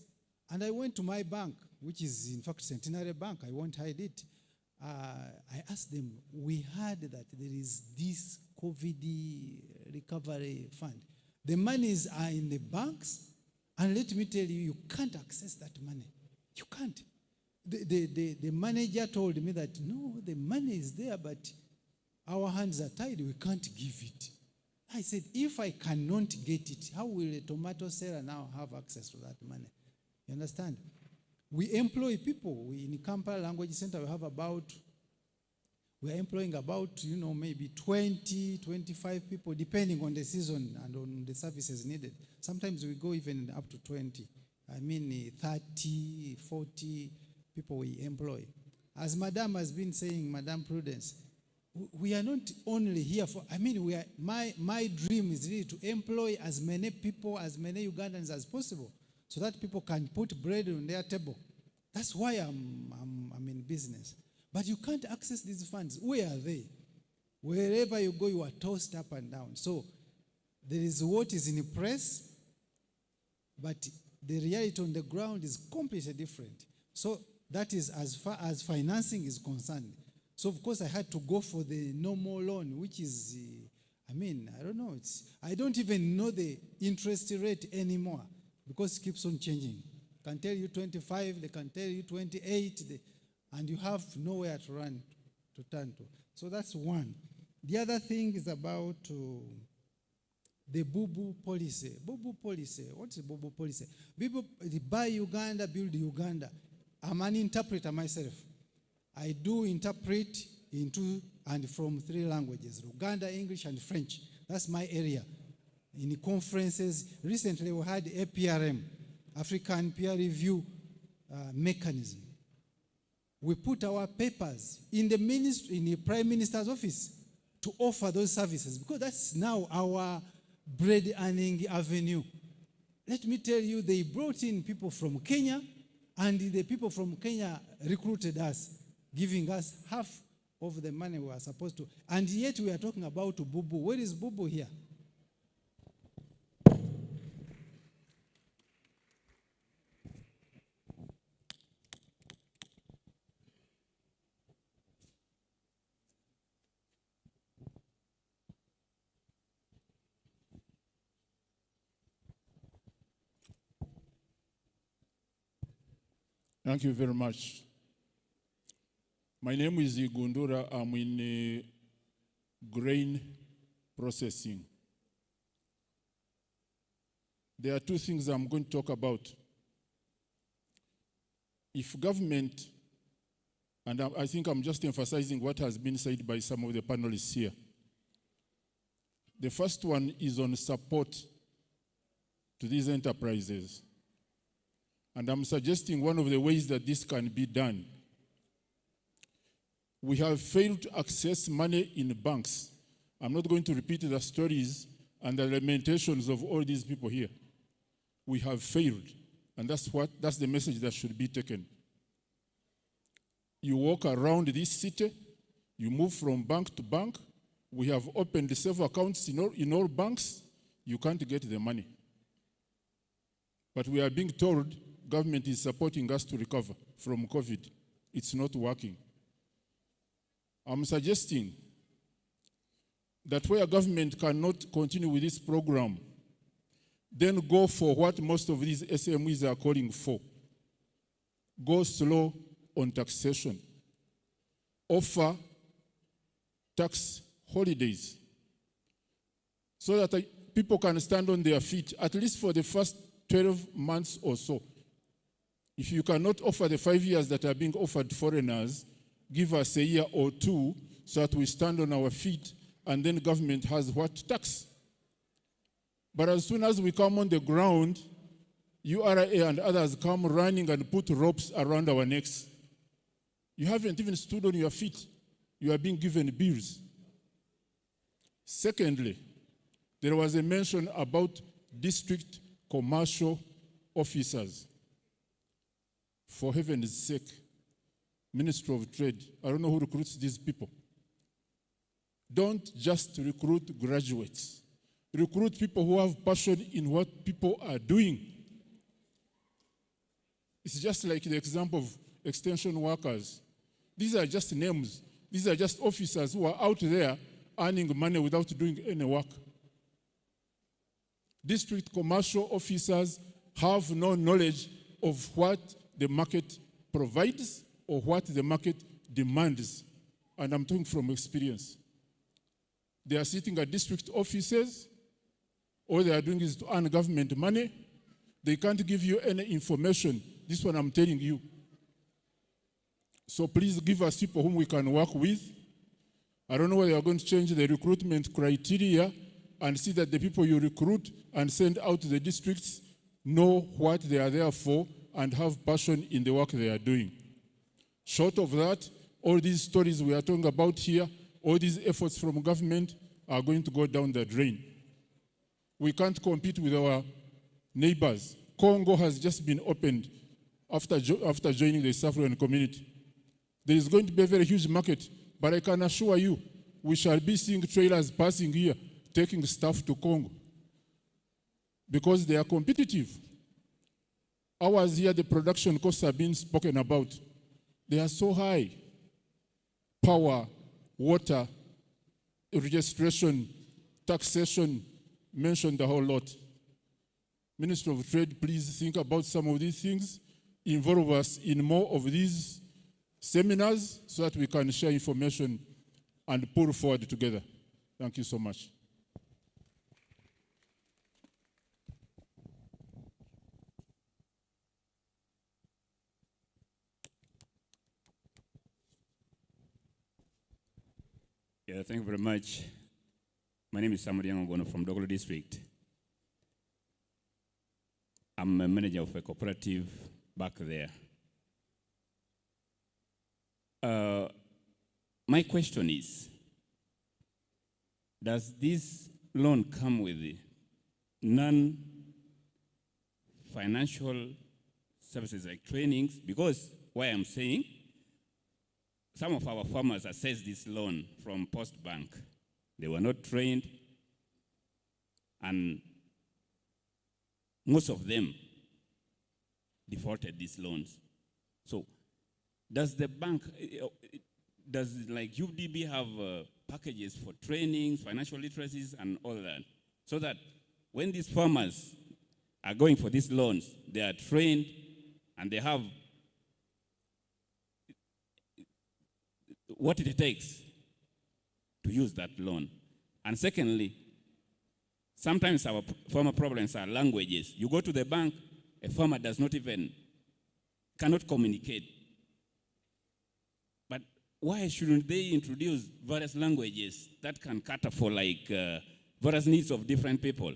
And I went to my bank, which is in fact Centenary Bank. I won't hide it. I asked them, we heard that there is this COVID recovery fund. The monies are in the banks, and let me tell you, you can't access that money. You can't. The manager told me that, no, the money is there, but our hands are tied, we can't give it. I said, if I cannot get it, how will a tomato seller now have access to that money? You understand? We employ people. In Kampala Language Center, we are employing about, maybe 20, 25 people, depending on the season and on the services needed. Sometimes we go even up to 20. 30, 40 people we employ. As Madam has been saying, Madam Prudence, we are not only here for, my dream is really to employ as many people, as many Ugandans as possible, so that people can put bread on their table. That's why I'm in business. But you can't access these funds. Where are they? Wherever you go, you are tossed up and down. So there is what is in the press, but the reality on the ground is completely different. So that is as far as financing is concerned. So of course I had to go for the normal loan, which is, I don't know. I don't even know the interest rate anymore because it keeps on changing. They can tell you 25, they can tell you 28, and you have nowhere to turn to. So that's one. The other thing is about the Bubu policy. Bubu policy, what's the Bubu policy? People, buy Uganda, build Uganda. I'm an interpreter myself. I do interpret into and from 3 languages, Uganda, English, and French. That's my area. In the conferences, recently we had APRM, African Peer Review Mechanism. We put our papers in the Prime Minister's office to offer those services because that's now our bread earning avenue. Let me tell you, they brought in people from Kenya, and the people from Kenya recruited us, giving us half of the money we were supposed to. And yet we are talking about Bubu. Where is Bubu here? Thank you very much. My name is Igundura. I'm in grain processing. There are 2 things I'm going to talk about. If government, and I think I'm just emphasizing what has been said by some of the panelists here. The first one is on support to these enterprises. And I'm suggesting one of the ways that this can be done. We have failed to access money in banks. I'm not going to repeat the stories and the lamentations of all these people here. We have failed, and that's the message that should be taken. You walk around this city, you move from bank to bank. We have opened several accounts in all banks. You can't get the money. But we are being told government is supporting us to recover from COVID. It's not working. I'm suggesting that where government cannot continue with this program, then go for what most of these SMEs are calling for. Go slow on taxation. Offer tax holidays so that people can stand on their feet, at least for the first 12 months or so. If you cannot offer the 5 years that are being offered foreigners, give us a year or 2 so that we stand on our feet and then government has what to tax. But as soon as we come on the ground, URA and others come running and put ropes around our necks. You haven't even stood on your feet. You are being given bills. Secondly, there was a mention about district commercial officers. For heaven's sake, Ministry of Trade, I don't know who recruits these people. Don't just recruit graduates. Recruit people who have passion in what people are doing. It's just like the example of extension workers. These are just names. These are just officers who are out there earning money without doing any work. District commercial officers have no knowledge of what the market provides or what the market demands. And I'm talking from experience. They are sitting at district offices. All they are doing is to earn government money. They can't give you any information. This one I'm telling you. So please give us people whom we can work with. I don't know whether you are going to change the recruitment criteria and see that the people you recruit and send out to the districts know what they are there for and have passion in the work they are doing. Short of that, all these stories we are talking about here, all these efforts from government are going to go down the drain. We can't compete with our neighbors. Congo has just been opened after joining the East African community. There is going to be a very huge market, but I can assure you, we shall be seeing trailers passing here, taking stuff to Congo, because they are competitive. Ours here, the production costs are being spoken about. They are so high. Power, water, registration, taxation, mentioned the whole lot. Minister of Trade, please think about some of these things. Involve us in more of these seminars so that we can share information and pull forward together. Thank you so much. Yeah, thank you very much. My name is Samuel Yangogono from Dogolo District. I'm a manager of a cooperative back there. My question is, does this loan come with non-financial services like trainings? Because why I'm saying, some of our farmers accessed this loan from Post Bank. They were not trained, and most of them defaulted these loans. So, does the bank, does like UDB have packages for trainings, financial literacies, and all that? So that when these farmers are going for these loans, they are trained and they have what it takes to use that loan. And secondly, sometimes our farmer problems are languages. You go to the bank, a farmer cannot communicate. But why shouldn't they introduce various languages that can cater for various needs of different people?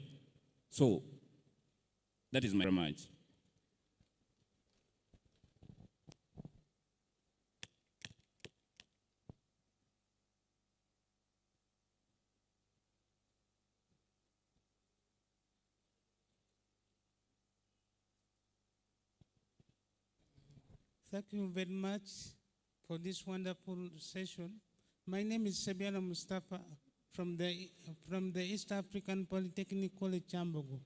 So that is my remark. Thank you very much for this wonderful session. My name is Sebiana Mustafa from the East African Polytechnic College, Chambogo.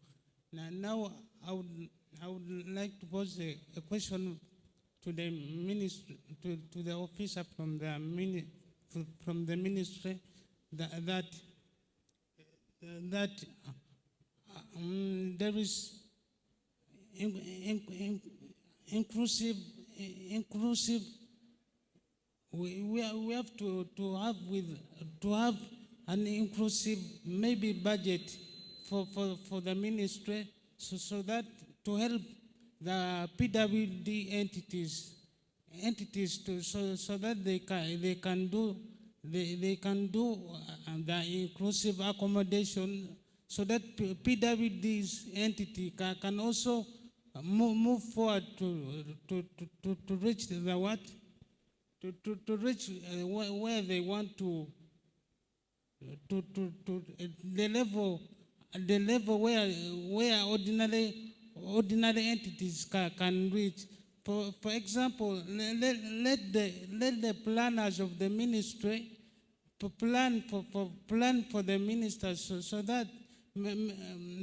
Now I would like to pose a question to the ministry, to the officer from the ministry, that there is inclusive. We have to have an inclusive maybe budget for the ministry, so that to help the PWD entities so that they can do they can do the inclusive accommodation so that PWD's entity can also move forward to reach the what? To reach where they want to the level where ordinary entities can reach. For example, let the planners of the ministry plan for the ministers so that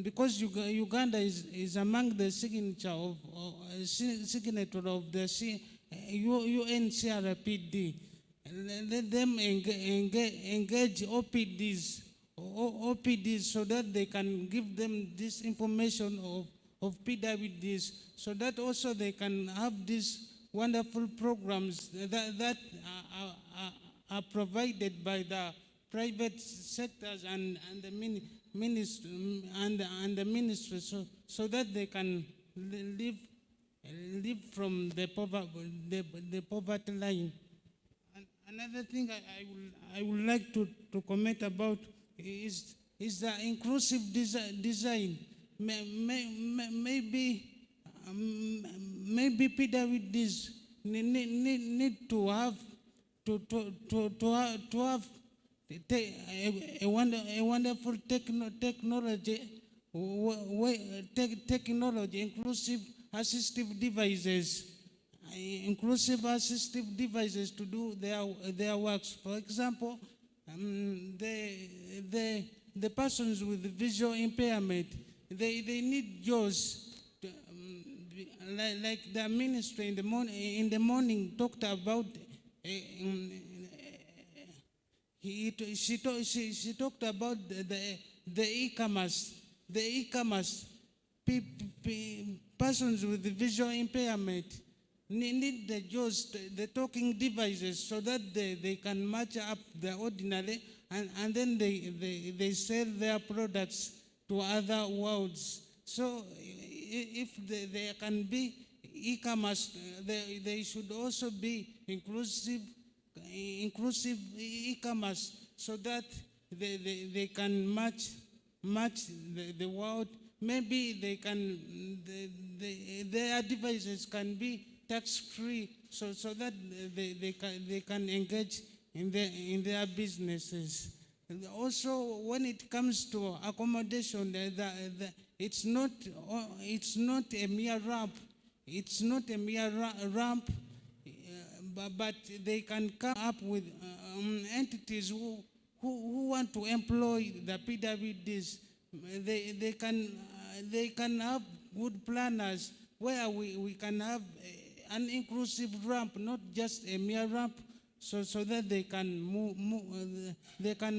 because Uganda is among the signature of the UNCRPD, let them engage OPDs so that they can give them this information of PWDs, so that also they can have these wonderful programs that are provided by the private sectors and the ministry and the ministry, so that they can live from the poverty line. And another thing I would like to comment about is the inclusive design. Maybe PWDs need to have a wonderful technology, inclusive assistive devices to do their works. For example, the persons with visual impairment, they need JAWS. Like the ministry in the morning talked about. She talked about the e-commerce. The e-commerce persons with visual impairment need the JAWS, the talking devices, so that they can match up the ordinary and then they sell their products to other worlds. So if there can be e-commerce, they should also be inclusive e-commerce, so that they can match the world. Maybe their devices can be tax-free, so that they can engage in their businesses. And also, when it comes to accommodation, it's not a mere ramp. It's not a mere ramp, but they can come up with entities who want to employ the PWDs. They can have good planners where we can have an inclusive ramp, not just a mere ramp, so that they can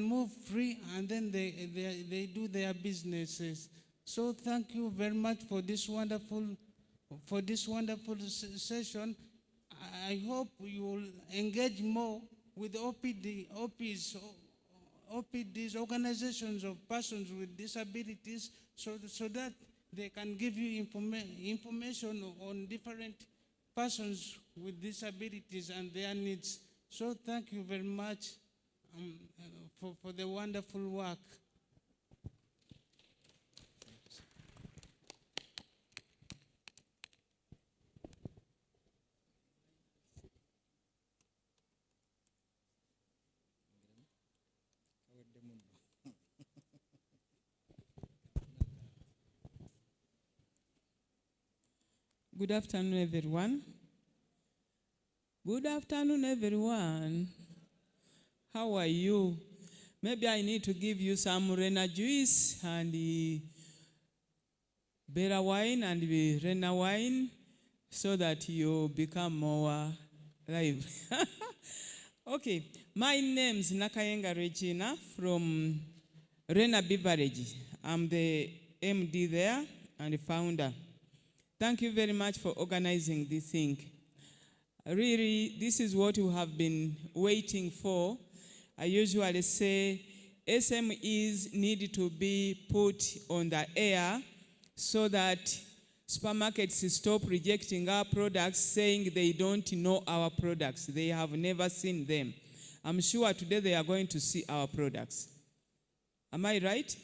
move free, and then they do their businesses. So thank you very much for this wonderful session. I hope you will engage more with OPDs, organizations of persons with disabilities, so that they can give you information on different persons with disabilities and their needs. So thank you very much for the wonderful work. Good afternoon, everyone. Good afternoon, everyone. How are you? Maybe I need to give you some Rena juice and Bera wine and Rena wine so that you become more live. Okay, my name is Nakayenga Regina from Rena Beverage. I'm the MD there and the founder. Thank you very much for organizing this thing. Really, this is what we have been waiting for. I usually say SMEs need to be put on the air so that supermarkets stop rejecting our products, saying they don't know our products. They have never seen them. I'm sure today they are going to see our products. Am I right?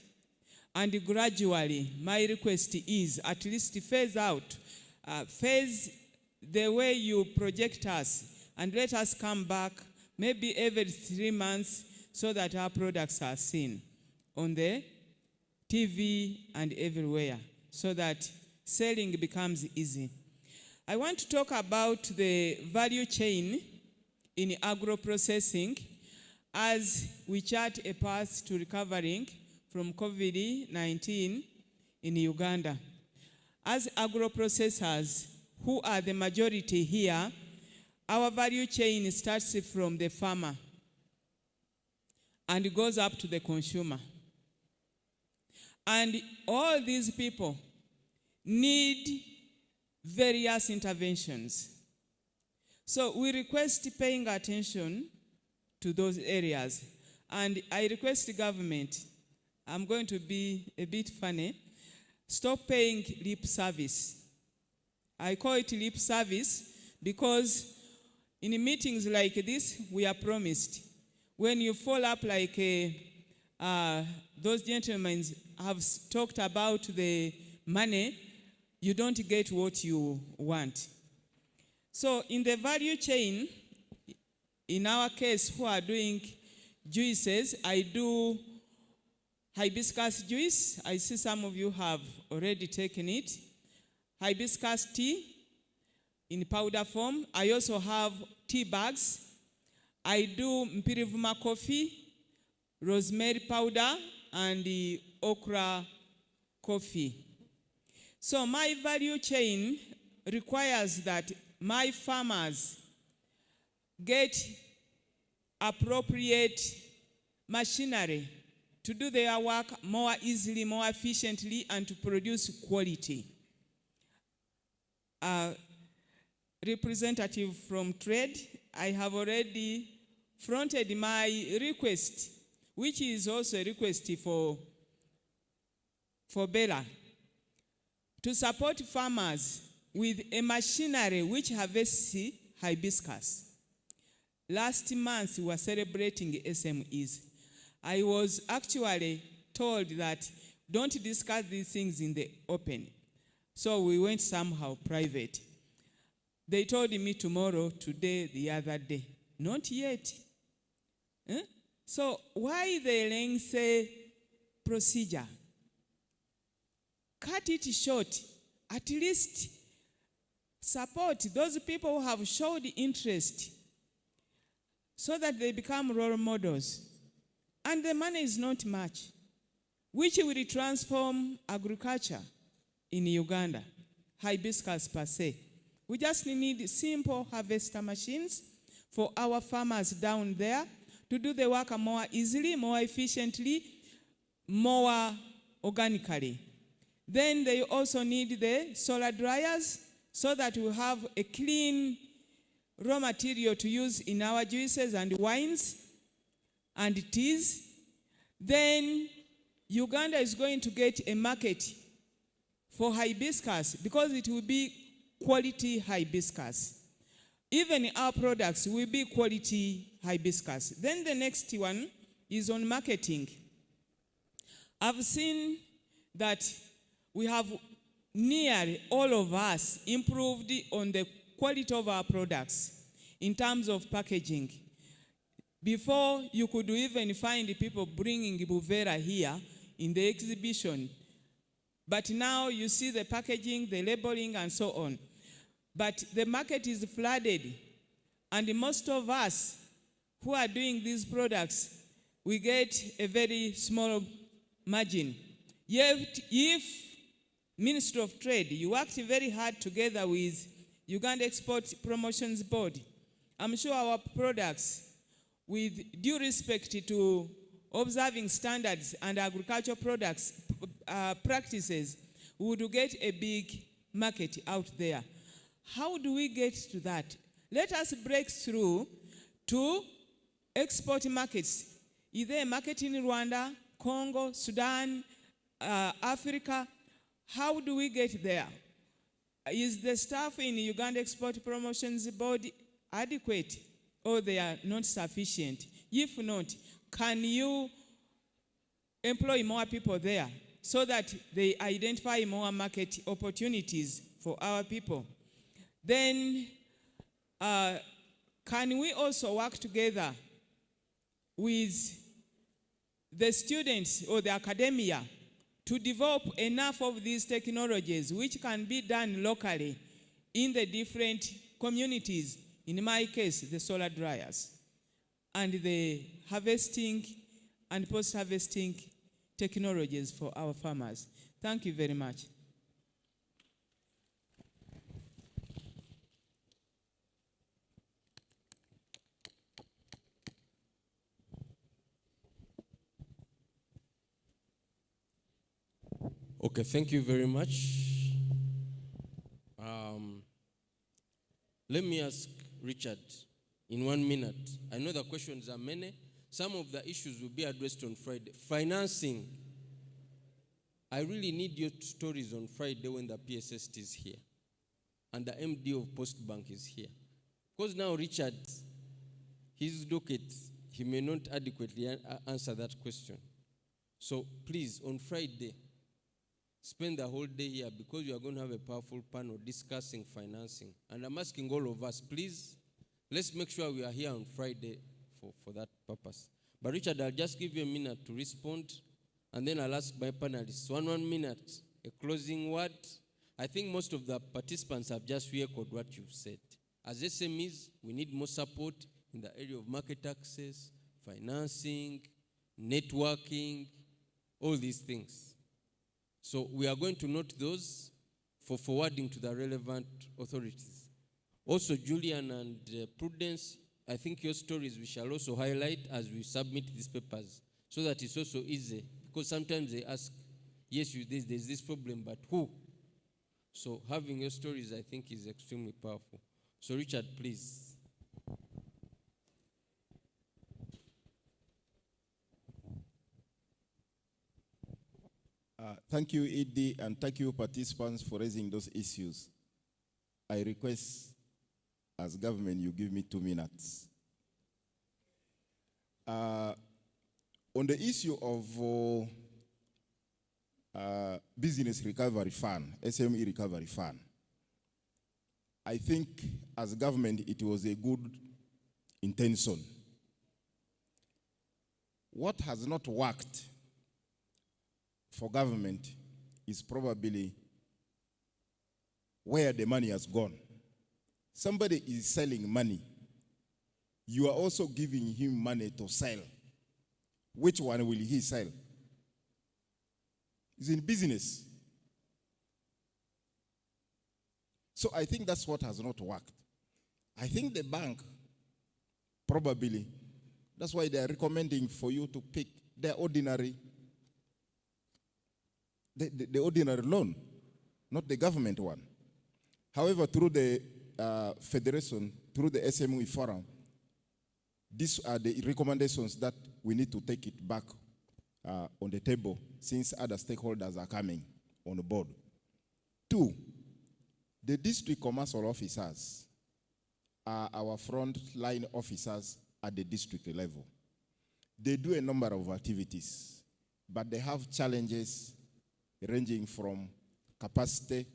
And gradually, my request is at least phase out, phase the way you project us, and let us come back maybe every 3 months so that our products are seen on the TV and everywhere, so that selling becomes easy. I want to talk about the value chain in agro-processing as we chart a path to recovering from COVID-19 in Uganda. As agro-processors, who are the majority here, our value chain starts from the farmer and goes up to the consumer. And all these people need various interventions. So we request paying attention to those areas. And I request the government, I'm going to be a bit funny, stop paying lip service. I call it lip service because in meetings like this, we are promised. When you fall up like those gentlemen have talked about the money, you don't get what you want. So in the value chain, in our case, who are doing juices, I do hibiscus juice. I see some of you have already taken it. Hibiscus tea in powder form. I also have tea bags. I do mpirivuma coffee, rosemary powder, and the okra coffee. So my value chain requires that my farmers get appropriate machinery to do their work more easily, more efficiently, and to produce quality. Representative from trade, I have already fronted my request, which is also a request for Bella, to support farmers with a machinery which harvests hibiscus. Last month, we were celebrating SMEs. I was actually told that don't discuss these things in the open. So we went somehow private. They told me tomorrow, today, the other day. Not yet. So why the lengthy procedure? Cut it short. At least support those people who have showed interest so that they become role models. And the money is not much, which will transform agriculture in Uganda, hibiscus per se. We just need simple harvester machines for our farmers down there to do the work more easily, more efficiently, more organically. Then they also need the solar dryers so that we have a clean raw material to use in our juices and wines and teas. Then Uganda is going to get a market for hibiscus because it will be quality hibiscus. Even our products will be quality hibiscus. Then the next one is on marketing. I've seen that we have nearly all of us improved on the quality of our products in terms of packaging. Before, you could even find people bringing Buvera here in the exhibition. But now you see the packaging, the labeling, and so on. But the market is flooded. And most of us who are doing these products, we get a very small margin. Yet, if Ministry of Trade, you worked very hard together with Uganda Export Promotions Board, I'm sure our products, with due respect to observing standards and agricultural products practices, would get a big market out there. How do we get to that? Let us break through to export markets, either a market in Rwanda, Congo, Sudan, Africa. How do we get there? Is the staff in Uganda Export Promotions Board adequate? or they are not sufficient? If not, can you employ more people there so that they identify more market opportunities for our people? Then, can we also work together with the students or the academia to develop enough of these technologies which can be done locally in the different communities? In my case, the solar dryers and the harvesting and post-harvesting technologies for our farmers. Thank you very much. Okay, thank you very much. Let me ask Richard in 1 minute. I know the questions are many. Some of the issues will be addressed on Friday. Financing. I really need your stories on Friday when the PSST is here and the MD of Post Bank is here. Because now Richard, his docket, he may not adequately answer that question. So please, on Friday, spend the whole day here because you are going to have a powerful panel discussing financing. And I'm asking all of us, please, let's make sure we are here on Friday for that purpose. But Richard, I'll just give you a minute to respond, and then I'll ask my panelists, 1 minute, a closing word. I think most of the participants have just re-echoed what you've said. As SMEs, we need more support in the area of market access, financing, networking, all these things. So we are going to note those for forwarding to the relevant authorities. Also, Julian and Prudence, I think your stories we shall also highlight as we submit these papers so that it's also easy. Because sometimes they ask, yes, there's this problem, but who? So having your stories, I think, is extremely powerful. So Richard, please. Thank you, Edie, and thank you, participants, for raising those issues. I request, as government, you give me 2 minutes. On the issue of Business Recovery Fund, SME Recovery Fund, I think as government, it was a good intention. What has not worked for government is probably where the money has gone. Somebody is selling money. You are also giving him money to sell. Which one will he sell? He's in business. So I think that's what has not worked. I think the bank probably, that's why they are recommending for you to pick the ordinary loan, not the government one. However, through the federation, through the SME forum, these are the recommendations that we need to take it back on the table since other stakeholders are coming on board. 2, the district commercial officers are our front line officers at the district level. They do a number of activities, but they have challenges ranging from capacity,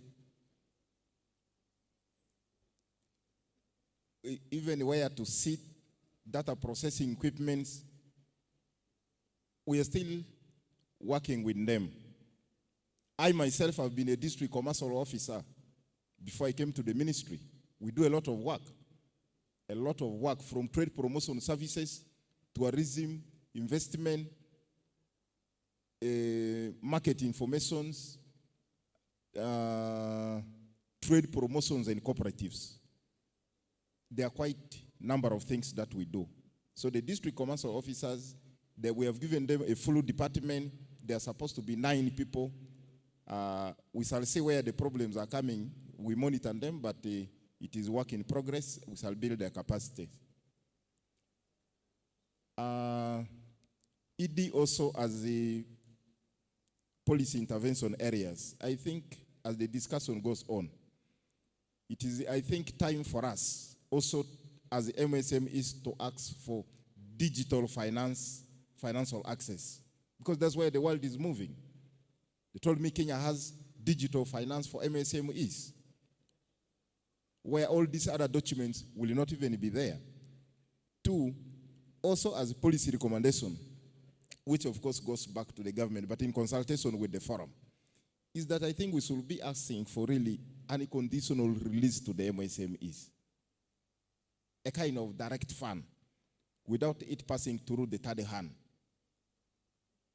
even where to sit, data processing equipment. We are still working with them. I myself have been a district commercial officer before I came to the ministry. We do a lot of work from trade promotion services, tourism, investment, market informations, trade promotions and cooperatives. There are quite a number of things that we do. So the district commercial officers, that we have given them a full department. They are supposed to be 9 people. We shall see where the problems are coming. We monitor them, but it is work in progress. We shall build their capacity. ED also as the policy intervention areas. I think as the discussion goes on, it is, I think, time for us also as MSMEs to ask for digital financial access, because that's where the world is moving. They told me Kenya has digital finance for MSMEs, where all these other documents will not even be there. Two, also as a policy recommendation, which of course goes back to the government, but in consultation with the forum, is that I think we should be asking for really unconditional release to the MSMEs. A kind of direct fund, without it passing through the third hand.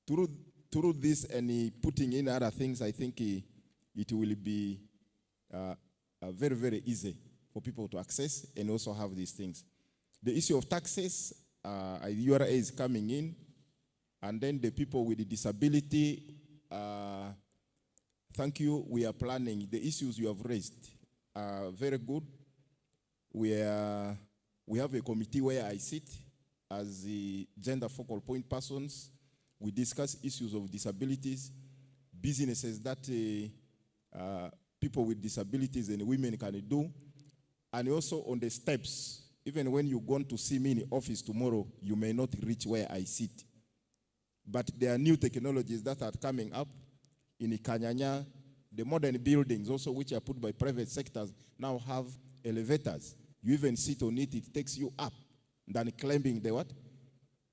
Through this and putting in other things, I think it will be very, very easy for people to access and also have these things. The issue of taxes, URA is coming in, and then the people with the disability, thank you, we are planning. The issues you have raised are very good. We have a committee where I sit as the gender focal point persons. We discuss issues of disabilities, businesses that people with disabilities and women can do, and also on the steps. Even when you're going to see me in the office tomorrow, you may not reach where I sit. But there are new technologies that are coming up in Kanyanya. The modern buildings also, which are put by private sectors, now have elevators. You even sit on it, it takes you up than climbing the what?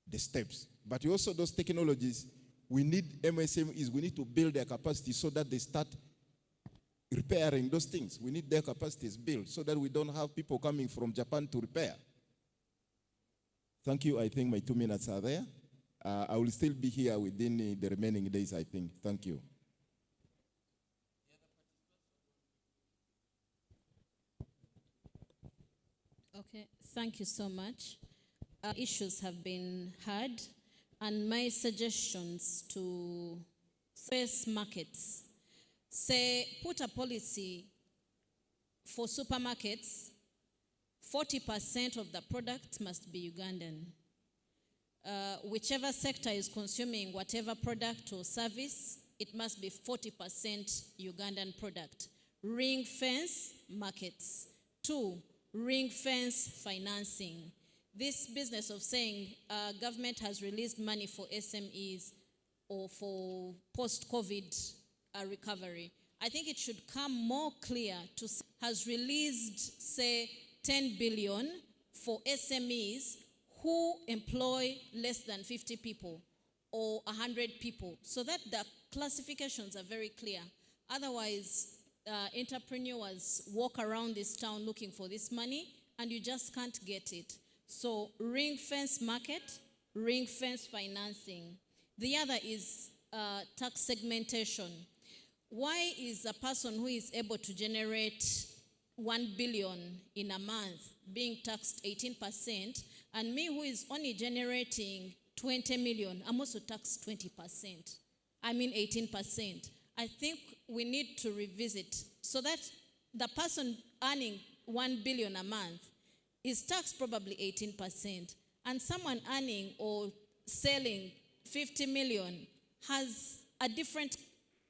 The steps. But also those technologies, we need MSMEs, we need to build their capacity so that they start repairing those things. We need their capacities built so that we don't have people coming from Japan to repair. Thank you. I think my 2 minutes are there. I will still be here within the remaining days, I think. Thank you. Okay, thank you so much. Issues have been heard, and my suggestions to space markets, say, put a policy for supermarkets, 40% of the product must be Ugandan. Whichever sector is consuming whatever product or service, it must be 40% Ugandan product. Ring fence markets. 2, ring fence financing. This business of saying government has released money for SMEs or for post-COVID recovery, I think it should come more clear to has released, say, 10 billion for SMEs who employ less than 50 people or 100 people, so that the classifications are very clear. Otherwise, entrepreneurs walk around this town looking for this money, and you just can't get it. So ring fence market, ring fence financing. The other is tax segmentation. Why is a person who is able to generate 1 billion in a month being taxed 18%, and me who is only generating 20 million, I'm also taxed 20%? I mean 18%. I think we need to revisit so that the person earning 1 billion a month is taxed probably 18%, and someone earning or selling 50 million has a different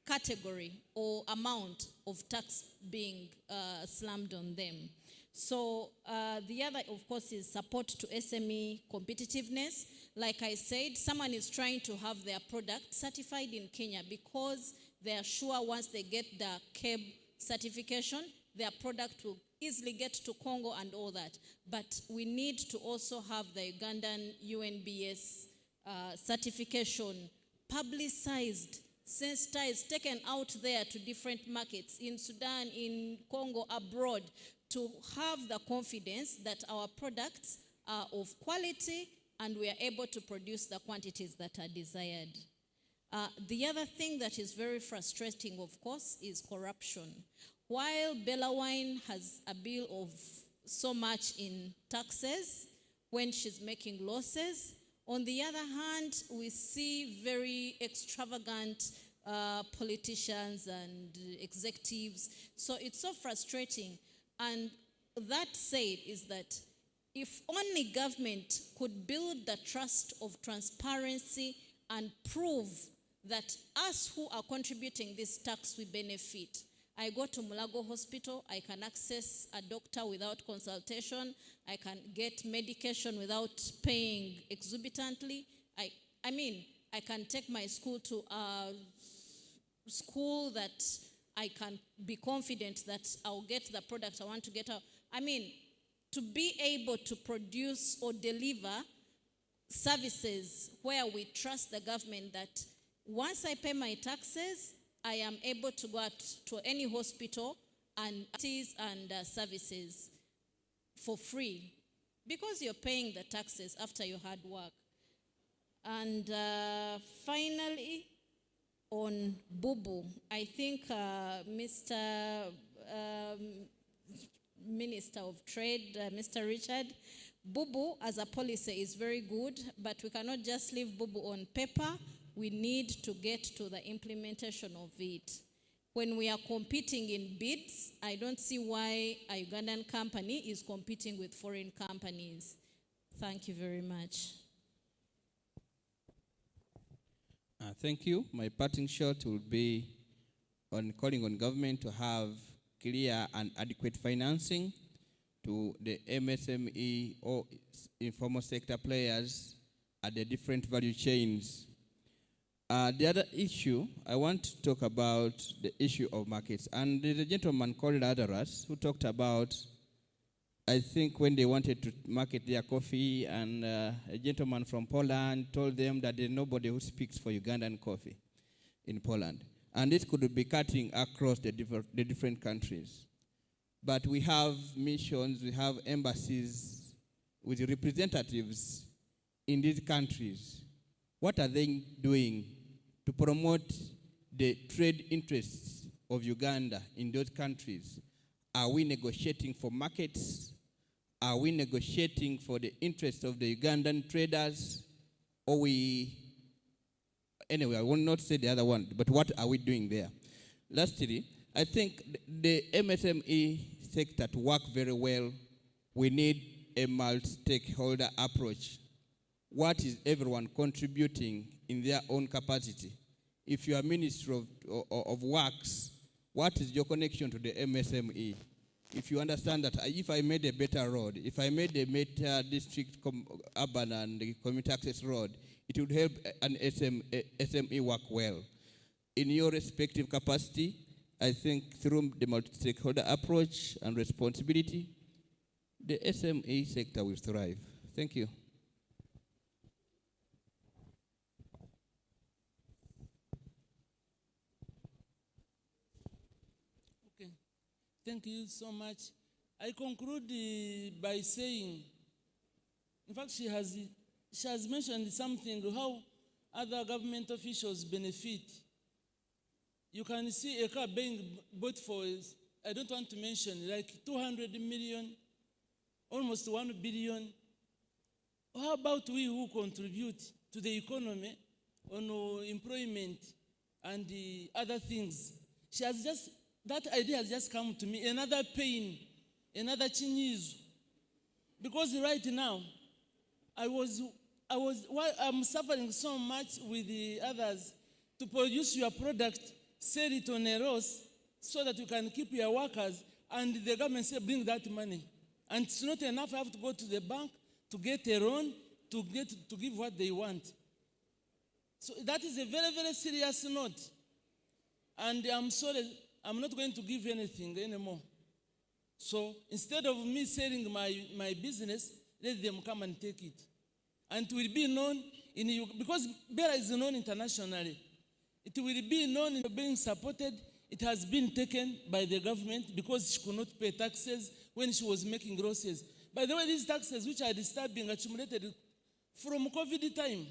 category or amount of tax being slammed on them. So the other, of course, is support to SME competitiveness. Like I said, someone is trying to have their product certified in Kenya because they are sure once they get the KEB certification, their product will easily get to Congo and all that. But we need to also have the Ugandan UNBS certification publicized, sensitized, taken out there to different markets in Sudan, in Congo, abroad, to have the confidence that our products are of quality and we are able to produce the quantities that are desired. The other thing that is very frustrating, of course, is corruption. While Bella Wine has a bill of so much in taxes when she's making losses, on the other hand, we see very extravagant politicians and executives. So it's so frustrating. And that said is that if only government could build the trust of transparency and prove that us who are contributing this tax, we benefit. I go to Mulago Hospital, I can access a doctor without consultation, I can get medication without paying exorbitantly. I mean, I can take my school to a school that I can be confident that I'll get the product I want to get out. I mean, to be able to produce or deliver services where we trust the government that once I pay my taxes, I am able to go out to any hospital and services for free because you're paying the taxes after your hard work. And finally, on Bubu, I think Mr. Minister of Trade, Mr. Richard, Bubu as a policy is very good, but we cannot just leave Bubu on paper. We need to get to the implementation of it. When we are competing in bids, I don't see why a Ugandan company is competing with foreign companies. Thank you very much. Thank you. My parting shot will be on calling on government to have clear and adequate financing to the MSME or informal sector players at the different value chains. The other issue, I want to talk about the issue of markets. And there's a gentleman called Lazarus who talked about, I think when they wanted to market their coffee, and a gentleman from Poland told them that there's nobody who speaks for Ugandan coffee in Poland. And this could be cutting across the different countries. But we have missions, we have embassies with representatives in these countries. What are they doing to promote the trade interests of Uganda in those countries? Are we negotiating for markets? Are we negotiating for the interests of the Ugandan traders? Or anyway, I will not say the other one, but what are we doing there? Lastly, I think the MSME sector to work very well, we need a multi-stakeholder approach. What is everyone contributing in their own capacity? If you are Minister of Works, what is your connection to the MSME? If you understand that if I made a better road, if I made a better district urban and community access road, it would help an SME work well. In your respective capacity, I think through the multi-stakeholder approach and responsibility, the SME sector will thrive. Thank you. Okay, thank you so much. I conclude by saying, in fact, she has mentioned something, how other government officials benefit. You can see a car being bought for, I don't want to mention, like 200 million, almost 1 billion. How about we who contribute to the economy on employment and the other things? That idea has just come to me, another pain, another chinese. Because right now, I'm suffering so much with the others to produce your product, sell it on a ross so that you can keep your workers, and the government say bring that money. And it's not enough. I have to go to the bank to get a loan to give what they want. So that is a very, very serious note. And I'm sorry, I'm not going to give anything anymore. So instead of me selling my business, let them come and take it. And it will be known because Bera is known internationally. It will be known in being supported. It has been taken by the government because she could not pay taxes when she was making losses. By the way, these taxes which are disturbing accumulated from COVID time.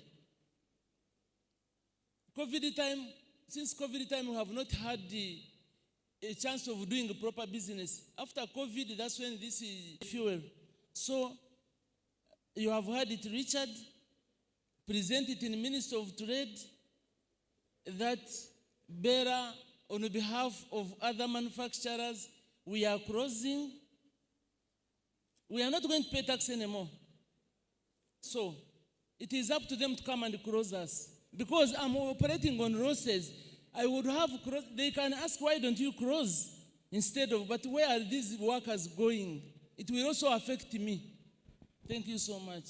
Since COVID time, we have not had a chance of doing proper business. After COVID, that's when this is fuel. So you have heard it, Richard, presented in Minister of Trade, that Bera, on behalf of other manufacturers, we are closing. We are not going to pay tax anymore. So it is up to them to come and close us. Because I'm operating on losses, I would have, they can ask, why don't you close? Instead of, but where are these workers going? It will also affect me. Thank you so much.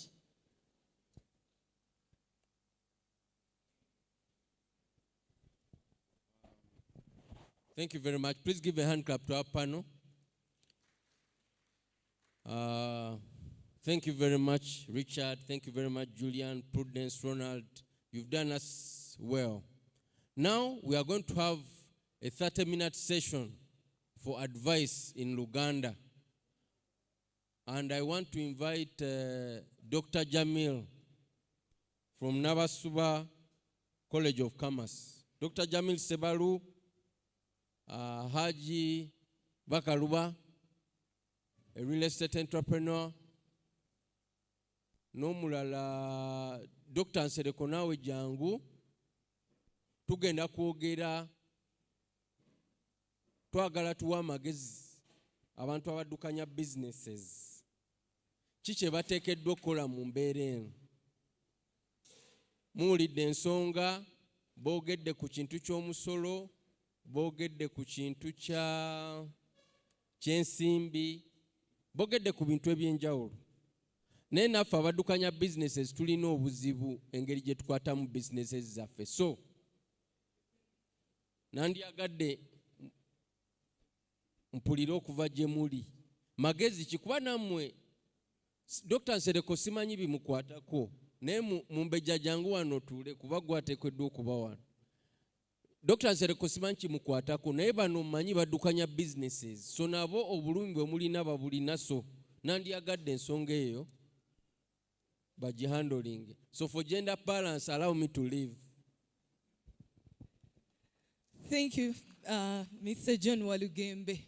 Thank you very much. Please give a hand clap to our panel. Thank you very much, Richard. Thank you very much, Julian, Prudence, Ronald. You've done us well. Now we are going to have a 30-minute session for advice in Uganda. And I want to invite Dr. Jamil from Nabasuba College of Commerce. Dr. Jamil Sebalu, Haji Bakaluba, a real estate entrepreneur. Nomulala Dr. Nsereko nawe jangu tugenda kwogera twagala tuwa amagezi abantu abaddukanya businesses kiki bateekeddwa okukola mu mbeera eno. Muwulidde ensonga, boogedde ku kintu ky'omusolo, boogedde ku kintu ky'ensimbi, boogedde ku bintu eby'enjawulo. Naye naffe abaddukanya businesses tulina obuzibu engeri gye tukwatamu businesses zaffe. So nandyagadde mpulira okuva gye muli magezi kikuba nammwe Dr. Nsereko simanyi bimukwatako naye mumbejja jangu wano tuule kuba gwateekeddwa okuba wano. Dr. Nsereko simanyi kimukwatako naye bano mmanyi baddukanya businesses, so nabo obulumi bwe mulina babulina. So nandyagadde ensonga eyo bagihandling. So for gender balance, allow me to leave. Thank you, Mr. John Walugembe.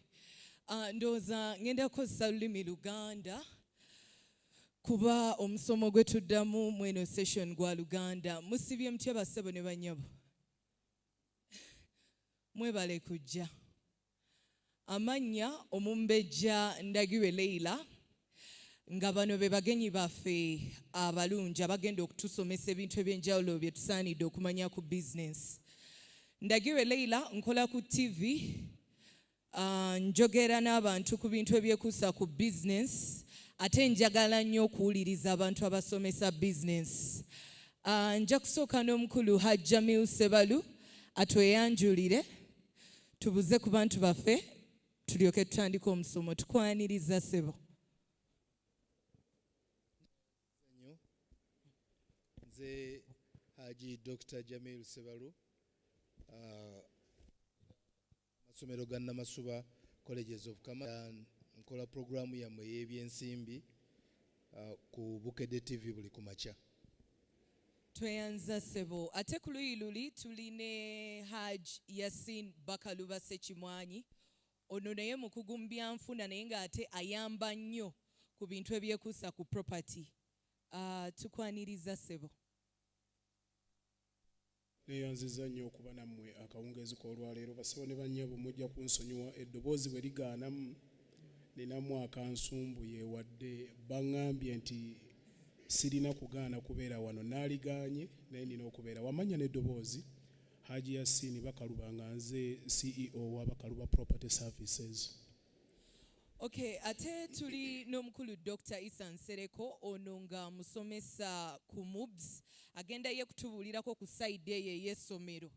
Ndoza ngenda kozesa lulimi Luganda kuba omusomo gwe tuddamu mweno session gwa Luganda. Musibye mutya bassebo ne banyabo? Mwebale kujja. Amanya omumbejja Ndagirwe Leila nga bano be bagenyi baffe abalungi abagenda okutusomesa ebintu ebyenjawulo bye tusaanidde okumanya ku business. Ndagirwe Leila nkola ku TV, njogera n'abantu ku bintu ebyekuusa ku business, ate njagala nnyo okuwuliriza abantu abasomesa business. Nja kusooka n'omukulu Hajjamiu Sebalu atweyanjulire tubuze ku bantu baffe tulyoke tutandika omusomo. Tukwaniriza ssebo. Nze Haji Dr. Jamil Sebalu, masomero ga Namasuba Colleges of Commerce, nkola programu yammwe y'ebyensimbi ku Bukedde TV buli kumakya. Tweyanza ssebo. Ate ku luyi luli tuline Haji Yasin Bakaluba Sekimwanyi. Ono naye mukugu mu byanfuna naye ng'ate ayamba nnyo ku bintu ebyekuusa ku property. Tukwaniriza ssebo. Neyanziza nnyo okuba nammwe akawungeezi k'olwaleero. Bassebo ne bannyabo mujja kunsonyiwa eddoboozi bwe ligaanamu ninamu akansumbuye wadde baŋŋambye nti sirina kugaana kubeera wano. Naaligaanye naye nina okubeera. Wamanya n'eddoboozi Haji Yasin Bakaluba nga nze CEO wa Bakaluba Property Services. Okay, ate tuli n'omukulu Dr. Isa Nsereko, ono nga musomesa ku MUBS. Agenda ye kutubuulirako ku side eyo ey'essomero.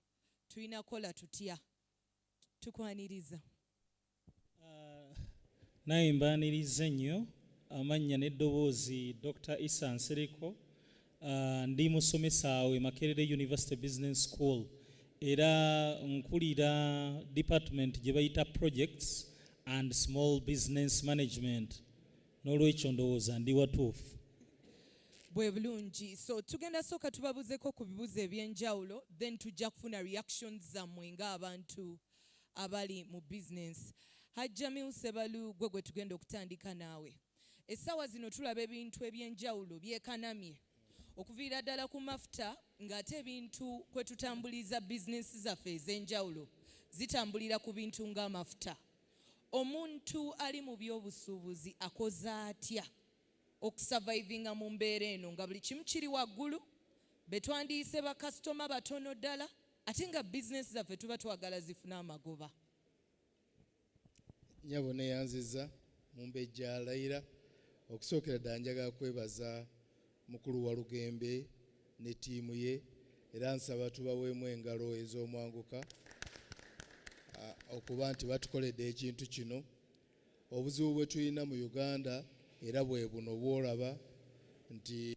Tulina kola tutya? Tukwaniriza. Naye mbaaniriza nnyo. Amannya n'eddoboozi Dr. Isa Nsereko. Ndi musomesa we Makerere University Business School. Era nkulira department gye bayita projects and small business management. N'olwekyo ndowooza ndi watuufu. Bwe bulungi. So tugenda sooka tubabuzeeko ku bibuuzo ebyenjawulo, then tujja kufuna reactions zammwe ng'abantu abali mu business. Hajjamiu Sebalu gwe tugenda okutandika naawe. Essaawa zino tulaba ebintu ebyenjawulo byekanamye. Okuviira ddala ku mafuta ng'ate ebintu kwe tutambuliza business zaffe ez'enjawulo zitambulira ku bintu ng'amafuta. Omuntu ali mu by'obusuubuzi akoze atya okusurvivinga mu mbeera eno nga buli kimu kiri waggulu, be twandiyise bakasitoma batono ddala ate nga business zaffe tuba twagala zifune amagoba? nyabo neyanziza mumbejja alayira okusookera ddala njagala kwebaza mukulu wa Lugembe ne ttiimu ye era nsaba tubaweemu engalo ez'omwanguka okuba nti batukoledde ekintu kino. Obuzibu bwe tulina mu Uganda era bwe buno bw'olaba nti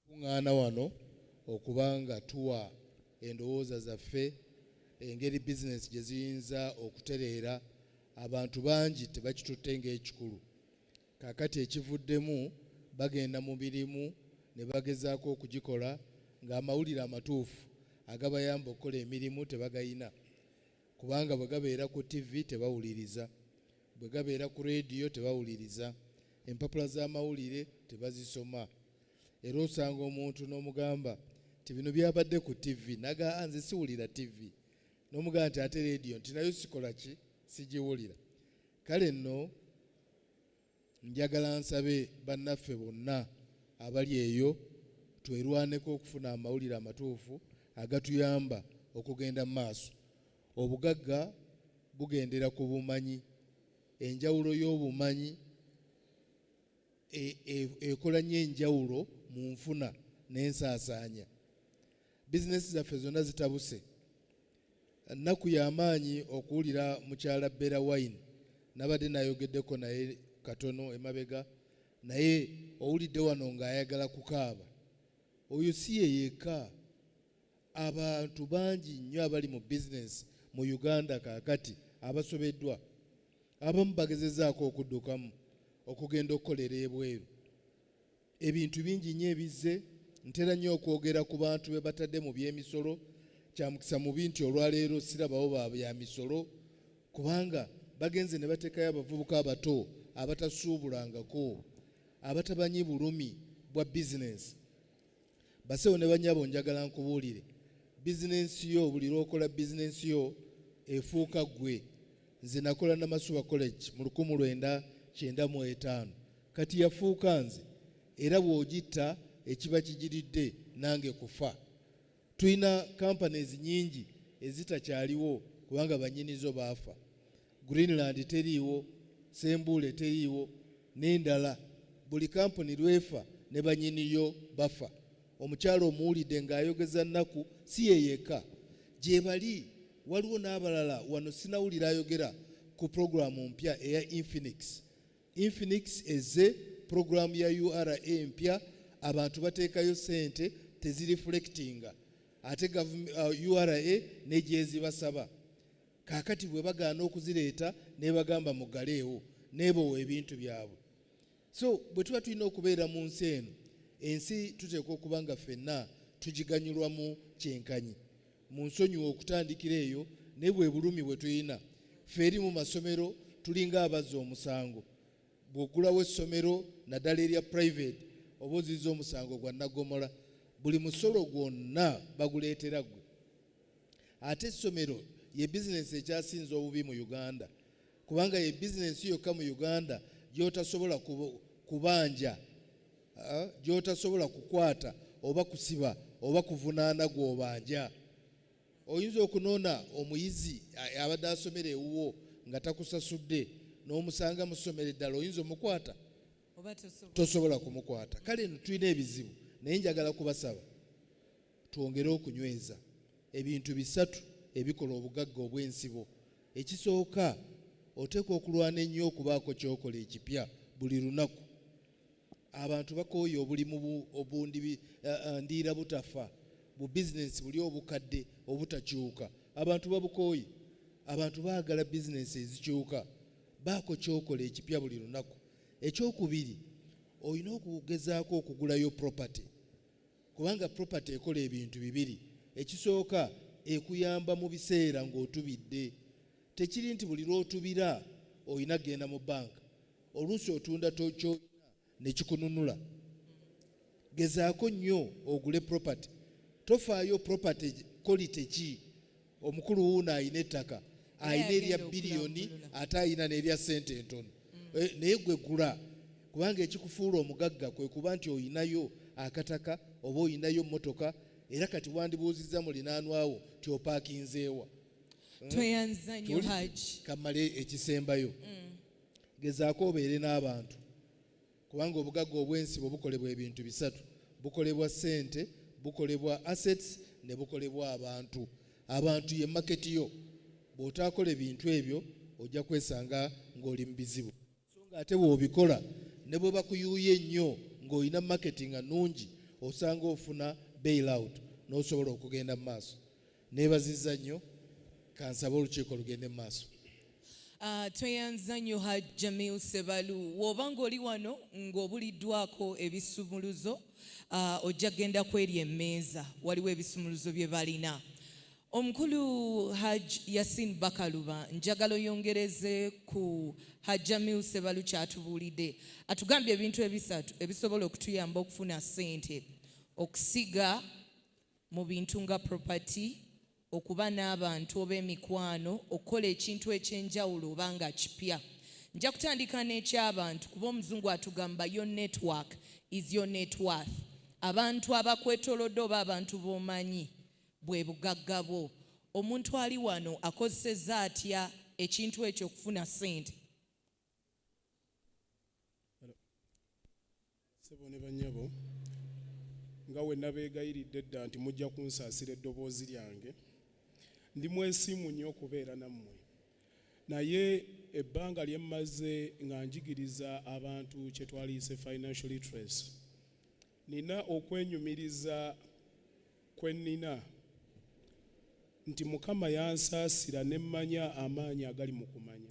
kuŋŋaana wano okuba nga tuwa endowooza zaffe engeri bizinesi gye ziyinza okutereera. Abantu bangi tebakitutte ng'ekikulu. Kaakati ekivuddemu bagenda mu mirimu ne bagezaako okugikola ng'amawulire amatuufu agabayamba okukola emirimu tebagayina, kubanga bwe gabeera ku TV tebawuliriza, bwe gabeera ku leediyo tebawuliriza, empapula z'amawulire tebazisoma. Era osanga omuntu n'omugamba nti bino byabadde ku TV, naga nze siwulira TV, n'omugamba nti ate leediyo nti nayo sikola ki, sigiwulira. Kale nno njagala nsabe bannaffe bonna abali eyo twerwaneko okufuna amawulire amatuufu agatuyamba okugenda mu maaso. Obugagga bugendera ku bumanyi, enjawulo y'obumanyi ekola nnyo enjawulo mu nfuna n'ensaasaanya. Bizinesi zaffe zonna zitabuse. Nnaku y'amaanyi okuwulira mukyala Bera Wine, nabadde nayogeddeko naye katono emabega, naye owulidde wano ng'ayagala kukaaba. Oyo si ye yekka, abantu bangi nnyo abali mu bizinesi mu Uganda kaakati abasobeddwa. Abamu bagezezzaako okuddukamu okugenda okukolera ebweru. Ebintu bingi nnyo ebizze. Ntera nnyo okwogera ku bantu be batadde mu by'emisolo. Kyamukisa mubi nti olwaleero sirabawo ba bya misolo, kubanga bagenze ne bateekayo abavubuka abato abatasuubulangako, abatabanyi bulumi bwa bizinesi. Basewo ne bannyabo njagala nkubuulire, bizinesi yo buli lw'okola bizinesi yo efuuka ggwe. Nze nakola Namasuba College mu 1995, kati yafuuka nze, era bw'ogitta ekiba kigiridde nange kufa. Tulina companies nyingi ezitakyaliwo kubanga bannyinizo baafa. Greenland teriiwo, Sembule teriiwo, n'endala. Buli company lwefa ne bannyiniyo bafa. Omukyalo omuwulidde ng'ayogeza nnaku si ye yekka. Gye bali waliwo n'abalala wano sinawulira ayogera ku programu mpya eya Infinix. Infinix ezze programu ya URA empya, abantu bateekayo ssente tezireflectinga. Ate URA n'egyezibasaba. Kaakati bwe bagaana okuzireeta ne bagamba mugaleewo neebowa ebintu byabwe. So bwe tuba tulina okubeera mu nsi eno, ensi tuteekwa okuba nga ffenna tugiganyulwamu kyenkanyi. Mu nsonyiwa okutandikira eyo ne bwe bulumi bwe tulina. Ffe eri mu masomero tulinga abazza omusango. Bw'ogulawo essomero naddala erya private oba ozizza omusango gwa nnagomola, buli musolo gwonna baguleetera ggwe. Ate essomero ye bizinesi ekyasinze obubi mu Uganda, kubanga ye bizinesi yokka mu Uganda gy'otasobola kubanja, gy'otasobola kukwata oba kusiba oba kuvunaana gw'obanja. Oyinza okunoona omuyizi abadde asomera ewuwo nga takusasudde n'omusanga mu ssomero eddala, oyinza omukwata? Tosobola kumukwata. Kale tulina ebizibu, naye njagala kubasaba twongere okunyweza ebintu bisatu ebikola obugagga obw'ensibo. Ekisooka, oteekwa okulwana ennyo okubaako ky'okola ekipya buli lunaku. Abantu bakooye obulimu obundi ndiira butafa, bu bizinesi buli obukadde obutakyuka. Abantu babukooye. Abantu baagala bizinesi ezikyuka. Baako ky'okola ekipya buli lunaku. Ekyokubiri, olina okugezaako okugulayo property, kubanga property ekola ebintu bibiri. Ekisooka, ekuyamba mu biseera ng'otubidde. Tekiri nti buli lw'otubira olina genda mu banka. Oluusi otunda ky'olina ne kikununula. Gezaako nnyo ogule property. Tofaayo property quality ki. Omukulu wuuno ayina ettaka, ayina erya biliyoni ate ayina n'erya ssente entono. Naye gwe gula, kubanga ekikufuula omugagga kwe kuba nti oyinayo akataka oba oyinayo mmotoka, era kati wandibuuzizza mulinaanwawo ti opaakinzeewa. Tweyanza nnyo Haji. Kamale ekisembayo. Gezaako obeere n'abantu. Kubanga obugagga obwensi bukolebwa ebintu bisatu. Bukolebwa ssente, bukolebwa assets, ne bukolebwa abantu. Abantu ye market yo. Bw'otaakola ebintu ebyo ojja kwesanga ng'oli mu bizibu. So ng'ate bw'obikola ne bwe bakuyuuye ennyo ng'olina marketing nnungi osanga ofuna bailout n'osobola okugenda mu maaso. Neebazizza nnyo, kansaba olukiiko lugende mu maaso. Tweyanza nnyo Hajji Jamil Ssebalu. Bw'oba ng'oli wano ng'obuliddwako ebisumuluzo, ojja genda kweri emmeeza, waliwo ebisumuluzo bye balina. Omukulu Hajji Yasin Bakaluba, njagala oyongereze ku Hajji Jamil Ssebalu kyatubuulidde. Atugambye ebintu ebisatu ebisobola okutuyamba okufuna ssente: okusiga mu bintu nga property, okuba n'abantu oba emikwano, okukola ekintu ekyenjawulo oba nga kipya. Nja kutandika n'ekyabantu kuba omuzungu atugamba your network is your net worth. Abantu abakwetolodde oba abantu b'omanyi bwe bugagga bwo. Omuntu ali wano akozesezza atya ekintu ekyo okufuna ssente? Ssebo ne bannyabo, nga we nabeegayiridde dda nti mujja kunsaasira eddoboozi lyange, ndi mwesiimu nnyo okubeera nammwe. Naye ebbanga lye mmaze nga njigiriza abantu kye twaliyise financial literacy, nina okwenyumiriza kwe nnina nti Mukama yansaasira ne mmanya amaanyi agali mu kumanya.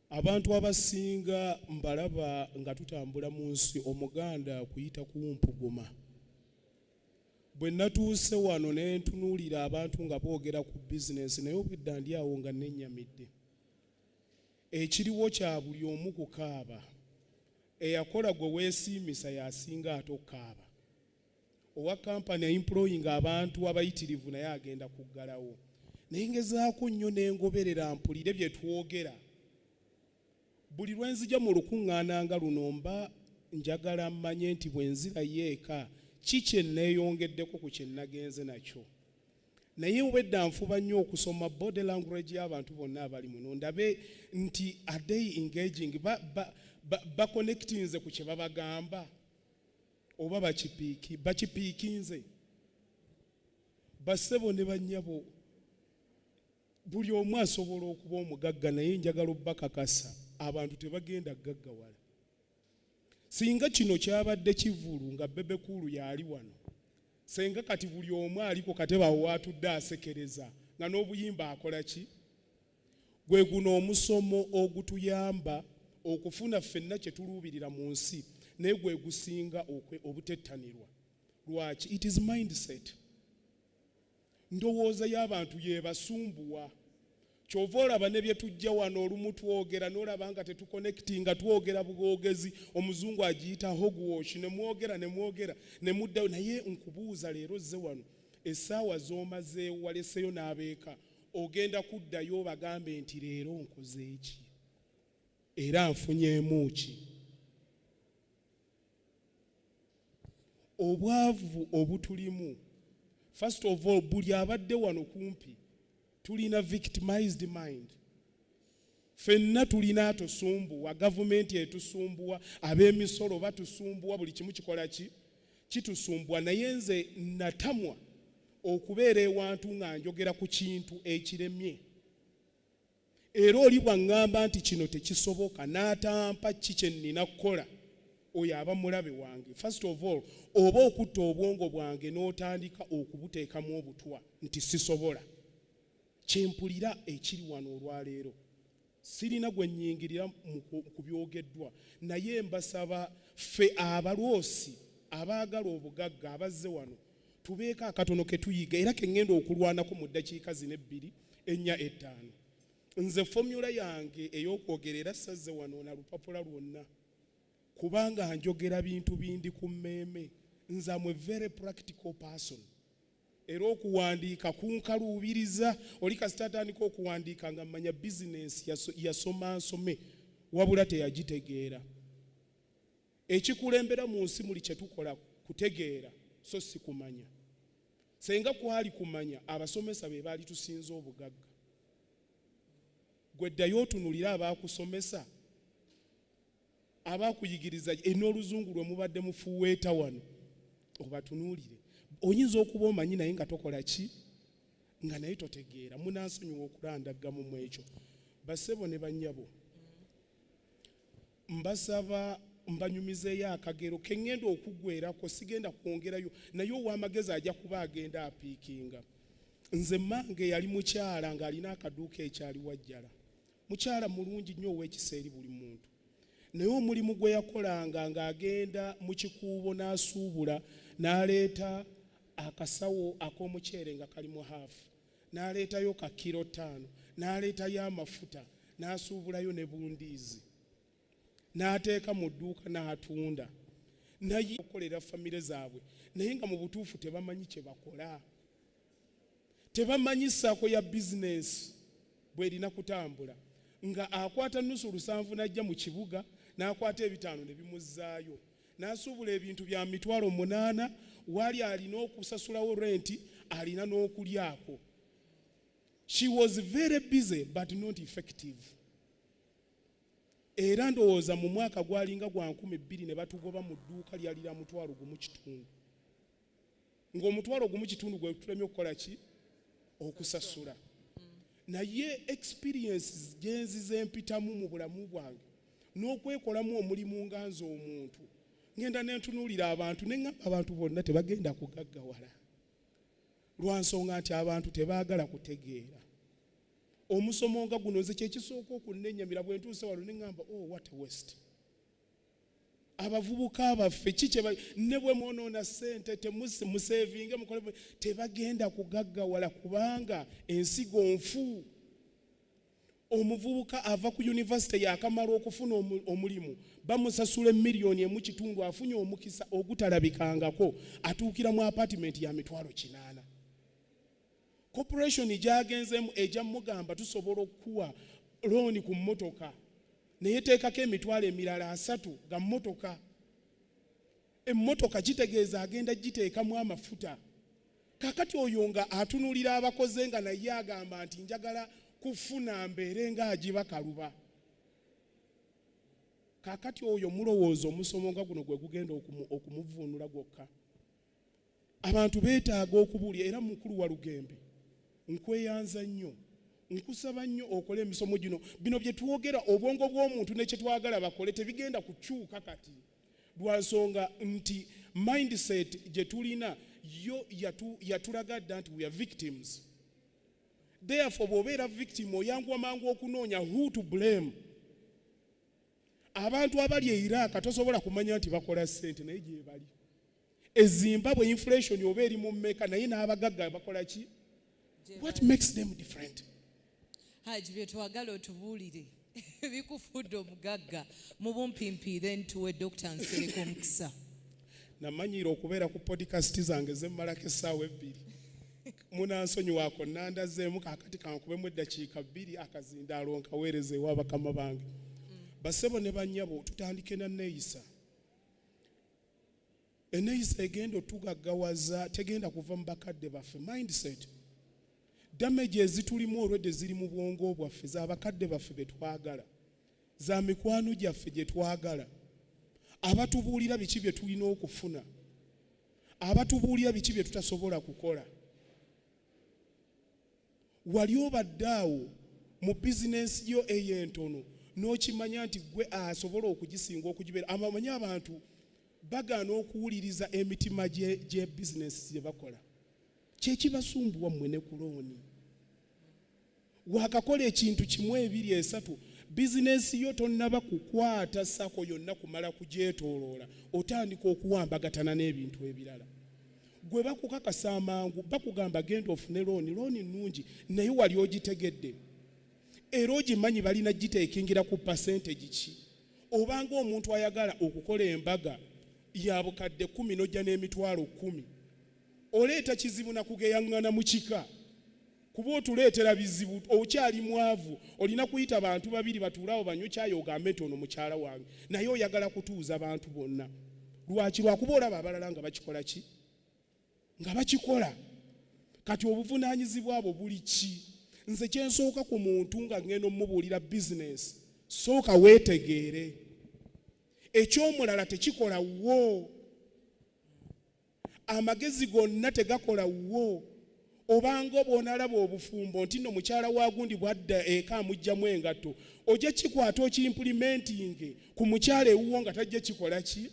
Abantu abasinga mbalaba nga tutambula mu nsi Omuganda kuyita kuwumpuguma. Bwe natuuse wano ne ntunuulira abantu nga boogera ku bizinesi, naye obwedda ndi awo nga nennyamidde. Ekiriwo kya buli omu kukaaba. Eyakola gwe weesiimisa yasinga ate okukaaba. Owa kampani employing abantu abayitirivu naye agenda kuggalawo. Naye ngezaako nnyo n'engoberera mpulire bye twogera. Buli lwe nzija mu lukuŋŋaana nga luno mba njagala mmanye nti bwe nzirayo eka ki kye neeyongeddeko ku kye nagenze nakyo. Naye obwedda nfuba nnyo okusoma body language y'abantu bonna abali muno, ndabe nti are they engaging, connectinze ku kye babagamba oba bakipiikinze. Bassebo ne bannyabo, buli omu asobola okuba omugagga, naye njagala obbakakasa abantu tebagenda gaggawala. Singa kino kyabadde kivulu nga Bebekulu yali wano, senga kati buli omu aliko kateba watudde asekereza nga n'obuyimba akola ki? Gwe guno omusomo ogutuyamba okufuna ffenna kye tuluubirira mu nsi, naye gwe gusinga obutettanirwa. Lwaki? It is mindset. Ndowooza y'abantu yeebasumbuwa. Kyova olaba ne bye tujja wano olumu twogera n'olaba nga tetuconnectinga, twogera bugogezi, omuzungu agiyita hogwash, ne mwogera ne muddayo. Naye nkubuuza leero zze wano, essaawa z'omazeewo waleseyo n'abeeka, ogenda kuddayo bagambe nti leero nkoze eki era nfunyeemu ki? Obwavu obutulimu, first of all, buli abadde wano kumpi tulina victimized mind. Ffenna tulina atusumbuwa, gavumenti etusumbuwa, ab'emisolo batusumbuwa, buli kimu kikola ki? Kitusumbuwa. Naye nze natamwa okubeera ewantu nga njogera ku kintu ekiremye. Era oli bw'aŋŋamba nti kino tekisoboka n'atampa ki kye nnina kukola, oyo aba mulabe wange. First of all, oba okutta obwongo bwange n'otandika okubuteekamu obutwa nti sisobola. Kyempulira ekiri wano olwaleero, sirina gwe nnyingirira ku byogeddwa, naye mbasaba ffe abaloosi abaagala obugagga abazze wano tubeeko akatono ke tuyiga era ke ŋŋenda okulwanako mu ddakiika zino 2, 4, 5. Nze fomula yange ey'okwogerera sazze wano na lupapula lwonna, kubanga njogera bintu bindi ku mmeeme. Nze am a very practical person. Era okuwandiika kunkaluubiriza, oli kasita atandika okuwandiika nga mmanya bizinensi yasoma nsome wabula teyagitegeera. Ekikulembera mu nsi muli kye tukola kutegeera so si kumanya. senga kwali kumanya abasomesa be baali tusinza obugagga. Gwe ddayo otunulira abaakusomesa, abaakuyigiriza n'oluzungu lwe mubadde mufuweeta wano, obatunuulire. Oyinza okuba omanyi naye nga tokola ki, nga naye totegeera. Munansonyiwa okulandaggamu mu ekyo. Bassebo ne bannyabo, mbasaba mbanyumizeeyo akagero ke ŋŋenda okuggwerako, sigenda kwongerayo, naye ow'amagezi ajja kuba agenda apiikinga. Nze mmange yali mukyala ng'alina akaduuka ekyali Wajjala. Mukyala mulungi nnyo ow'ekisa eri buli muntu. Naye omulimu gwe yakolanga ng'agenda mu kikuubo n'asuubula, n'aleeta akasawo ak'omuceere nga kalimu haafu, n'aleetayo ka kilo 5, n'aleetayo amafuta, n'asuubulayo ne bundiizi, n'ateeka mu dduuka n'atunda. Naye okukolera famire zaabwe, naye nga mu butuufu tebamanyi kye bakola. Tebamanyi ssaako ya bizinesi bw'erina kutambula. Nga akwata nusu 7 n'ajja mu kibuga, n'akwata 5 ne bimuzzaayo, n'asuubula ebintu bya 8,000, wali alina okusasulawo renti, alina n'okulyako. She was very busy but not effective. Era ndowooza mu mwaka gwalinga gwa 2000 ne batugoba mu dduuka lyali lya 1,500. Ng'Omutwalo gwe tulemye okukola ki? Okusasula. Naye experiences genzize empitamu mu bulamu bwange, n'okwekolamu omulimu nga nze omuntu, ngenda nentunuulira abantu ne ngamba abantu bonna tebagenda kugaggawala, lwa nsonga nti abantu tebaagala kutegeera. Omusomo nga guno nze kyekisooka okunnenyamira bwe ntuuse wano ne ngamba, oh what a waste. Abavubuka baffe ne bwe mwonoona ssente museevinge mukole, tebagenda kugaggawala kubanga ensigo nfu. Omuvubuka ava ku yunivasite yakamala okufuna omulimu, bamusasula $1.5 afunye omukisa ogutalabikangako, atuukira mu apartment ya $800. Corporation gyagenzemu ejja mugamba tusobola okuwa looni ku mmotoka, naye teekako $300 ga mmotoka. Emmotoka kitegeeza agenda giteekamu amafuta. Kakati oyo nga atunuulira abakoze nga naye agamba nti njagala kufuna mbeere ng'agiba kaluba. Kakati oyo mulowooza omusomo nga guno gwe gugenda okumuvuunula gwokka. Abantu beetaaga okubuulira, era mukulu wa Lugembe, nkweyanza nnyo, nkusaba nnyo okole emisomo gino. Bino bye twogera, obwongo bw'omuntu ne kye twagala bakole tebigenda kukyuka kati, lwa nsonga nti mindset gye tulina yo yatulaga dda nti we are victims. Therefore bw'obeera victim oyanguwa mangu okunoonya who to blame. Abantu abali e Iraq tosobola kumanya nti bakola ssente naye gye bali. E Zimbabwe inflation oba eri mu mmeka naye n'abagagga bakola ki? What makes them different? Haji bye twagala otubuulire bikufudde omugagga mu bumpimpiire ntuwe Dr. Nsereko Mukisa. Namanyiira okubeera ku podcast zange ze mmalako essaawa 2. Munansonyiwaako nandazeemu kaakati kankubemu eddakiika 2 akazindaalo nkaweereze ewa bakama bange. Bassebo ne bannyabo tutandike na neeyisa. Eneeyisa egenda otugaggawaza tegenda kuva mu bakadde baffe. Mindset. Damage ezitulimu olwedde ziri mu bwongo bwaffe, z'abakadde baffe be twagala, za mikwano gyaffe gye twagala, abatubuulira biki bye tulina okufuna, abatubuulira biki bye tutasobola kukola. Wali obadde awo mu bizinensi yo ey'entono n'okimanya nti gwe asobola okugisinga okugibeera. Amanyi abantu bagaana okuwuliriza emitima gye bizinensi gye bakola. Kyekibasumbuwa mmwe ne ku looni. Wakakola ekintu kimu 2 3, bizinensi yo tonnaba kukwata sako yonna kumala kugyetooloola, otandika okuwambagatana n'ebintu ebirala. Gwe bakukakasa amangu, bakugamba genda ofune looni nnungi, naye wali ogitegedde. Era ogimanyi balina giteekingira ku percentage ki. Obanga omuntu ayagala okukola embaga ya bukadde 10 n'ojja n'emitwalo 10, oleeta kizibu na kugeyaŋŋana mu kika. Kuba otuleetera bizibu, okyali mwavu, olina kuyita bantu 2 batuulaawo banywe kyayi ogambe nti ono mukyala wange, naye oyagala kutuuza bantu bonna. Lwaki? Lwakuba olaba abalala nga bakikola ki? Nga bakikola. kati obuvunaanyizibwa abo buli ki? Nze kyensooka ku muntu nga ngenda omubuulira bizinesi, sooka weetegeere. Ekyomulala tekikola wo, amagezi gonna tegakola wo. Obanga bw'onalaba obufumbo nti nno mukyala wa gundi bwadda eka amugjamu engatto, ojja kikwata okimpulimentinge ku mukyala ewuwo nga tajja kikola ki?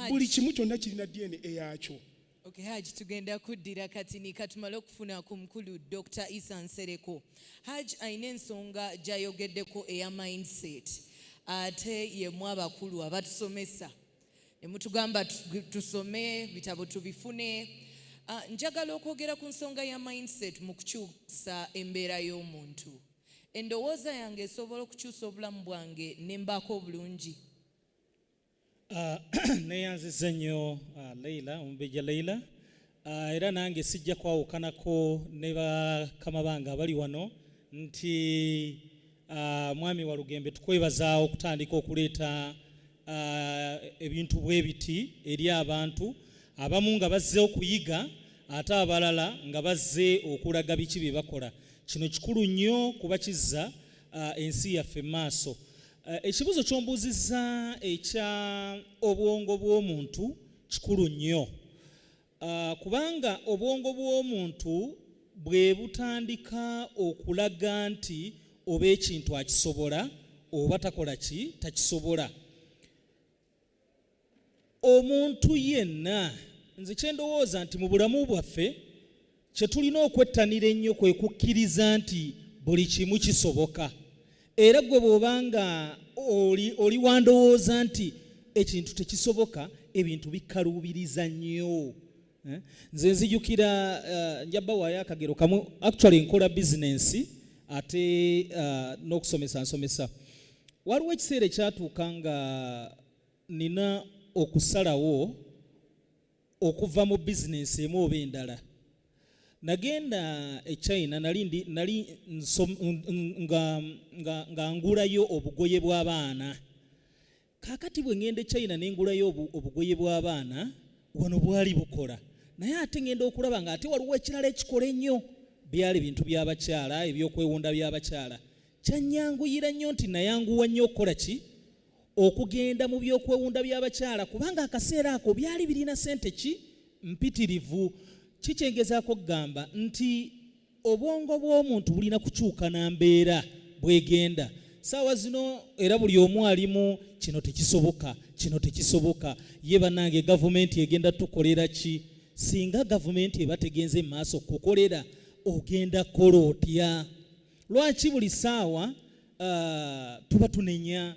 Buli kimu kyonna kirina DNA yakyo. Okay, Haji, tugenda kuddira katini katumale okufuna ku mukulu Dr. Isa Nsereko. Haji ayina ensonga gy'ayogeddeko eya mindset. Ate yemu abakulu abatusomesa. Ne mutugamba tusome, bitabo tubifune. Njagala okwogera ku nsonga ya mindset mu kukyusa embeera y'omuntu. Endowooza yange esobola okukyusa obulamu bwange ne mbaako obulungi. Neyanziza nnyo Leila, Omubeja Leila. Era nange sijja kwawukanako ne bakama bange abali wano nti mwami wa Lugembe tukwebaza okutandika okuleeta ebintu bwe biti eri abantu, abamu nga bazze okuyiga ate abalala nga bazze okulaga biki bye bakola. Kino kikulu nnyo kuba kizza ensi yaffe maaso. Ekibuzo ky'ombuuzizza ekya obwongo bw'omuntu kikulu nnyo, kubanga obwongo bw'omuntu bwe butandika okulaga nti oba ekintu akisobola oba takola ki takisobola. Omuntu yenna, nze kye ndowooza nti mu bulamu bwaffe kye tulina okwettanira ennyo kwe kukkiriza nti buli kimu kisoboka. Era gwe bw'obanga oli wandowooza nti ekintu tekisoboka, ebintu bikaluubiriza nnyo. Nze nzijukira njabba waayo akagero kamu, actually nkola bizinensi ate n'okusomesa nsomesa. Waliwo ekiseera ekyatuuka nga nina okusalawo okuva mu bizinensi emu oba endala. Nagenda e China nali nga ngulayo obugoye bw'abaana. Kaakati bwe ngenda e China ne ngulayo obugoye bw'abaana, wano bwali bukola. Naye ate ngenda okulaba nga ate waliwo ekirala ekikola ennyo, byali bintu by'abakyala, ebyokwewunda by'abakyala. Kyanyanguyira nnyo nti nayanguwa nnyo okukola ki? Okugenda mu byokwewunda by'abakyala, kubanga akaseera ako byali birina ssente ki? Mpitirivu. Kikyengezaako kugamba nti obwongo bw'omuntu bulina kukyuka na mbeera bwegenda. Saawa zino era buli omu alimu kino tekisoboka, kino tekisoboka. Ye bannange gavumenti egenda tukolera ki? Singa gavumenti eba tegenze maaso kukolera, ogenda kola otya? Lwaki buli saawa tuba tunenya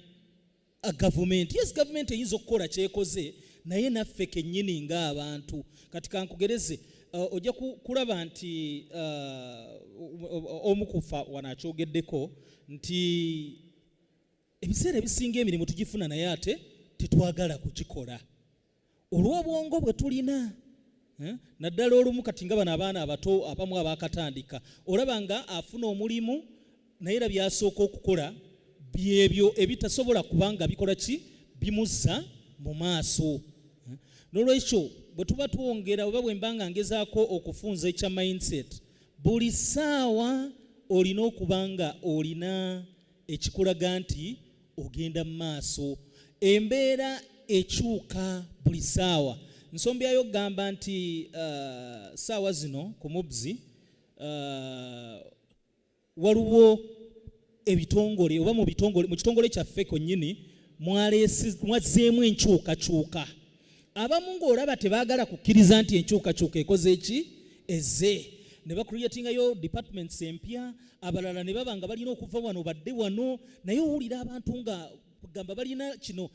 gavumenti? Yes, gavumenti eyinza okukola kyekoze, naye naffe kennyini ng'abantu. Kati kankugereze, ojja kulaba nti omukufa wanakyogeddeko nti ebiseera ebisinga emirimu tugifuna naye ate tetwagala kugikola olw'obwongo bwe tulina. Naddala olumu kati nga bano abaana abato abamu abakatandika, olaba nga afuna omulimu naye era byasooka okukola byebyo ebitasobola kubanga bikola ki? Bimuzza mu maaso. N'olwekyo bwe tuba twongera oba bwe mbanga ngezaako okufunza ekya mindset, buli ssaawa olina okuba nga olina ekikulaga nti ogenda mu maaso. Embeera ekyuka buli ssaawa. Nsombyayo okugamba nti ssaawa zino ku mubzi waliwo ebitongole oba mu kitongole kyaffe kwennyini mwazzeemu enkyukakyuka. Abamu ng'olaba tebaagala kukkiriza nti enkyukakyuka ekoze eki? Ezze. Ne bakuriyatingayo departments empya, abalala ne baba nga balina okuva wano badde wano, naye owulira abantu nga gamba balina kino,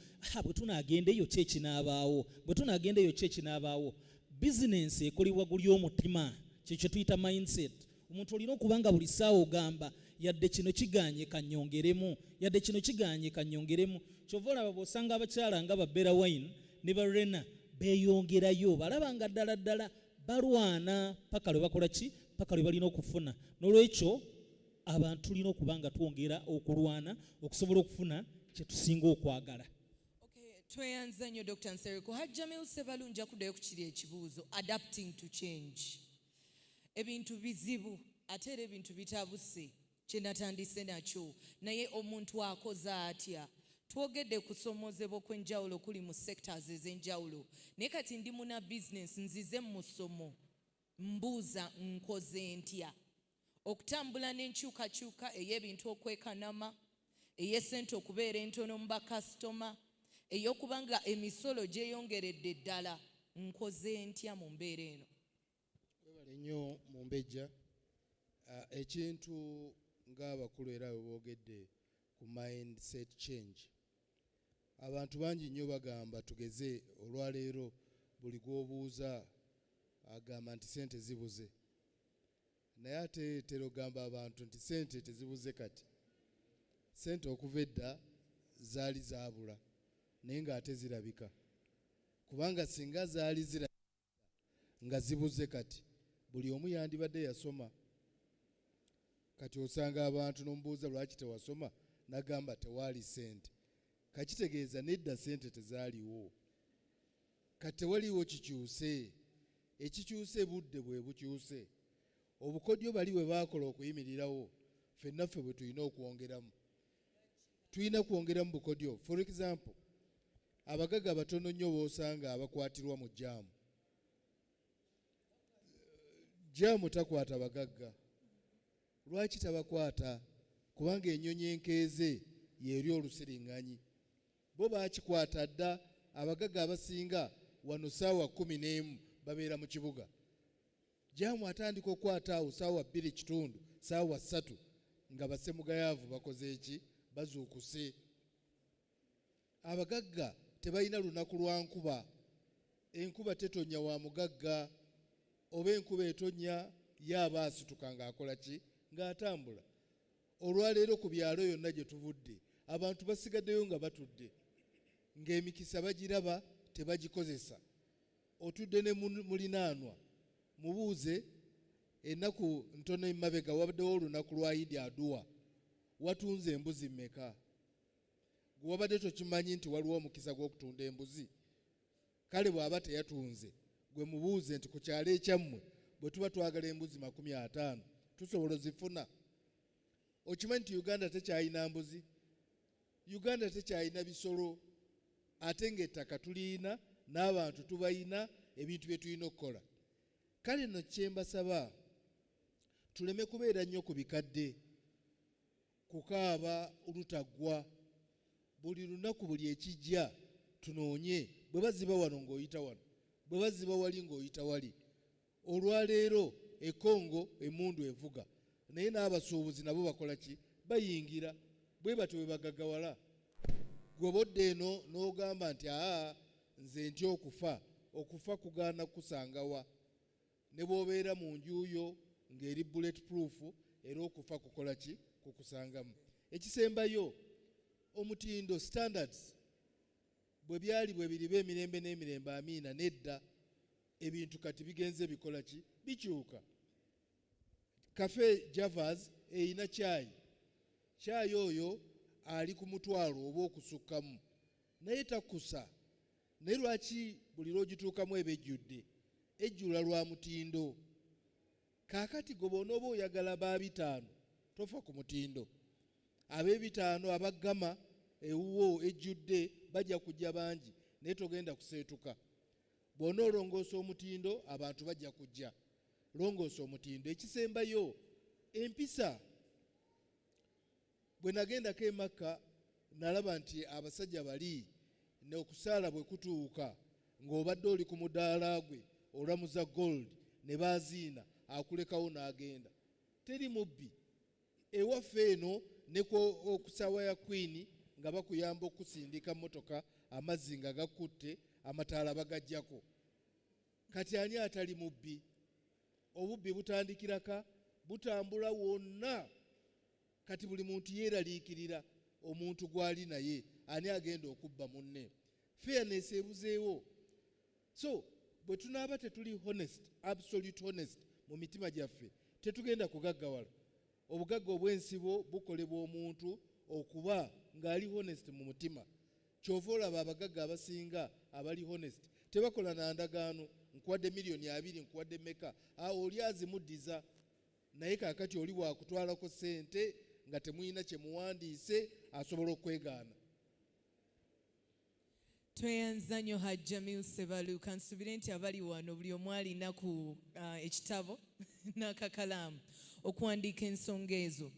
bwe tunaagendeyo ki ekinaabaawo, bwe tunaagendeyo ki ekinaabaawo. Bizinensi ekolebwa guli omutima, kyekyo tuyita mindset. Omuntu olina okuba nga buli ssaawa ogamba yadde kino kiganye kannyongeremu, yadde kino kiganye kannyongeremu. Kyova olaba bw'osanga abakyala nga babbera wine ne barena beeyongerayo, balaba nga ddala ddala balwana paka lwe bakola ki? Paka lwe balina okufuna. N'olwekyo abantu tulina okuba nga twongera okulwana okusobola okufuna kye tusinga okwagala. Tweyanza nnyo Dr. Nsereko. Hajjameu Ssebalu nja kuddayo ku kiri ekibuuzo, adapting to change. ebintu bizibu ate era ebintu bitabuse kye natandise nakyo naye omuntu akoze atya. Twogedde kusomozebwa kw'enjawulo kuli mu sectors ez'enjawulo naye kati ndi muna business nzize mu musomo mbuuza nkoze ntya okutambula n'enkyukakyuka ey'ebintu okwekanama ey'essente okubeera entono mu bakasitoma ey'okubanga emisolo gyeyongeredde ddala nkoze ntya mu mbeera eno. Webale nnyo mu mbejja ekintu ng'abakulu era bwe boogedde ku mindset change. Abantu bangi nnyo bagamba tugeze olwaleero buli gw'obuuza agamba nti sente zibuze naye ate terogamba abantu nti sente tezibuze kati. Sente okuva edda zaali zaabula naye ng'ate zirabika kubanga singa zaali zirabika nga zibuze kati buli omu yandibadde yasoma. Kati osanga abantu n'omubuuza lwaki tewasoma n'agamba tewaali sente. Kakitegeeza nedda sente tezaaliwo. Kati tewaliwo kikyuse. Ekikyuse budde bwe bukyuse. Obukodyo bali bwe baakola okuyimirirawo ffennaffe bwe tulina okwongeramu. Tulina kwongeramu bukodyo. For example, abagaga batono nnyo boosanga abakwatirwa mu jaamu. Jaamu takwata bagagga. Lwaki tabakwata? Kubanga ennyonyi enkeeze y'eri olusiriŋŋanyi. Bo baakikwata dda. Abagaga abasinga wano ssaawa 11 babeera mu kibuga. Jaamu atandika okukwata awo ssaawa 2:30 ssaawa 3 nga bassemugayaavu bakoze eki? Bazuukuse. Abagagga tebalina lunaku lwa nkuba. Enkuba tetonya wa mugagga oba enkuba etonya yaaba asituka ng'akola ki? Ng'atambula. Olwaleero ku byalo yonna gye tuvudde abantu basigaddeyo nga batudde ng'emikisa bagiraba tebagikozesa. Otudde ne mulinaanwa mubuuze ennaku ntono emabega wabaddewo olunaku lwa Idi Adua watunze embuzi mmeka? Gwe wabadde tokimanyi nti waliwo omukisa gw'okutunda embuzi? Kale bw'aba teyatunze gwe mubuuze nti ku kyalo ekyammwe bwe tuba twagala embuzi 50 tusobola ozifuna? Okimanyi nti Uganda tekyayina mbuzi? Uganda tekyayina bisolo ate ng'ettaka tulina n'abantu tubayina ebintu bye tulina okukola. Kale nno kye mbasaba tuleme kubeera nnyo ku bikadde kukaaba olutaggwa. Buli lunaku buli ekijja tunoonye. Bwe baziba wano ng'oyita wano, bwe baziba wali ng'oyita wali. Olwaleero ekongo emmundu evuga naye n'abasuubuzi nabo bakola ki? Bayingira. Bwe batyo bwe bagaggawala. Gwobodde eno n'ogamba nti nze ntya okufa. Okufa kugaana kusangawa. Ne bw'obeera mu njuyo ng'eri bullet proof era okufa kukola ki? Kukusangamu. Ekisembayo omutindo standards bwe byali bwe biriba emirembe n'emirembe amiina nedda ebintu kati bigenze bikola ki? Bikyuka. Cafe Javas eyina caayi. Caayi oyo ali ku mutwalo oba okusukkamu naye takusa. Naye lwaki buli lw'ogituukamu eba ejjudde? Ejjula lwa mutindo. Kaakati gwe bw'onooba oyagala ba 5 tofa ku mutindo. Ab'ebitaano abaggama ewuwo ejjudde bajja kujja bangi naye togenda kuseetuka. Bw'onoolongoosa omutindo abantu bajja kujja. Longoosa omutindo. Ekisembayo empisa. Bwe nagendako e Makka nalaba nti abasajja bali n'okusaala bwe kutuuka ng'obadde oli ku mudaala gwe olamuza gold ne baaziina akulekawo n'agenda. Teri mubbi. Ewaffe eno ne okusaawa ya Queen nga bakuyamba okusindika motoka amazzi nga gakutte amataala bagajjako. Kati ani atali mubbi? Obubbi butandikiraka butambula wonna. Kati buli muntu yeeraliikirira omuntu gw'ali naye ani agenda okubba munne. Fairness ebuzeewo. So bwe tunaaba tetuli honest, absolute honest mu mitima gyaffe tetugenda kugaggawala. Obugagga obw'ensibo bukolebwa omuntu okuba ng'ali honest mu mutima. Kyova olaba abagagga abasinga abali honest tebakola na ndagaano nkuwadde miliyoni 2 nkuwadde meka oli azimuddiza naye kaakati oli wakutwalako ssente nga temuyina kye muwandiise asobola okwegaana. Tweyanza nnyo Hajjamiu Ssebalu, kansubire nti abali wano buli omu alina ku ekitabo n'akakalaamu okuwandiika ensonga ezo.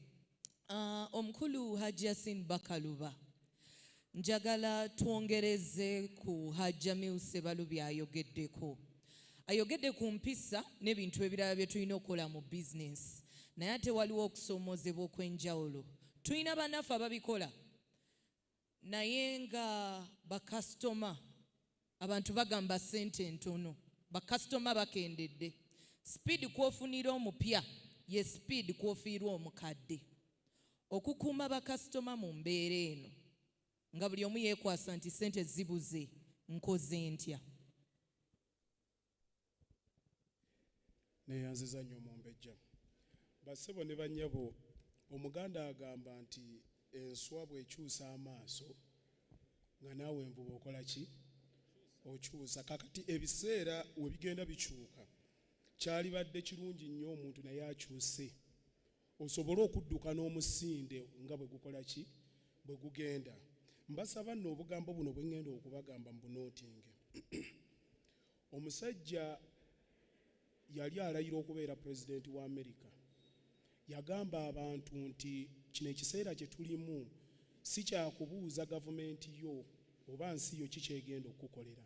Omukulu Hajji Yasin Bakaluba, njagala twongereze ku Hajjamiu Ssebalu by'ayogeddeko. Ayogedde ku mpisa n'ebintu ebirala bye tulina okukola mu bizinesi, naye ate waliwo okusoomoozebwa okw'enjawulo. Tulina bannaffe ababikola naye nga bakasitoma, abantu bagamba ssente ntono, bakasitoma bakendedde. Sipiidi kwofunira omupya ye sipiidi kwofiirwa omukadde. Okukuuma bakasitoma mu mbeera eno nga buli omu yeekwasa nti ssente zibuze, nkoze ntya? Neyanziza nnyo Mumbejja. Bassebo ne bannyabo, Omuganda agamba nti enswa bw'ekyusa amaaso nga naawe envuba okola ki? Okyusa. Kakati ebiseera we bigenda bikyuka, kyalibadde kirungi nnyo omuntu naye akyuse, osobole okudduka n'omusinde nga bwe gukola ki? Bwe gugenda. Mbasaba nno obugambo buno bwe ngenda okubagamba mbunootinge. Omusajja yali alayira okubeera pulezidenti wa Amerika. Yagamba abantu nti kino ekiseera kye tulimu si kyakubuuza gavumenti yo oba nsi yo kikyegenda okukolera.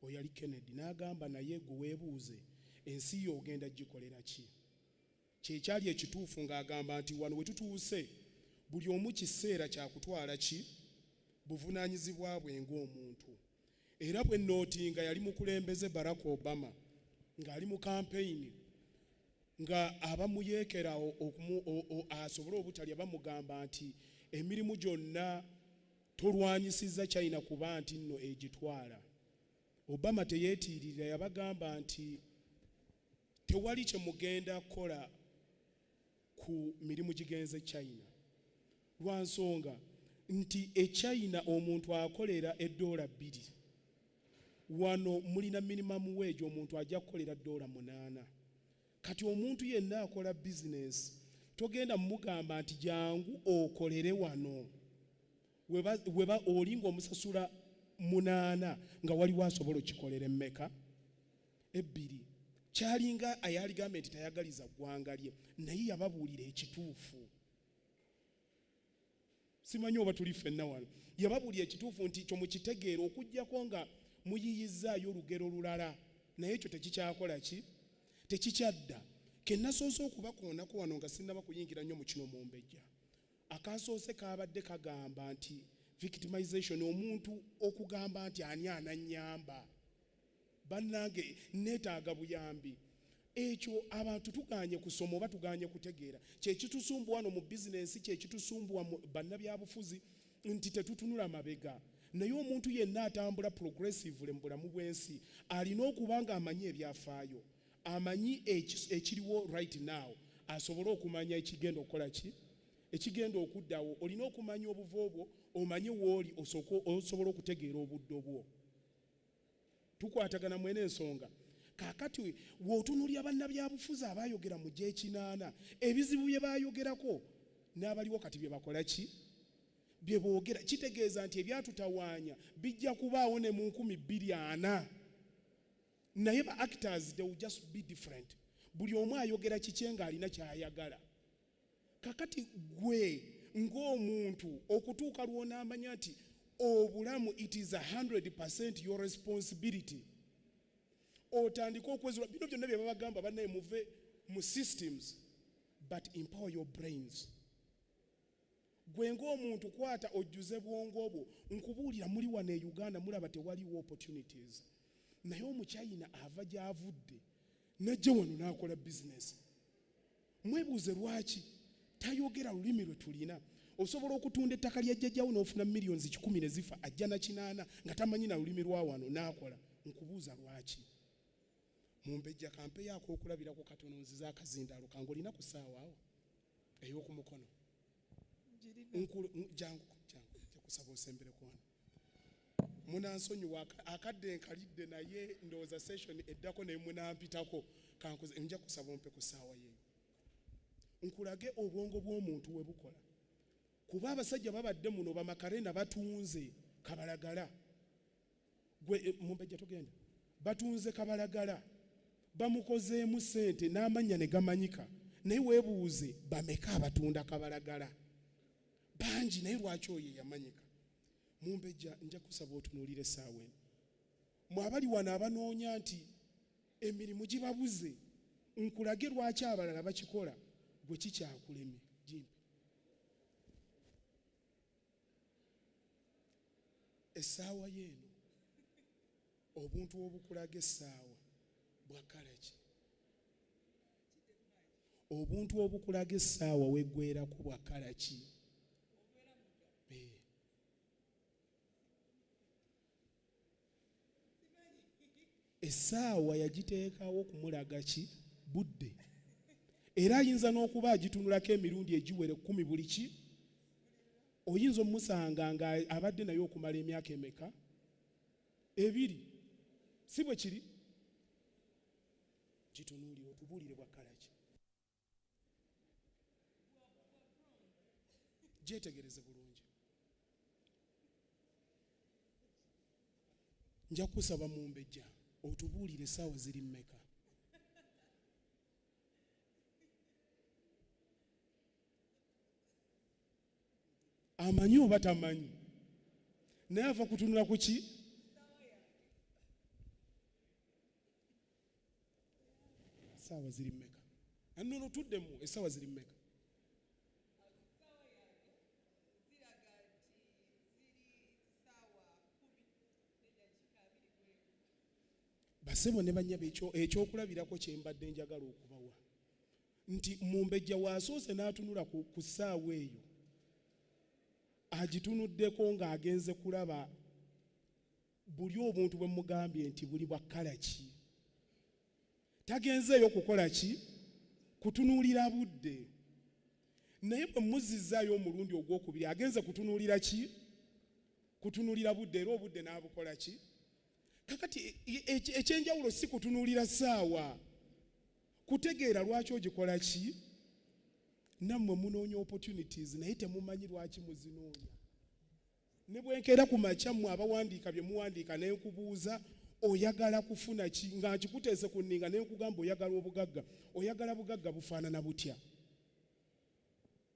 Oyo yali Kennedy. N'agamba naye gwe weebuuze ensi yo ogenda gikolera ki? Kyekyali ekituufu ng'agamba nti wano we tutuuse buli omu kiseera kyakutwala ki? Buvunaanyizibwa bwe ng'omuntu. Era bwe nootinga yali mukulembeze Barack Obama ng'ali mu kampeyini nga abamuyeekera asobole obutalya bamugamba nti emirimu gyonna tolwanyisiza China kuba nti nno egitwala. Obama teyeetiirira, yabagamba nti tewali kye mugenda kukola ku mirimu gigenze China. Lwa nsonga nti China omuntu akolera $2. Wano mulina minimum wage omuntu ajja kukolera $8. Kati omuntu yenna akola business togenda mugamba nti jangu okolere wano weba olinga omusasula 8 nga waliwo asobola okikolera emmeka 2. Kyalinga ayaligamba nti tayagaliza ggwanga lye naye yababuulira ekituufu. Simanyi oba tuli ffenna wano. Yababuulira ekituufu nti kyo mukitegeera okuggyako nga muyiyizaayo olugero lulala naye ekyo tekikyakola ki? Tekikyadda. Kennasoose okubakoonako wano nga sinnaba kuyingira nnyo mu kino Mumbejja. Akasoose kaabadde kagamba nti victimization, omuntu okugamba nti ani anannyamba, bannange neetaaga buyambi. Ekyo abantu tuganye kusoma oba tuganye kutegeera. Kyekitusumbuwa wano mu bizinensi, kyekitusumbuwa mu bannabyabufuzi nti tetutunula mabega. Naye omuntu yenna atambula progressively mu bulamu bw'ensi alina okuba nga amanyi ebyafaayo, amanyi ekiriwo right now, asobole okumanya ekigenda okukola ki? Ekigenda okuddawo. Olina okumanya obuvo bwo, omanye wooli osobola okutegeera obuddo bwo. Tukwatagana mwene ensonga. Kaakati w'otunulya bannabyabufuzi abaayogera mu G8, ebizibu bye baayogerako n'abaliwo kati bye bakola ki? Bye boogera. Kitegeeza nti ebyatutawaanya bijja kubaawo ne mu 2040. Naye ba actors, they will just be different. Buli omu ayogera kikye ng'alina ky'ayagala. Kakati gwe ng'omuntu okutuuka lw'onaamanya nti obulamu it is 100% your responsibility. Otandika okwezula bino byonna bye babagamba bannaye muve mu systems but empower your brains. Gwe ng'omuntu kwata ojjuze bwongo bwo. Nkubuulira muli wano e Uganda mulaba tewaliwo opportunities. Naye Omuchina ava gy'avudde n'ajja wano n'akola business. Mwebuuze lwaki tayogera lulimi lwe tulina. Osobola okutunda ettaka lya jjajjawo n'ofuna millions 10 ne zifa, ajja na 8 nga tamanyi na lulimi lwa wano n'akola. Nkubuuza lwaki? Mumbejja kampe yako okulabirako katono nziza akazindaalo kange olina ku ssaawa awo ey'oku mukono. Jangu kusaba osembere ku wano. munansonyiwa akadde nkalidde naye ndowooza session eddako naye munampitako kankoze nja kusaba ompe ku ssaawa yeeyo nkulage obwongo bw'omuntu we bukola kuba abasajja babadde muno bamakarena batunze kabalagala gwe mumbejja togenda batunze kabalagala bamukozeemu ssente n'amannya ne gamanyika naye weebuuze bameka abatunda kabalagala bangi naye lwaki oyo yamanyika mumbejja nja kusaba otunuulire essaawa eno mwabali wano abanoonya nti emirimu gibabuze nkulage lwaki abalala bakikola gwe kikyakulemye jimpi essaawa yeeno obuntu obukulaga essaawa bwakala ki obuntu obukulaga essaawa weggwerako bwakala ki essaawa yagiteekawo kumulaga ki budde era ayinza n'okuba agitunulako emirundi egiwere 10 buli ki oyinza omusanga nga abadde naye okumala emyaka emeka 2 si bwe kiri gitunuulire otubuulire bwakala ki gyetegereze bulungi nja kusaba mumbejja otubuulire essaawa ziri mmeka amanyi oba tamanyi naye ava kutunula ku ki essaawa ziri mmeka anono tuddemu essaawa ziri mmeka basebo ne banyaba ekyokulabirako kyembadde njagala okubawa nti mumbejja waasoose n'atunula ku ssaawa eyo agitunuddeko ng'agenze kulaba buli obuntu bwe mugambye nti buli bwa kkala ki tagenzeeyo kukola ki kutunuulira budde naye bwe muzizzaayo omulundi ogwokubiri agenze kutunuulira ki kutunuulira budde era obudde n'abukola ki kakati ekyenjawulo si kutunuulira ssaawa kutegeera lwaki ogikola ki nammwe munoonya opportunities naye temumanyi lwaki muzinoonya ne bwenkeera ku makya mmwe abawandiika bye muwandiika ne nkubuuza oyagala kufuna ki nga nkikuteese ku nninga ne nkugamba oyagala obugagga oyagala bugagga bufaanana butya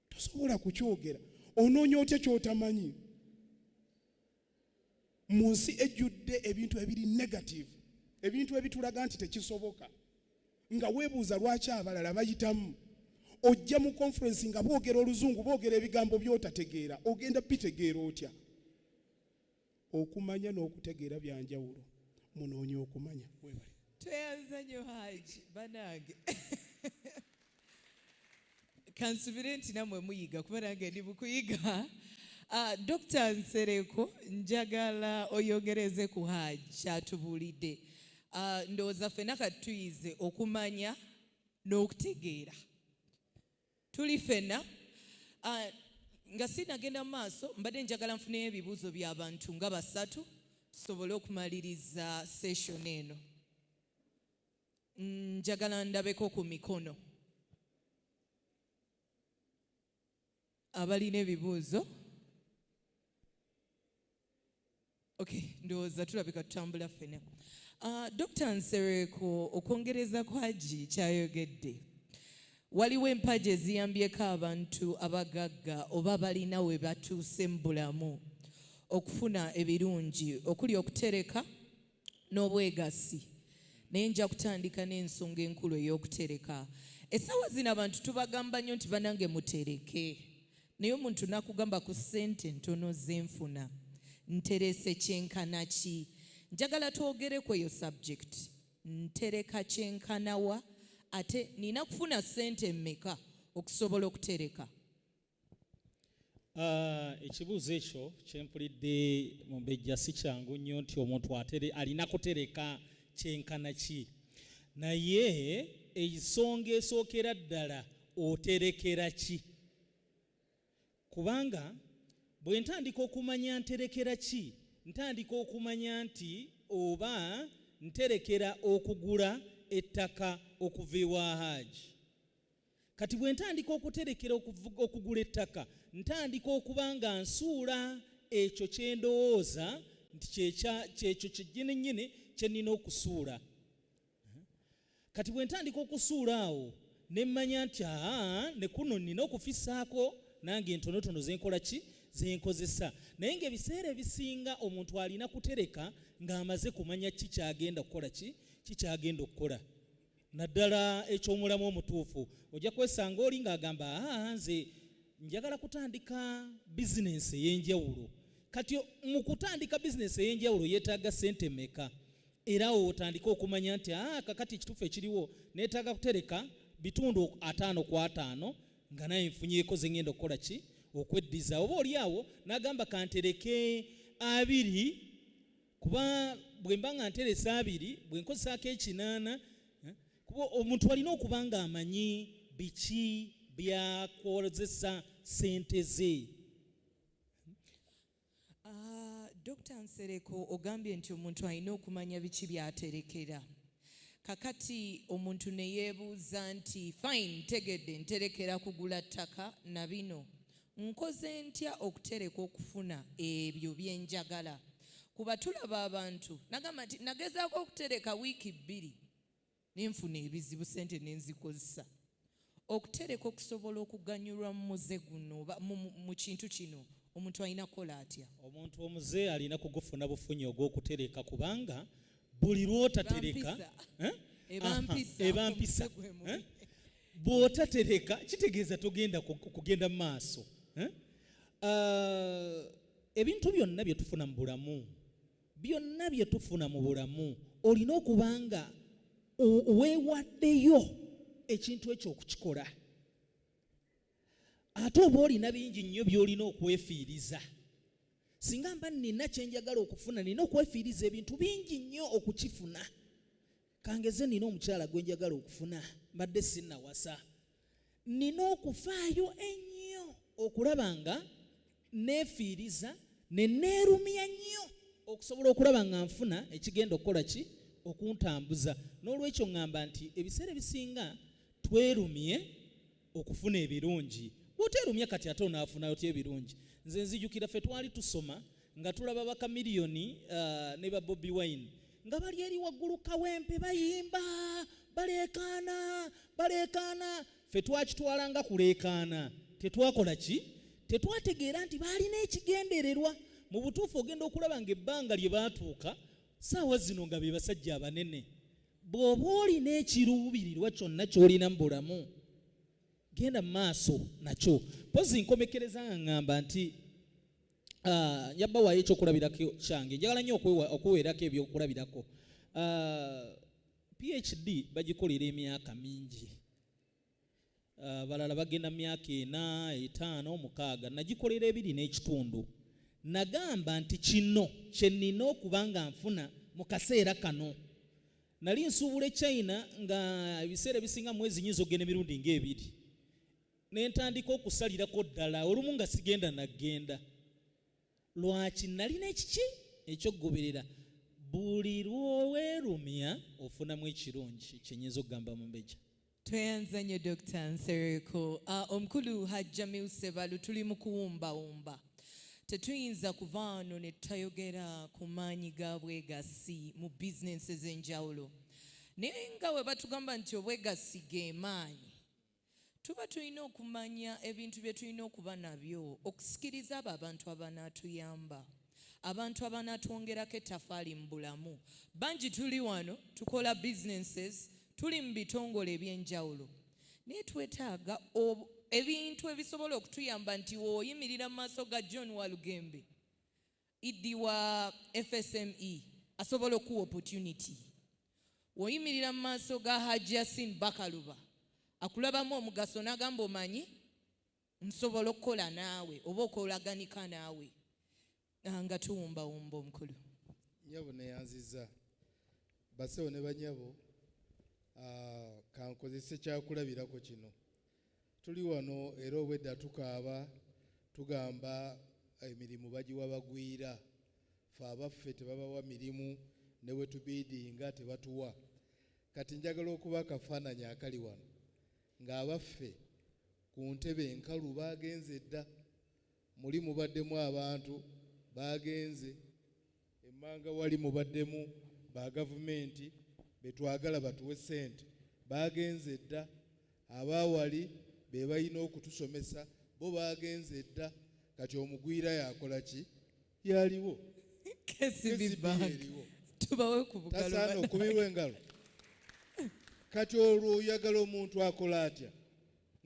tosobola kukyogera onoonya otya ky'otamanyi mu nsi ejjudde ebintu ebiri negative ebintu ebitulaga nti tekisoboka nga weebuuza lwaki abalala bayitamu ojja mu conference nga boogera oluzungu boogera ebigambo by'otategeera ogenda bitegeera otya okumanya n'okutegeera byanjawulo munoonya okumanya webale tweyanza nnyo Haji banange kansubire nti nammwe muyiga kuba nange ndi mukuyiga Dr. Nsereko njagala oyongereze ku Haji kyatubuulidde ndowooza ffenna kati tuyize okumanya n'okutegeera tuli ffenna nga sinagenda mu maaso mbadde njagala nfuneyo ebibuuzo by'abantu nga 3 tusobole okumaliriza session eno njagala ndabeko ku mikono abalina ebibuuzo okay ndowooza tulabika tutambula ffenna Dr. Nsereko okwongereza ku Haji kyayogedde waliwo empagi eziyambyeko abantu abagagga oba balina we batuuse mu bulamu okufuna ebirungi okuli okutereka n'obwegassi naye nja kutandika n'ensonga enkulu ey'okutereka essaawa zino abantu tubagamba nnyo nti banange mutereke naye omuntu nakugamba ku ssente ntono zenfuna nterese kyenkana ki njagala twogere ku eyo subject ntereka kyenkanawa ate nina kufuna ssente mmeka okusobola okutereka ekibuuzo ekyo kyempulidde mumbejja si kyangu nnyo nti omuntu alina kutereka kyenkana ki naye ensonga esookera ddala oterekera ki kubanga bwe ntandika okumanya nterekera ki ntandika okumanya nti oba nterekera okugula ettaka okuva ewa Hajji. Kati bwe ntandika okuterekera okugula ettaka, ntandika okuba nga nsuula ekyo kye ndowooza nti kyekyo kyennyini kye nnina okusuula. Kati bwe ntandika okusuula awo ne mmanya nti ne kuno nnina okufissaako nange entonotono zenkola ki zenkozesa. Naye ng'ebiseera ebisinga omuntu alina kutereka ng'amaze kumanya ki kyagenda okukola kikyagenda okukola. Naddala eky'omulamu omutuufu ojja kwesanga oli ng'agamba nze njagala kutandika bizinensi ey'enjawulo. Kati mu kutandika bizinensi ey'enjawulo yeetaaga ssente mmeka? Era otandika okumanya nti kakati ekituufu ekiriwo neetaaga kutereka bitundu 5 ku 5 nga naye nfunyeeko ze ngenda okukola ki okweddiza. Oba oli awo n'agamba kantereke 2 kuba bwe mba nga nterese 2 bwe nkozesaako 8 kuba omuntu alina okuba nga amanyi biki byakozesa ssente ze. Dr. Nsereko ogambye nti omuntu alina okumanya biki byaterekera. Kakati omuntu ne yeebuuza nti fine ntegedde nterekera kugula ttaka na bino nkoze ntya okutereka okufuna ebyo bye njagala? Kuba tulaba abantu nagamba nti nagezaako okutereka wiiki 2 nenfuna ebizibu ssente nenzikozesa. Okutereka okusobola okuganyulwa mu muze guno mu kintu kino omuntu alina kukola atya? Omuntu omuze alina kugufuna bufunyi ogw'okutereka kubanga buli lw'otatereka ebampisa bw'otatereka kitegeeza togenda kugenda mu maaso. Ebintu byonna bye tufuna mu bulamu olina okuba nga weewaddeyo ekintu ekyo okukikola. Ate oba olina bingi nnyo by'olina okwefiiriza. Singa mba nina kye njagala okufuna nina okwefiiriza ebintu bingi nnyo okukifuna. Kangeze nina omukyala gwe njagala okufuna mbadde sinnawasa. Nina okufaayo ennyo okulaba nga neefiiriza ne neerumya nnyo okusobola okulaba nga nfuna ekigenda okukola ki okuntambuza. N'olwekyo ŋŋamba nti ebiseera ebisinga twerumye okufuna ebirungi. Bw'oteerumya kati ate onaafunayo ty ebirungi. Nze nzijukira ffe twali tusoma nga tulaba bakamiliyoni ne ba Bobi Wine nga bali eri waggulu kawempe bayimba baleekaana. Ffe twakitwala nga kuleekaana. Tetwakola ki? Tetwategeera nti baalina ekigendererwa. Mu butuufu ogenda okulaba ng'ebbanga lye baatuuka saawa zino nga be basajja abanene. Bw'oba olina ekiruubirirwa kyonna ky'olina mu bulamu genda mu maaso nakyo. Pozi nkomekereza nga ŋŋamba nti yabbawaayo ekyokulabirako kyange. Njagala nnyo okuweerako ebyokulabirako. PhD bagikolera emyaka mingi. Balala bagenda mu myaka 4, 5, 6. Nagikolera 2 n'ekitundu. Nagamba nti kino kye nnina okuba nga nfuna mu kaseera kano. Nali nsuubula China nga ebiseera ebisinga mwezi nnyinza okugenda emirundi nga 2. Nentandika okusalirako ddala olumu nga sigenda nagenda. Lwaki? Nalina ekiki ekyokugoberera. Buli lw'oweerumya ofunamu ekirungi kyenyinza okugamba mu mbejja. Tweyanza nnyo Dr. Nsereko. Omukulu Hajjamiu Ssebalu tuli mu kuwumbawumba. Tetuyinza kuva wano ne tutayogera ku maanyi ga bwegassi mu bizinensi ez'enjawulo. Naye nga bwe batugamba nti obwegassi ge maanyi, tuba tulina okumanya ebintu bye tulina okuba nabyo okusikiriza abo abantu abanaatuyamba, abantu abanaatwongerako ettafaali mu bulamu. Bangi tuli wano tukola businesses, tuli mu bitongole eby'enjawulo, naye twetaaga ebintu ebisobola okutuyamba nti wooyimirira mu maaso ga John Walugembe, Idi wa FSME asobola okuwa opportunity. Wooyimirira mu maaso ga Haji Yasin Bakaluba akulabamu omugaso n'agamba omanyi nsobola okukola naawe oba okolaganika naawe. Nga tuwumbawumba omukulu. Nyabo neyanziza basewo ne banyabo kankozese kyakulabirako kino. Tuli wano era obwedda tukaaba tugamba emirimu bagiwa bagwira. fe abaffe tebabawa mirimu ne we tubiidinga tebatuwa. Kati njagala okuba akafaananyi akali wano ng'abaffe ku ntebe enkalu baagenze dda, muli mubaddemu abantu baagenze, emmanga wali mubaddemu ba gavumenti betwagala batuwe ssente baagenze dda, abaawali be balina okutusomesa bo baagenze dda. Kati omugwira yakola ki? Yaliwo eriwo, tasaana okubiwa engalo. Kati olwo oyagala omuntu akola atya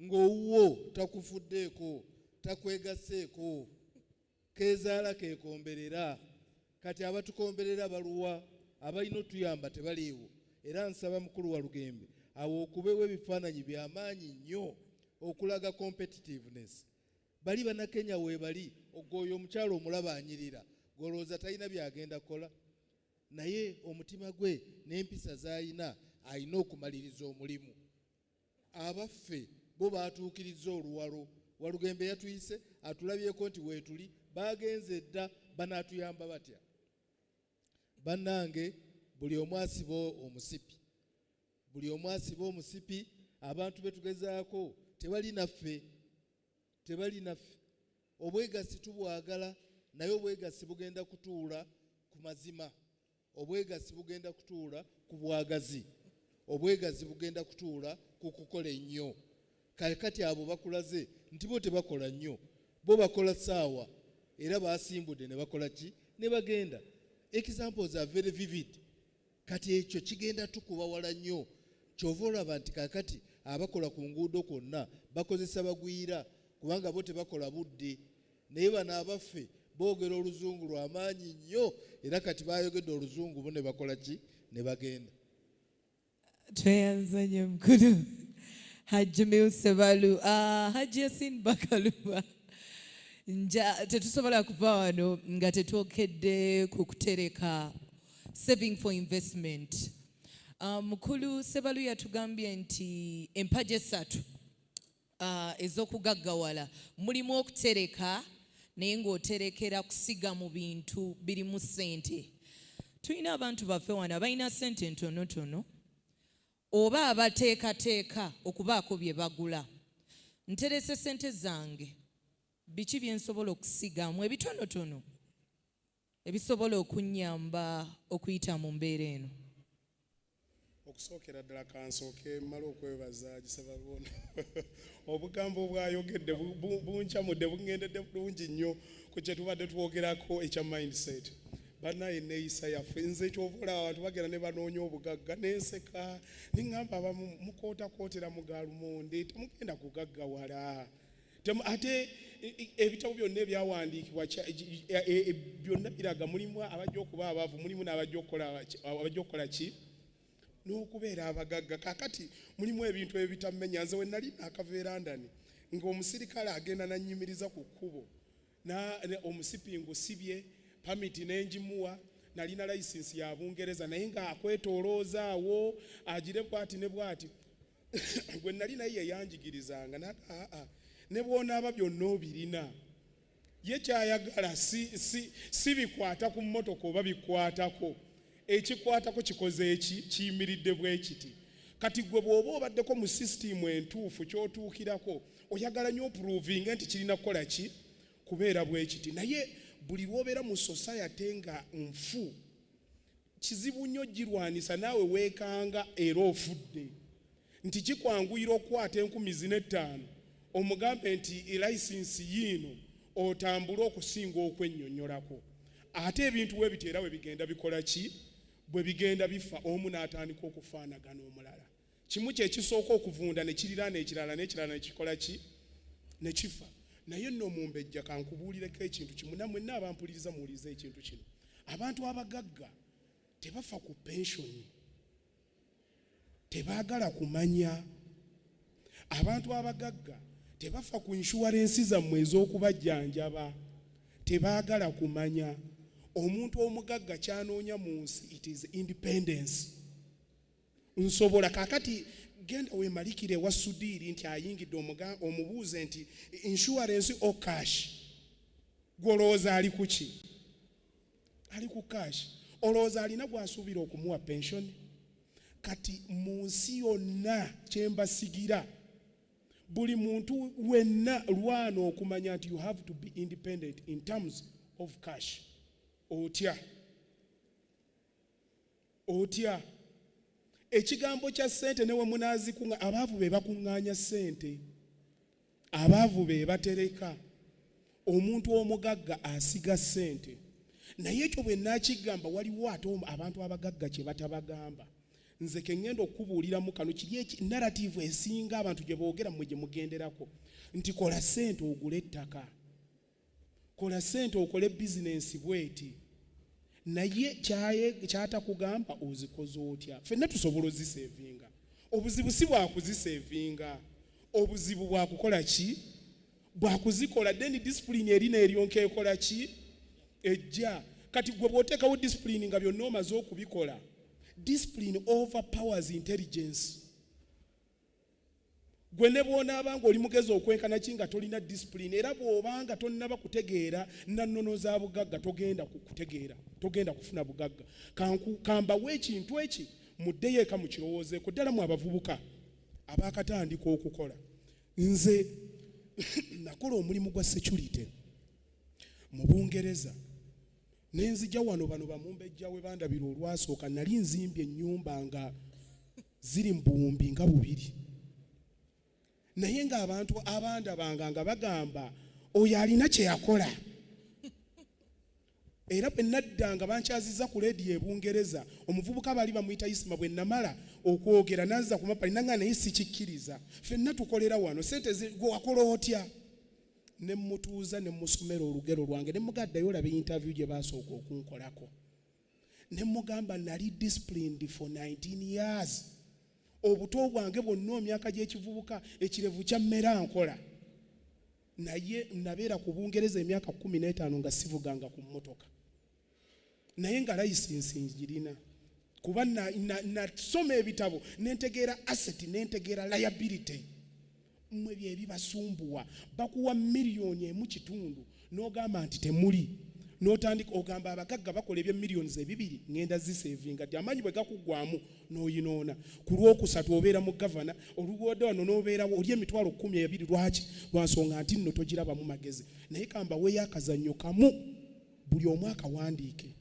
ng'owuwo takufuddeeko takwegasseeko, keezaala keekomberera. Kati abatukomberera baluwa? Abalina otuyamba tebaliiwo. Era nsaba mukulu wa Lugembe awo okubeewo ebifaananyi by'amaanyi nnyo okulaga competitiveness. Bali bannakenya weebali, ogooyo omukyalo omulaba anyirira, golowooza talina byagenda kukola, naye omutima gwe n'empisa z'alina alina okumaliriza omulimu. Abaffe bo baatuukiriza oluwalo. Walugembe yatuyise atulabyeko nti weetuli baagenze dda, banaatuyamba batya? Bannange, buli omu asiba omusipi, buli omu asiba omusipi. Abantu betugezaako tebali naffe, tebali naffe. Obwegassi tubwagala, naye obwegassi bugenda kutuula ku mazima, obwegassi bugenda kutuula ku bwagazi, obwegassi bugenda kutuula ku kukola ennyo. Kati abo bakulaze nti bo tebakola nnyo, bo bakola ssaawa era baasimbudde ne bakola ki? Ne bagenda. Examples are very vivid. Kati ekyo kigenda tukuba wala nnyo. Kyova olaba nti kakati abakola ku nguudo kwonna bakozesa bagwira kubanga bo tebakola budde. Naye bano abaffe boogera oluzungu lw'amaanyi nnyo era kati baayogedde oluzungu bo ne bakola ki? Ne bagenda. Tweyanza nnyo mukulu Hajji Sebalu, Hajji Yasin Bakaluba. Tetusobola kuva wano nga tetwokedde ku kutereka saving for investment. Mukulu Sebalu yatugambye nti empagi essatu ez'okugaggawala mulimu okutereka naye ng'oterekera kusiga mu bintu birimu ssente. Tulina abantu baffe wano abalina ssente ntonotono oba abateekateeka okubaako bye bagula. Nterese ssente zange, biki bye nsobola okusigamu ebitonotono ebisobola okunnyamba okuyita mu mbeera eno? Okusookera ddala kansooke mmala okwebaza Gisababona. Obugambo bwayogedde buncamudde buŋŋendedde bulungi nnyo ku kye tubadde twogerako ekya mindset. Bannaye neeyisa yaffe, nze ekyovola abantu bagenda ne banoonya obugagga n'enseka neŋŋamba abamu mukootakootera mu gaalumonde temugenda kugaggawala. Ate ebitabo byonna ebyawandiikibwa byonna biraga mulimu abajja okuba abaavu, mulimu n'abajja okukola ki? N'okubeera abagagga. Kaakati mulimu ebintu ebitamenya. Nze we nali akaveerandani ng'omusirikale agenda nannyimiriza ku kkubo, omusipingu sibye pamiti n'enjimuwa, nalina layisinsi ya Bungereza naye ng'akwetoolooza awo agire bwati ne bwati. Gwe nali naye yeyanjigirizanga ne bw'onaaba byonna obirina, ye kyayagala si bikwata ku mmotoka oba bikwatako, ekikwatako kikoze eki? Kiyimiridde bwe kiti. Kati gwe bw'oba obaddeko mu sisitimu entuufu ky'otuukirako oyagala nnyo opuruvinga nti kirina kukola ki? Kubeera bwe kiti. Naye buli lw'obeera mu society nga nfu, kizibu nnyo girwanisa naawe weekanga era ofudde. Nti kikwanguyira okukwata 15,000 omugambe nti layisinsi yiino otambule okusinga okwennyonnyolako. Ate ebintu we biteera we bigenda bikola ki? Bwe bigenda bifa, omu n'atandika okufaanagana omulala. Kimu kye kisooka okuvunda ne kiriraana ekirala n'ekirala ne kikola ki? Ne kifa. Naye nno mumbejja kankubuulireko ekintu kimu, nammwe n'abampuliriza muwulirize ekintu kino. Abantu abagagga tebafa ku pensioni, tebaagala kumanya. Abantu abagagga tebafa ku inshuwarensi zammwe ez'okubajjanjaba, tebaagala kumanya. Omuntu omugagga kyanoonya mu nsi, it is independence. Nsobola kaakati genda weemalikire wa Sudiiri nti ayingidde omubuuze nti insurance o cash, gwolowooza ali kuki? ali ku cash olowooza alina gwasuubira okumuwa pension. Kati mu nsi yonna kyembasigira buli muntu wenna lwana okumanya nti you have to be independent in terms of cash. Otya ekigambo kya ssente newe munaazikunga, abaavu be bakuŋŋaanya ssente, abaavu be batereka, omuntu omugagga asiga ssente. Naye ekyo bwe naakigamba waliwo ate abantu abagagga kye batabagamba. Nze ke ngenda okubuuliramu kano kiri narrative esinga abantu gye boogera mmwe gye mugenderako nti kola ssente ogule ettaka, kola ssente okole bizinensi bweti. Naye kyatakugamba ozikoze otya. Ffenna tusobola ozisevinga. Obuzibu si bwakuzisevinga, obuzibu bwakukola ki? Bwakuzikola. Then discipline erina eryonka ekola ki? Ejja. Kati gwe bw'oteekawo discipline nga byonna omaze okubikola, discipline overpowers intelligence. Gwe ne bw'onaabanga oli mugezi okwenkana ki nga tolina discipline, era bw'obanga tonnaba kutegeera nannono za bugagga togenda kutegeera, togenda kufuna bugagga. Kambawo ekintu eki muddeyo eka mukirowoozeeko, ddala mu abavubuka abaakatandika okukola. Nze nakola omulimu gwa security mu Bungereza. Nenzija wano bano bamumbejja we bandabira olwasooka, nali nzimbye ennyumba nga ziri mu buwumbi nga 2. Naye nga abantu abandabanga nga bagamba oyo alina kye yakola. Era bwe naddanga bankyaziza ku leediyo e Bungereza, omuvubuka bali bamuyita Isima, bwe namala okwogera nazza ku mapali nanga naye sikikkiriza. Ffenna tukolera wano, ssente gwe wakola otya? Ne mmutuuza ne mmusomera olugero lwange, ne mugaddayo olaba interview gye baasooka okunkolako. Ne mugamba nali disciplined for 19 years. Obuto bwange bwonna emyaka gy'ekivubuka ekirevu kya mmera nkola. Naye nabeera ku Bungereza emyaka 15 nga sivuganga ku mmotoka. Naye nga layisinsi ngirina. Kuba nasoma ebitabo nentegeera asset nentegeera liability. Mmwe bye bibasumbuwa. Bakuwa $1.5 n'ogamba nti temuli. N'otandika ogamba abagagga bakola ebya $2 ngenda zisevinga. Amanyi bwe gakuggwamu n'oyinoona. Ku lwokusatu obeera mu gavana, olugodde wano n'obeerawo oli $10,000 lwaki? Lwansonga nti nno togirabamu magezi. Naye kamba weeyo akazannyo kamu buli omu akawandiike.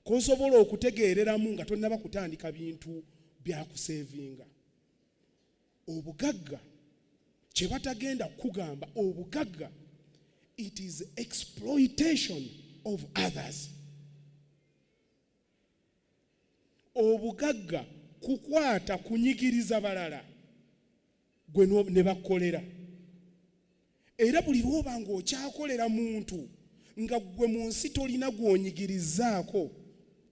Kosobola okutegeereramu nga tonnaba kutandika bintu bya kusevinga. Obugagga kye batagenda kugamba, obugagga it is exploitation of others. Obugagga kukwata kunyigiriza balala gwe ne bakolera. Era buli lwoba ng'okyakolera muntu nga gwe mu nsi tolina gw'onyigirizaako,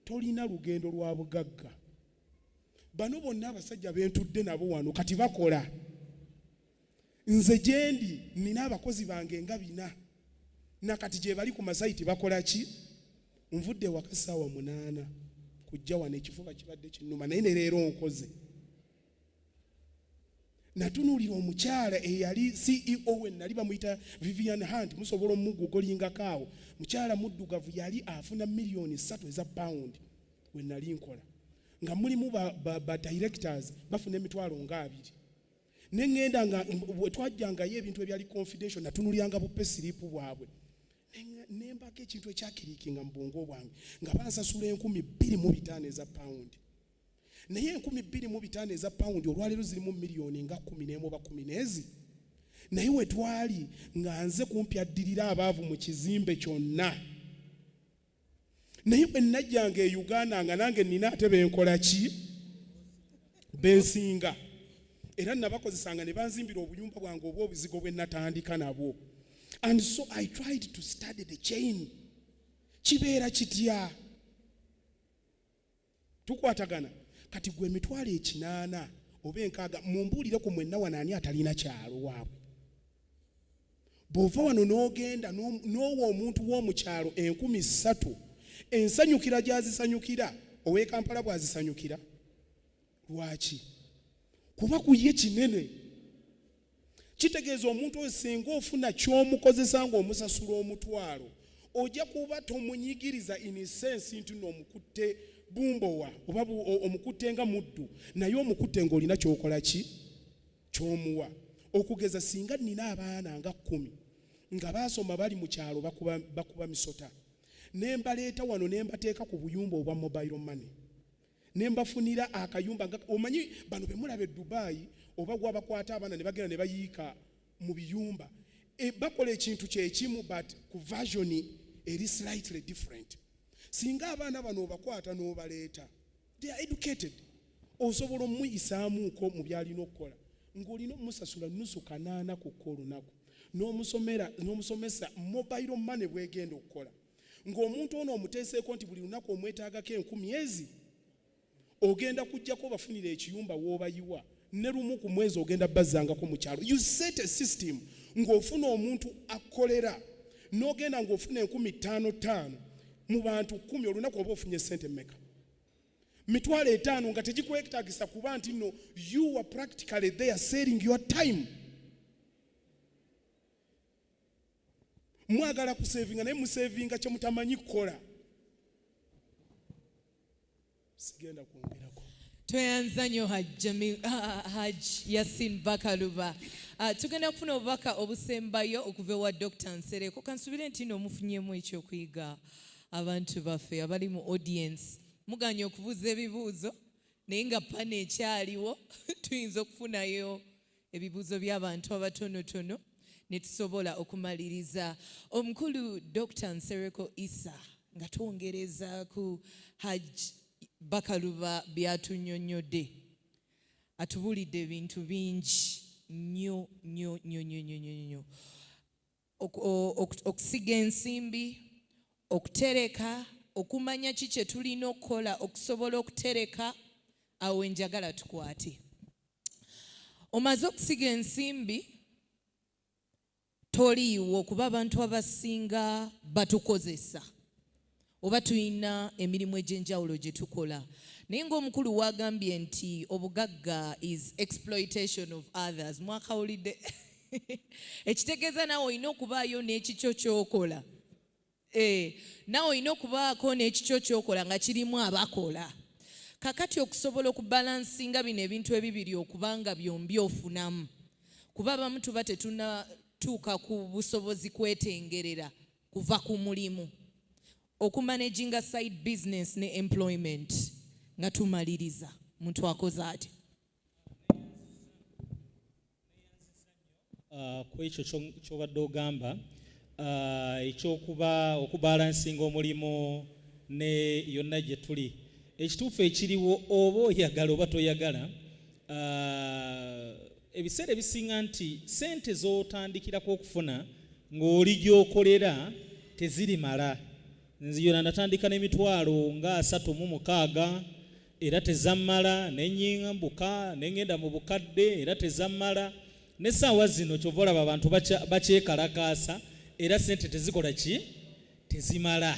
tolina lugendo lwa bugagga. Bano bonna abasajja bentudde nabo wano kati bakola. Nze gyendi nina abakozi bange nga 4. Na kati gye bali ku masayiti bakola ki? Nvudde waka ssaawa 8 kujja wano ekifuba kibadde kinnuma, naye ne leero nkoze. Natunuulira omukyala eyali CEO we nali bamuyita Vivian Hunt, musobola omugugolingako awo. Mukyala muddugavu yali afuna £3 eza pound we nali nkola. Nga mulimu ba directors bafuna emitwalo nga 2. Nengenda nga twajjangayo ebintu ebyali confidential, natunuulyanga bupe siripu bwabwe. Nembako ekintu ekyakiriikinga mu bwongo bwange nga bansasula £2,500 eza pound. Naye £2,500 eza pound olwaleero zirimu $10,000 nga 10 oba 10. Naye we twali nga nze kumpi addirira abaavu mu kizimbe kyonna. Naye bwe najjanga e Uganda nga nange nina ate benkola ki? Bensinga. Era nabakozesanga ne banzimbira obuyumba bwange obw'obuzigo bwe natandika nabwo. And so I tried to study the chain. Kibeera kitya? Tukwatagana. Kati gwe emitwalo 8 oba 6 mumbuulire ku mwenna wanaani atalina kyalo waabwe. Bw'ova wano n'ogenda n'owa omuntu w'omu kyalo 3,000, ensanyukira gy'azisanyukira ow'e Kampala bw'azisanyukira. Lwaki? Kuba ku ye kinene. Kitegeeza omuntu oyo singa ofuna ky'omukozesa ng'omusasula omutwalo, ojja kuba tomunyigiriza in a sense nti n'omukutte bumbowa oba omukutte nga muddu naye omukutte ng'olina ky'okola ki ky'omuwa. Okugeza singa nina abaana nga 10 nga baasoma bali mu kyalo bakuba misota ne mbaleeta wano ne mbateeka ku buyumba obwa mobile money ne mbafunira akayumba omanyi bano be mulaba e Dubai oba gwabakwata abaana ne bagenda ne bayiika mu biyumba bakola ekintu kyekimu but ku version eri slightly different. Singa abaana bano obakwata n'obaleeta they are educated osobola omuyisaamuuko mu byalina okukola ng'olina omusasula nusu 8 ku olunaku n'omusomesa mobile money bwegenda okukola ng'omuntu ono omuteeseeko nti buli lunaku omwetaagako 10,000 ogenda kujjako bafunira ekiyumba w'obayiwa ne lumu ku mwezi ogenda bazzangako mu kyalo. You set a system ng'ofuna omuntu akolera n'ogenda ng'ofuna 5,500 mu bantu 10 olunaku oba ofunye sente mmeka? 5,000 nga tegikwetaagisa kuba nti no you are practically there selling your time. Mwagala kusevinga naye musevinga kye mutamanyi kukola. Sigenda kwongerako. Tweyanza nnyo Haj Yasin Bakaluba. Tugenda kufuna obubaka obusembayo okuva ewa Dr. Nsereko. Kansubire nti n'omufunyemu ekyokuyiga abantu baffe abali mu audience. Muganya okubuuza ebibuuzo naye nga pana ekyaliwo tuyinza okufunayo ebibuuzo by'abantu abatonotono ne tusobola okumaliriza. Omukulu Dr. Nsereko Issa nga twongereza ku Haj Bakaluba byatunyonyodde atubulidde ebintu bingi nnyo okusiga ensimbi, okutereka, okumanya ki kye tulina okukola okusobola okutereka. Awo njagala tukwate. Omaze okusiga ensimbi toliiwo kuba abantu abasinga batukozesa oba tulina emirimu egy'enjawulo gye tukola. Naye ng'omukulu wagambye nti obugagga is exploitation of others. Mwakawulidde? Ekitegeeza naawe olina okubaayo n'ekikyo ky'okola. Naawe olina okubaako n'ekikyo ky'okola nga kirimu abakola. Kakati okusobola okubalansinga bino ebintu ebibiri okubanga byombi ofunamu. Kuba abamu tuba tetunatuuka ku busobozi kwetengerera kuva ku mulimu. Okumanaginga side business ne employment nga tumaliriza. Muntu akoze ati. Kwekyo kyobadde ogamba ekyokuba okubalansinga omulimu ne yonna gye tuli. Ekituufu ekiriwo oba oyagala oba toyagala ebiseera ebisinga nti sente z'otandikirako okufuna ng'oli gy'okolera tezirimala. Nze yonna natandika n'emitwalo nga 36 era tezammala, ne nnyambuka ne ngenda mu bukadde era tezammala. N'essaawa zino kyova olaba abantu bakyekalakaasa era sente tezikola ki? Tezimala.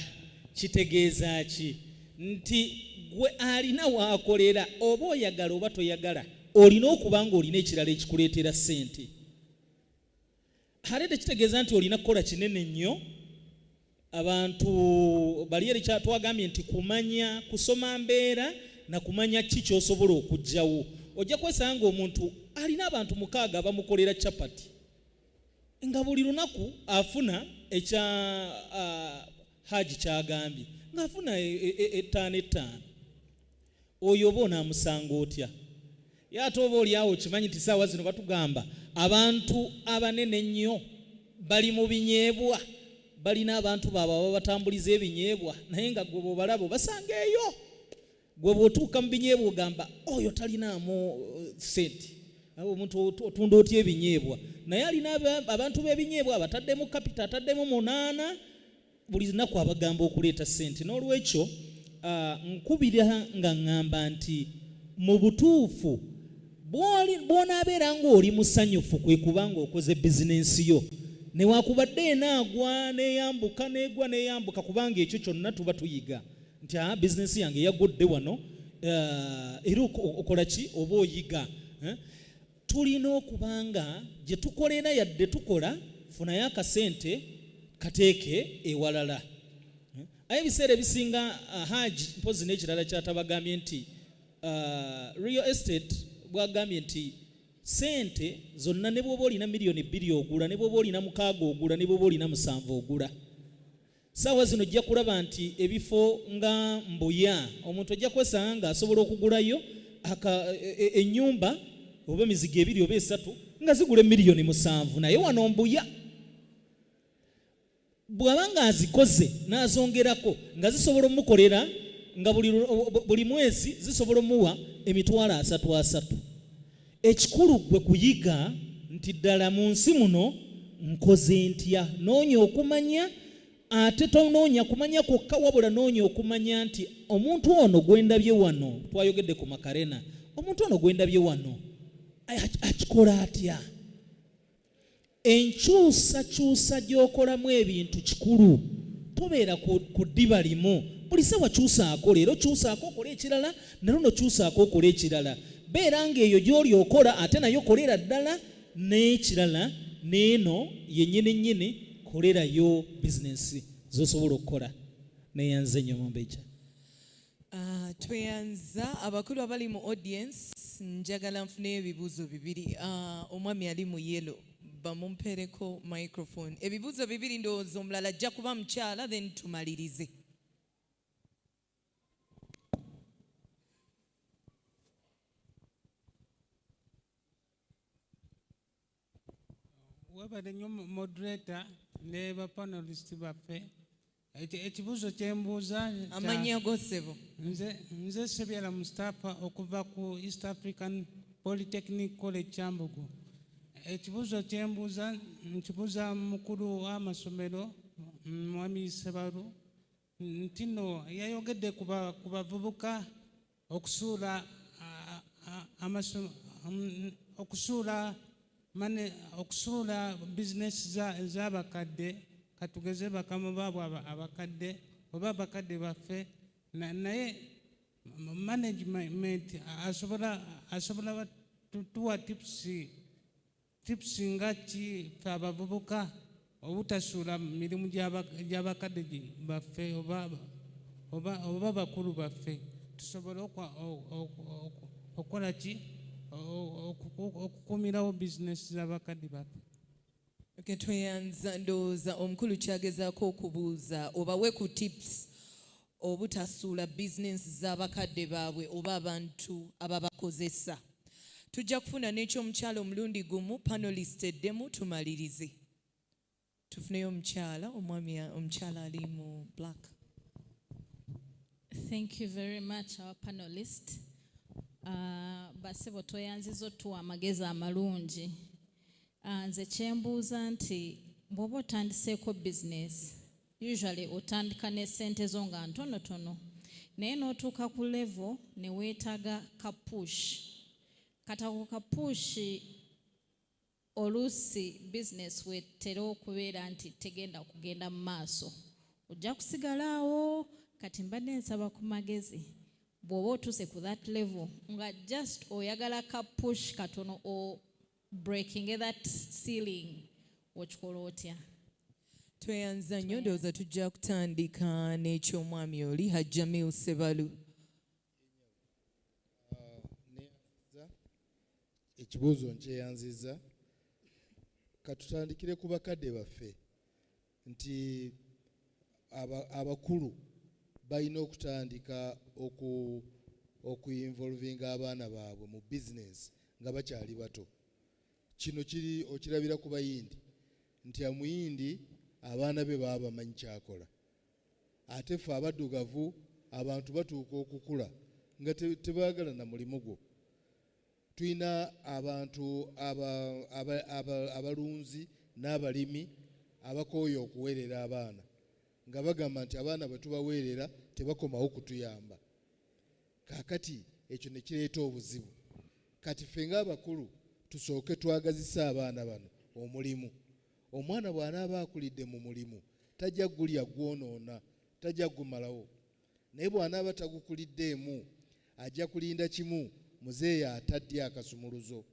Kitegeeza ki? Nti gwe alina waakolera oba oyagala oba toyagala olina okuba ng'olina ekirala ekikuleetera ssente. Ate tekitegeeza nti olina kukola kinene nnyo. Abantu bali eri twagambye nti kumanya kusoma mbeera na kumanya ki ky'osobola okuggyawo. Ojja kwesanga ng'omuntu alina abantu 6 abamukolera chapati nga buli lunaku afuna ekya Haji kyagambye ng'afuna 5. Oyo oba onaamusanga otya? Ye ate oba oli awo kimanyi nti ssaawa zino batugamba abantu abanene nnyo bali mu binyeebwa, balina abantu baabwe ababatambuliza ebinyeebwa, naye nga gwe bw'obalaba obasanga eyo. Gwe bw'otuuka mu binyeebwa ogamba oyo talinaamu sente. Omuntu otunda otya ebinyeebwa? Naye alina abantu b'ebinyeebwa abataddemu kapita, ataddemu 8 buli lunaku abagamba okuleeta sente. N'olwekyo nkubira nga ngamba nti mu butuufu bw'onaabeera ng'oli musanyufu kwe kubanga okoze bizinensi yo newakubadde enaagwa neyambuka negwa neyambuka kubanga ekyo kyonna tuba tuyiga nti bizinensi yange yagudde wano era okola ki oba oyiga. Tulina okubanga gye tukolera yadde tukola funayo akasente kateeke ewalala. Aye ebiseera ebisinga Haji mpozi n'ekirala kyatabagambye nti real estate bwagambye nti sente zonna ne bw'oba olina miliyoni 2 ogula, ne bw'oba olina 6 ogula, ne bw'oba olina 7 ogula. Saawa zino ojja kulaba nti ebifo nga Mbuya omuntu ojja kwesanga ng'asobola okugulayo ennyumba oba emizigo 2 oba 3 nga zigula miliyoni 7, naye wano Mbuya bw'aba nga azikoze n'azongerako nga zisobola omukolera nga buli mwezi zisobola omuwa emitwalo 3. Ekikulu gwe kuyiga nti ddala mu nsi muno nkoze ntya, noonya okumanya, ate tonoonya kumanya kwokka wabula noonya okumanya nti omuntu ono gwendabye wano, twayogedde ku Makarena, omuntu ono gwendabye wano akikola atya. Enkyusakyusa gy'okolamu ebintu kikulu, tobeera ku ddiba limu. Buli sawa kyusaako, leero kyusaako okola ekirala, ne luno kyusaako okola ekirala. Beera ng'eyo gy'oli okola ate nayo kolera ddala n'ekirala, n'eno yennyini kolerayo bizinesi z'osobola okukola. Neeyanze nnyo Mombeja. Tweyanza abakulu abali mu audience, njagala nfuneyo ebibuuzo 2. Omwami ali mu yellow bamumpereko microphone. Ebibuuzo 2 ndowooza omulala ajja kuba mukyala, then tumalirize. Wabadde nnyo moderator ne bapanelist baffe. Ekibuuzo kye mbuuza amannya go ssebo. Nze Sebyala Mustapha okuva ku East African Polytechnic College Kyambogo. Ekibuuzo kye mbuuza nkibuuza mukulu w'amasomero Mwami Sebalu nti nno yayogedde ku bavubuka okusuula bizinesi z'abakadde, katugeze bakamu baabo abakadde oba abakadde baffe, naye management asobola tuwa tips nga ki ffe abavubuka obutasuula mirimu gy'abakadde baffe oba bakulu baffe, tusobole okukola ki okukumirawo bizinesi z'abakadde baffe. Tweyanza ndowooza omukulu kyagezaako okubuuza obawe ku tips obutasuula bizinesi z'abakadde baabwe oba abantu ababakozesa. Tujja kufuna n'ekyomukyala omulundi gumu, panelist eddemu tumalirize. Tufuneyo omukyala, omukyala ali mu black. Thank you very much our panelist. Basebo tweyanziza otuwa amagezi amalungi. Nze kyembuuza nti bw'oba otandiseeko business, usually otandika ne ssente zo nga ntonotono, naye n'otuuka ku level ne weetaaga kapush. Katako kapushi oluusi business wetera okubeera nti tegenda kugenda mu maaso, ojja kusigala awo. Kati mbadde nsaba ku magezi bw'oba otuuse ku that level nga just oyagala kapush katono o breaking that ceiling, okikola otya? Tweyanza nnyo, ndowooza tujja kutandika n'ekyomwami oli Hajjamil Sebalu. Ekibuuzo nkyeyanziza, katutandikire ku bakadde baffe nti abakulu balina okutandika okuyinvolvinga abaana baabwe mu bizinesi nga bakyali bato. Kino kiri okirabira ku bayindi nti amuyindi abaana be baba bamanyi kyakola, ate ffe abaddugavu abantu batuuka okukula nga tebaagala na mulimu gwo. Tulina abantu abalunzi n'abalimi abakooye okuweerera abaana nga bagamba nti abaana bwe tubaweerera tebakomawo kutuyamba. Kaakati ekyo ne kireeta obuzibu. Kati ffe ng'abakulu tusooke twagazisa abaana bano omulimu. Omwana bw'anaaba akulidde mu mulimu tajja gulya gwonoona, tajja gumalawo. Naye bw'anaaba tagukuliddeemu ajja kulinda kimu, muzeeyi ataddye akasumuluzo.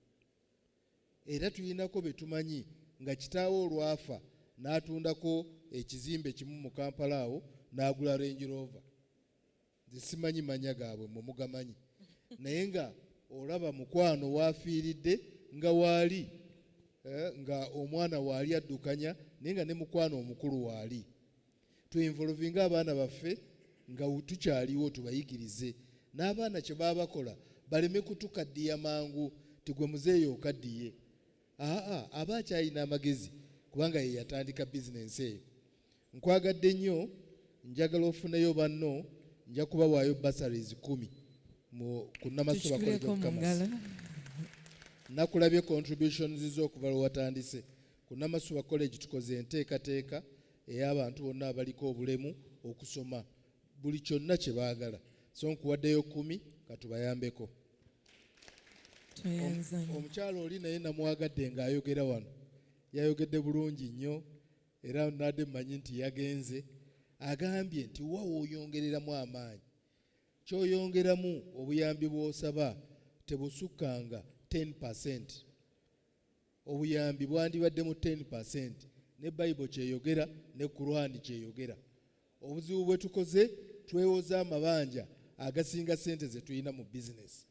Era tulinako be tumanyi nga kitaawe olwafa n'atundako ekizimbe kimu mu Kampala awo n'agula Range Rover. Nze simanyi manya gaabwe mwe mugamanyi. Naye nga olaba mukwano waafiiridde nga waali nga omwana waali addukanya naye nga ne mukwano omukulu waali. Tuinvolvinga abaana baffe nga tukyaliwo tubayigirize. N'abaana kye baba bakola baleme kutukaddiya mangu tigwe muzeeyo okaddiye. Aba akyalina amagezi kubanga ye yatandika bizinensi eyo. Nkwagadde nnyo, njagala ofuneyo banno, nja kubawaayo basaries 10 ku Namasoba College of Commerce. Nakulabye contributions z'okuva lwe watandise. Ku Namasoba College tukoze enteekateeka ey'abantu bonna abaliko obulemu okusoma buli kyonna kye baagala. So nkuwaddeyo 10 katubayambeko. Omukyalo oli naye namwagadde ng'ayogera wano. Yayogedde bulungi nnyo era nadde mmanyi nti yagenze. Agambye nti wa w'oyongereramu amaanyi. Ky'oyongeramu obuyambi bw'osaba tebusukkanga 10%. Obuyambi bwandibaddemu 10%. Ne Bible kyeyogera ne Qur'an kyeyogera. Obuzibu bwe tukoze twewoza amabanja agasinga sente ze tulina mu business.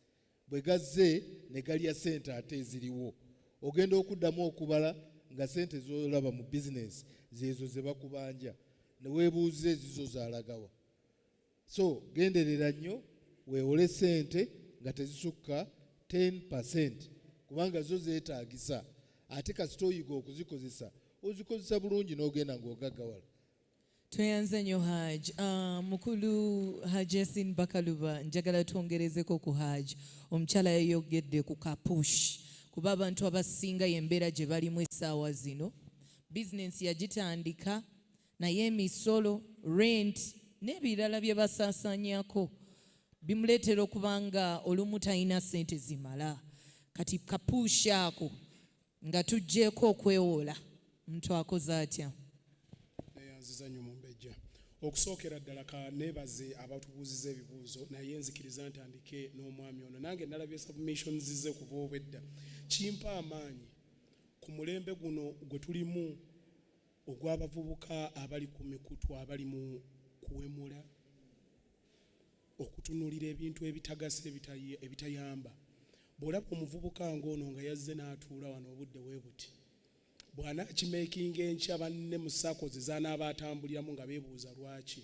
Bwe gazze ne galya sente ate eziriwo. Ogenda okuddamu okubala nga sente z'olaba mu business zeezo ze bakubanja. Ne weebuuze ezizo zaalagawa. So genderera nnyo weewole sente nga tezisukka 10% kubanga zo zeetaagisa. Ate kasita oyiga okuzikozesa ozikozesa bulungi n'ogenda ng'ogaggawala. Tweyanze nnyo Haj. Mukulu Haj Yasin Bakaluba njagala twongerezeko ku Haj. Omukyala yayogedde ku kapush kuba abantu abasinga y'embeera gye balimu essaawa zino. Bizinensi yagitandika naye emisolo, rent n'ebirala bye basaasaanyako bimuleetera okubanga olumu talina ssente zimala. Kati kapush ako nga tuggyeko okwewola omuntu akoze atya? Neyanziza nnyo Mumbejja. Okusookera ddala ka neebaze abatubuuziza ebibuuzo naye nzikiriza ntandike n'omwami ono. Nange nalabye submissions ze kuva obwedda. Kimpa amaanyi ku mulembe guno gwe tulimu ogw'abavubuka abali ku mikutu abali mu kuwemula okutunulira ebintu ebitagasa ebitayamba. Bw'olaba omuvubuka ng'ono nga yazze n'atuula wano obudde bwe buti, bw'anaakimeekinga enkya banne mu sakozi z'anaaba atambuliramu nga beebuuza lwaki.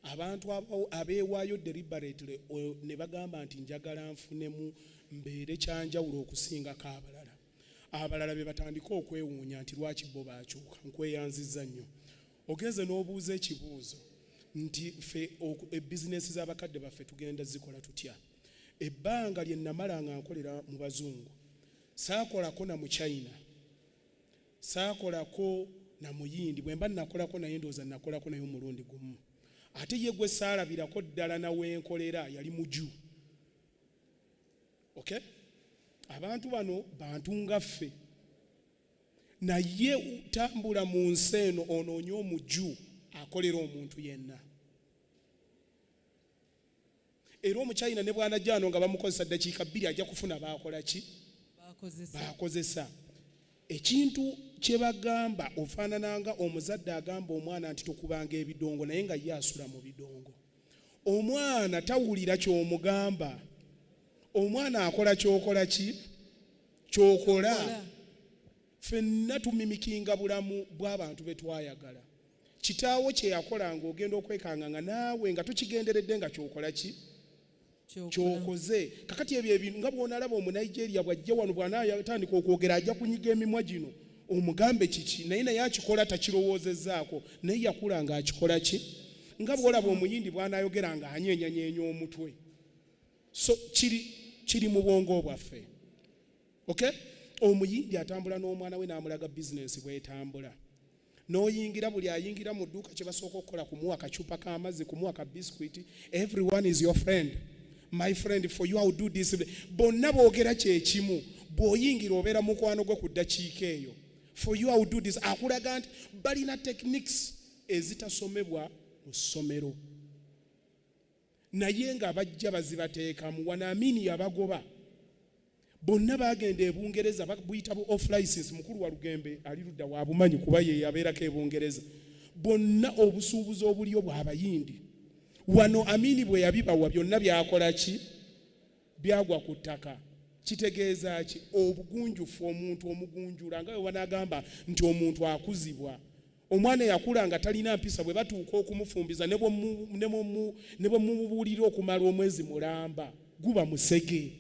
Abantu abeewaayo deliberately ne bagamba nti njagala nfunemu mbeere kyanjawulo okusingako abalala. Abalala be batandika okwewuunya nti lwaki bo baakyuka. Nkweyanziza nnyo. Ogenze n'obuuza ekibuuzo nti ffe ebizinesi z'abakadde baffe tugenda zikola tutya. Ebbanga lye namala nga nkolera mu bazungu saakolako na mu China, saakolako na muyindi. Bwe mba nakolako naye ndowooza nakolako naye omulundi gumu. Ate ye gwe saalabirako ddala nawenkolera yali muju. Okay? Abantu bano bantu nga ffe. Naye tambula mu nsi eno onoonye omuju akolera omuntu yenna. Era Omuchina ne bw'anajja ano nga bamukozesa ddakiika 2 ajja kufuna baakola ki? Baakozesa. Ekintu kye bagamba ofaanananga omuzadde agamba omwana nti tokubanga ebidongo naye nga ye asula mu bidongo. Omwana tawulira ky'omugamba. Omwana akola ky'okola ki? Ky'okola. Ffenna tumimikinga bulamu bw'abantu be twayagala. Kitaawo kye yakolanga ogenda okwekanga nga naawe nga tukigenderedde nga ky'okola ki? Kyokoze. Kakati ebyo ebintu nga bw'onalaba Omunigeria bw'ajja wano bw'anaatandika okwogera ajja kunyiga emimwa gino omugambe kiki naye akikola takirowoozezaako naye yakula nga akikola ki? Nga bw'olaba Omuyindi bw'anaayogera nga anyeenyanyeenya omutwe. So kiri mu bwongo bwaffe. Okay? Omuyindi atambula n'omwana we n'amulaga bizinensi bw'etambula. N'oyingira buli ayingira mu dduuka kye basooka okukola kumuwa kacupa k'amazzi, kumuwa ka biscuit. Everyone is your friend. My friend, for you I will do this. Bonna boogera kye kimu. Bw'oyingira obeera mukwano gwe ku ddakiika eyo. For you I will do this. Akulaga nti balina techniques ezitasomebwa mu ssomero. Naye nga bajja bazibateekamu wanaamini yabagoba. bonna bagenda e Bungereza buyita bu off license. Mukulu wa Lugembe ali ludda wa bumanyi kuba ye yabeerako e Bungereza. Bonna obusuubuzi obuliyo bw'abayindi wano Amini bwe yabibawa byonna byakola ki? Byagwa ku ttaka. Kitegeeza ki? Obugunjufu omuntu omugunjula nga we wanagamba nti omuntu akuzibwa. Omwana yakula nga talina mpisa bwe batuuka okumufumbiza ne bwe mumubuulira okumala omwezi mulamba guba musege.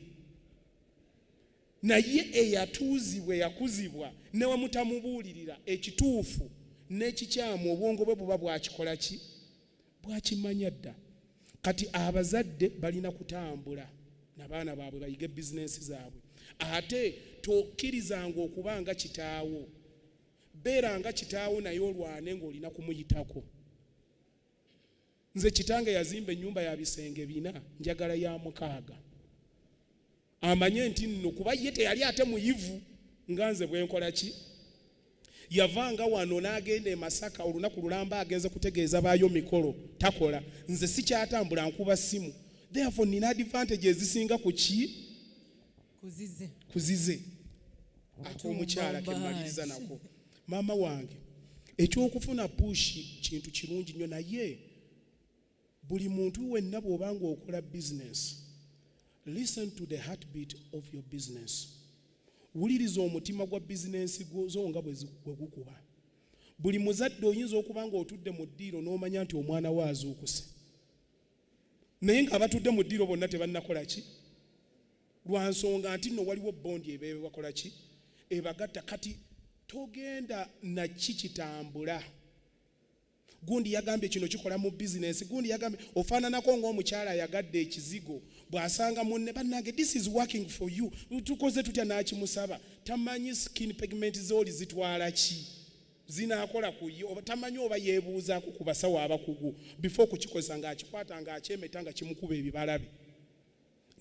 Naye eyatuuzibwa yakuzibwa ne we mutamubuulirira ekituufu n'ekikyamu obwongo bwe buba bwakikola ki? Bwakimanya dda. Kati abazadde balina kutambula n'abaana baabwe bayige bizinensi zaabwe. Ate tokkirizanga okuba nga kitaawo. Beera nga kitaawo naye olwane ng'olina kumuyitako. Nze kitange yazimba ennyumba ya bisenge 4 njagala ya 6. Amanye nti nno kuba ye teyali ate muyivu nga nze bwe nkola ki? Yavanga wano n'agenda e Masaka olunaku lulamba agenze kutegeeza baayo mikolo takola. Nze sikyatambula nkuba simu. Therefore nina advantage ezisinga ku ki? Kuzize. Ak'omukyala kemaliriza nako. Mama wange ekyokufuna pushi kintu kirungi nnyo naye buli muntu wenna bw'obanga okola business, listen to the heartbeat of your business. Wuliriza omutima gwa bizinensi zo nga bwe gukuba. Buli muzadde oyinza okuba nga otudde mu ddiiro n'omanya nti omwana we azuukuse. Naye ng'abatudde mu ddiiro bonna tebannakola ki? Lwa nsonga nti nno waliwo bondi ebeebe bakola ki? Ebagatta. Kati togenda na kitambula. Gundi yagambye kino kikola mu business. Gundi yagambye ofaananako ng'omukyala yagadde ekizigo bw'asanga munne bannange this is working for you. Tukoze tutya n'akimusaba. Tamanyi skin pigment zoli zitwala ki? Zinaakola ku ye. Oba tamanyi oba yeebuuzaako ku basawo abakugu before kukikozesa ng'akikwata ng'akyemeta nga kimukuba ebibalabe.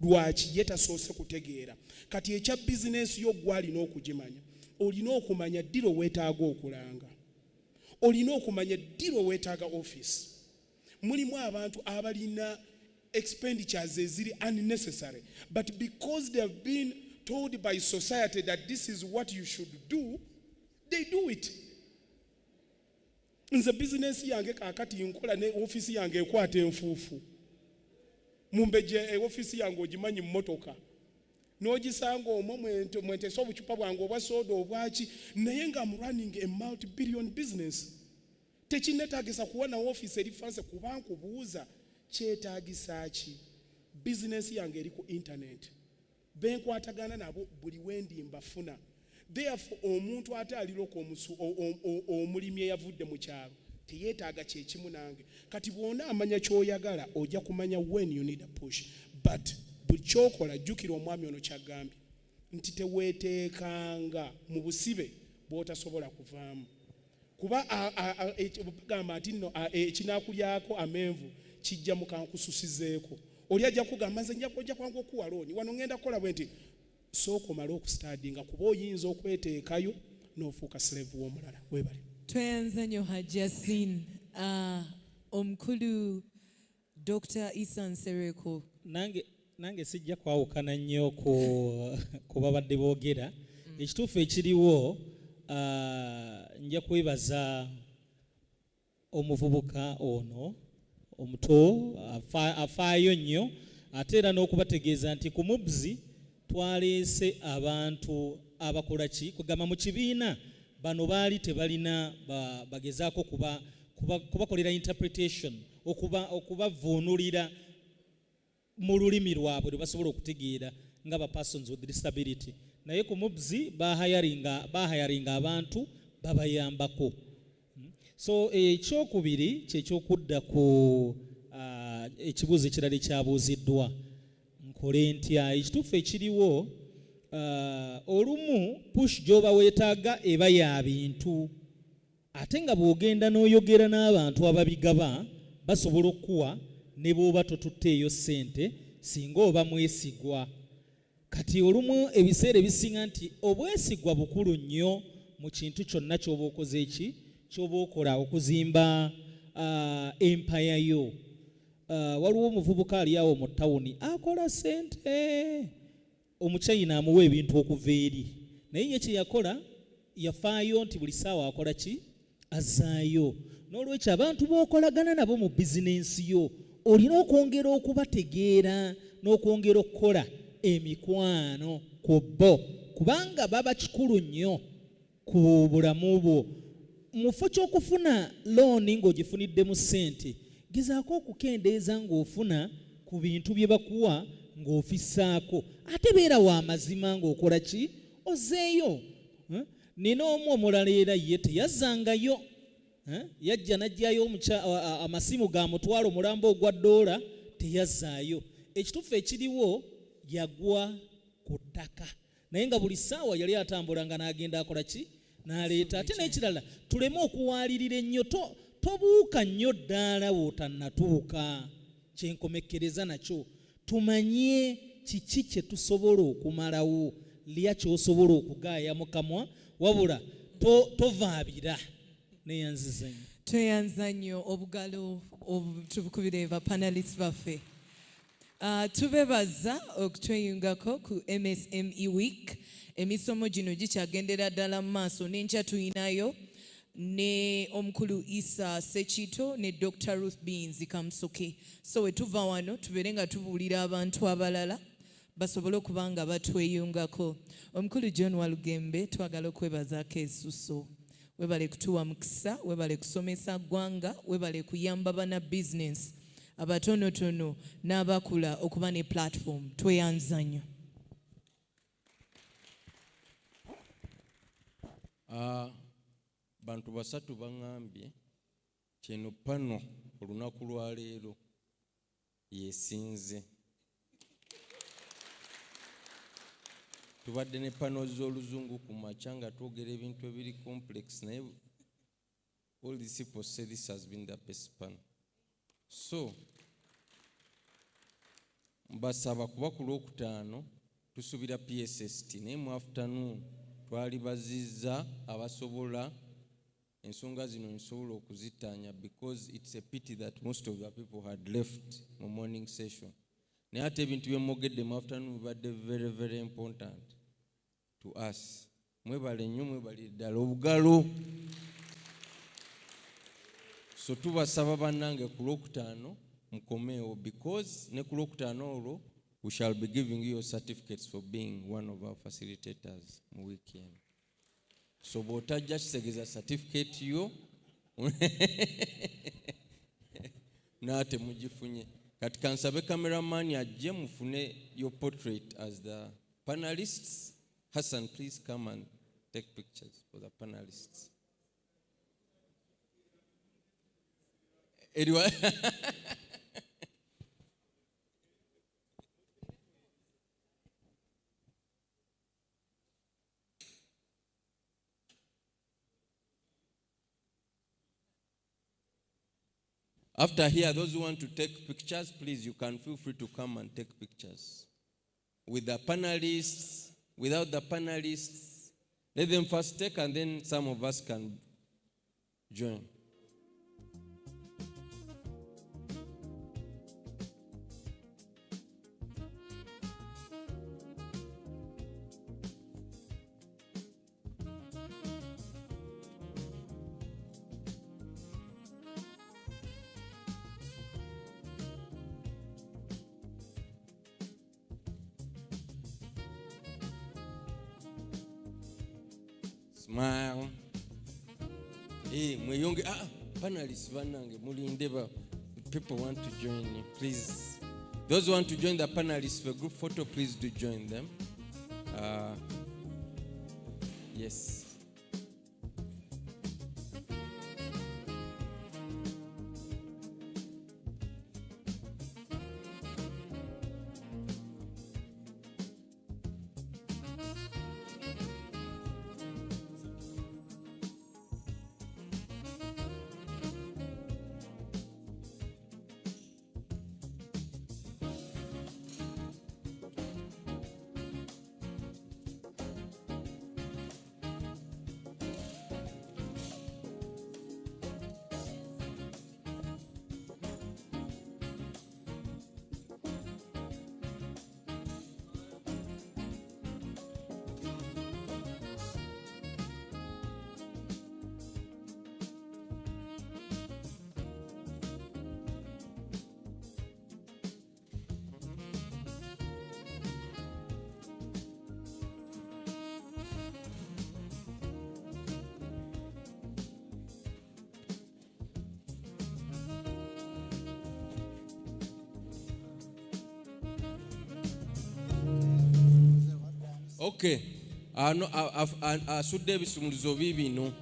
Lwaki ye tasoose kutegeera. Kati ekya business yo gw'alina okugimanya. Olina okumanya ddiro weetaaga okulanga. Olina okumanya ddiro weetaaga office. Mulimu abantu abalina expenditures eziri unnecessary, but because they have been told by society that this is what you should do, they do it. Nze business yange kakati nkola ne office yange ekwata enfuufu. Mumbeje office yange ogimanyi mmotoka. N'ogisanga omwo mwentesa obucupa bwange obwa soda obwaki naye nga I'm running a multi-billion business. Tekinnetaagisa kuwona office eri fanse kuba nkubuuza kyetaagisa ki? Business yange eri ku internet. Benkwatagana nabo buli wendi mbafuna. Therefore omuntu ate aliroko omulimi eyavudde mu kyalo teyeetaaga kyekimu nange. Kati bw'ona amanya ky'oyagala ojja kumanya when you need a push. But buli kyokola jjukira omwami ono kyagambye nti teweeteekanga mu busibe bw'otasobola kuvaamu. Kuba gamba nti nno ekinaakulyako amenvu kijja mukankususizeeko. Oli ajja kugamba nze njja kwangu okuwa looni wano ngenda kukola bwe nti sooka omale okustaadinga kuba oyinza okweteekayo n'ofuuka slave w'omulala. Weebale. Tweyanza nnyo Hajji Yasin. Omukulu Dr. Isa Nsereko. Nange sijja kwawukana nnyo ku babadde boogera. Ekituufu ekiriwo nja kwebaza omuvubuka ono omuto afaayo nnyo ate era n'okubategeeza nti ku Mubzi twaleese abantu abakola ki kugamba mu kibiina bano baali tebalina bagezaako kubakolera interpretation okubavuunulira mu lulimi lwabwe lwe basobola okutegeera nga ba persons with disability. Naye ku Mubzi bahayaringa abantu babayambako. So ekyokubiri kyekyokudda ku ekibuuzo ekirala ekyabuuziddwa nkole ntya. Ekituufu ekiriwo olumu push gy'oba weetaaga eba ya bintu ate nga bw'ogenda n'oyogera n'abantu ababigaba basobola okuwa ne bw'oba totutteeyo ssente singa oba mwesigwa. Kati olumu ebiseera ebisinga nti obwesigwa bukulu nnyo mu kintu kyonna ky'oba okoze eki ky'oba okola okuzimba empaya yo. Waliwo omuvubuka ali awo mu tawuni akola ssente omuchina amuwa ebintu okuva eri naye ye kye yakola yafaayo nti buli ssaawa akola ki azaayo n'olwekyo abantu b'okolagana nabo mu bizinensi yo olina okwongera okubategeera n'okwongera okukola emikwano ku bo kubanga baba kikulu nnyo ku bulamu bwo mu kifo ky'okufuna looni ng'ogifuniddemu ssente gezaako okukendeeza ng'ofuna ku bintu bye bakuwa ng'ofissaako ate beera wa mazima ng'okola ki ozeeyo nina omu omulala era ye teyazzangayo yajja n'ajjayo amasimu ga mutwalo omulambo ogwa ddoola teyazzaayo ekituufu ekiriwo yagwa ku ttaka naye nga buli ssaawa yali atambulanga n'agenda akola ki n'aleeta ate n'ekirala tuleme okuwaalirira ennyo tobuuka nnyo ddaala wootannatuuka kyenkomekkereza nakyo tumanye kiki kye tusobola okumalawo lya ky'osobola okugaaya mu kamwa wabula tovaabira neyanziza nnyo tweyanza nnyo obugalo tubukubire bapanalist baffe tubebaza okutweyungako ku MSME week emisomo gino gikyagendera ddala mu maaso n'enkya tuyinayo ne omukulu Isa Sekito ne Dr. Ruth Beans Kamusoke so wetuva wano tubeere nga tubuulira abantu abalala basobole okuba nga batweyungako omukulu John Walugembe twagala okwebazaako essuso webale kutuwa mukisa webale kusomesa ggwanga webale kuyamba bana business abatonotono n'abakula okuba ne platform tweyanza nnyo bantu basatu baŋŋambye kino pano olunaku lwa leero yesinze tubadde ne pano z'oluzungu ku makya nga twogera ebintu ebiri complex naye all these people say this has been the best panel so mbasaba kuba ku lwokutaano tusuubira PSST naye mu afternoon twali bazizza abasobola ensonga zino nsobola okuzitaanya because it's a pity that most of the people had left mu morning session naye ate ebintu bye mwogedde mu afternoon bibadde very very important to us mwebale nnyo mwebale ddala obugalo so tubasaba bannange ku lwokutaano mukomeewo because ne ku lwokutaano olwo we shall be giving you your certificates for being one of our facilitators mu weekend so bw'otajja kisegeeza certificate yo naate mugifunye kati kansabe cameraman ajje mufune your portrait as the panelists Hassan please come and take pictures for the panelists anyway after here, those who want to take pictures, please, you can feel free to come and take pictures. With the panelists, without the panelists, let them first take and then some of us can join. Smile. Hey, mweyonge panelists banange mulinde ba people want to join you. Please. Those who want to join the panelists for group photo, please do join them. Yes. Okay. Asudde ebisumuluzo bibino.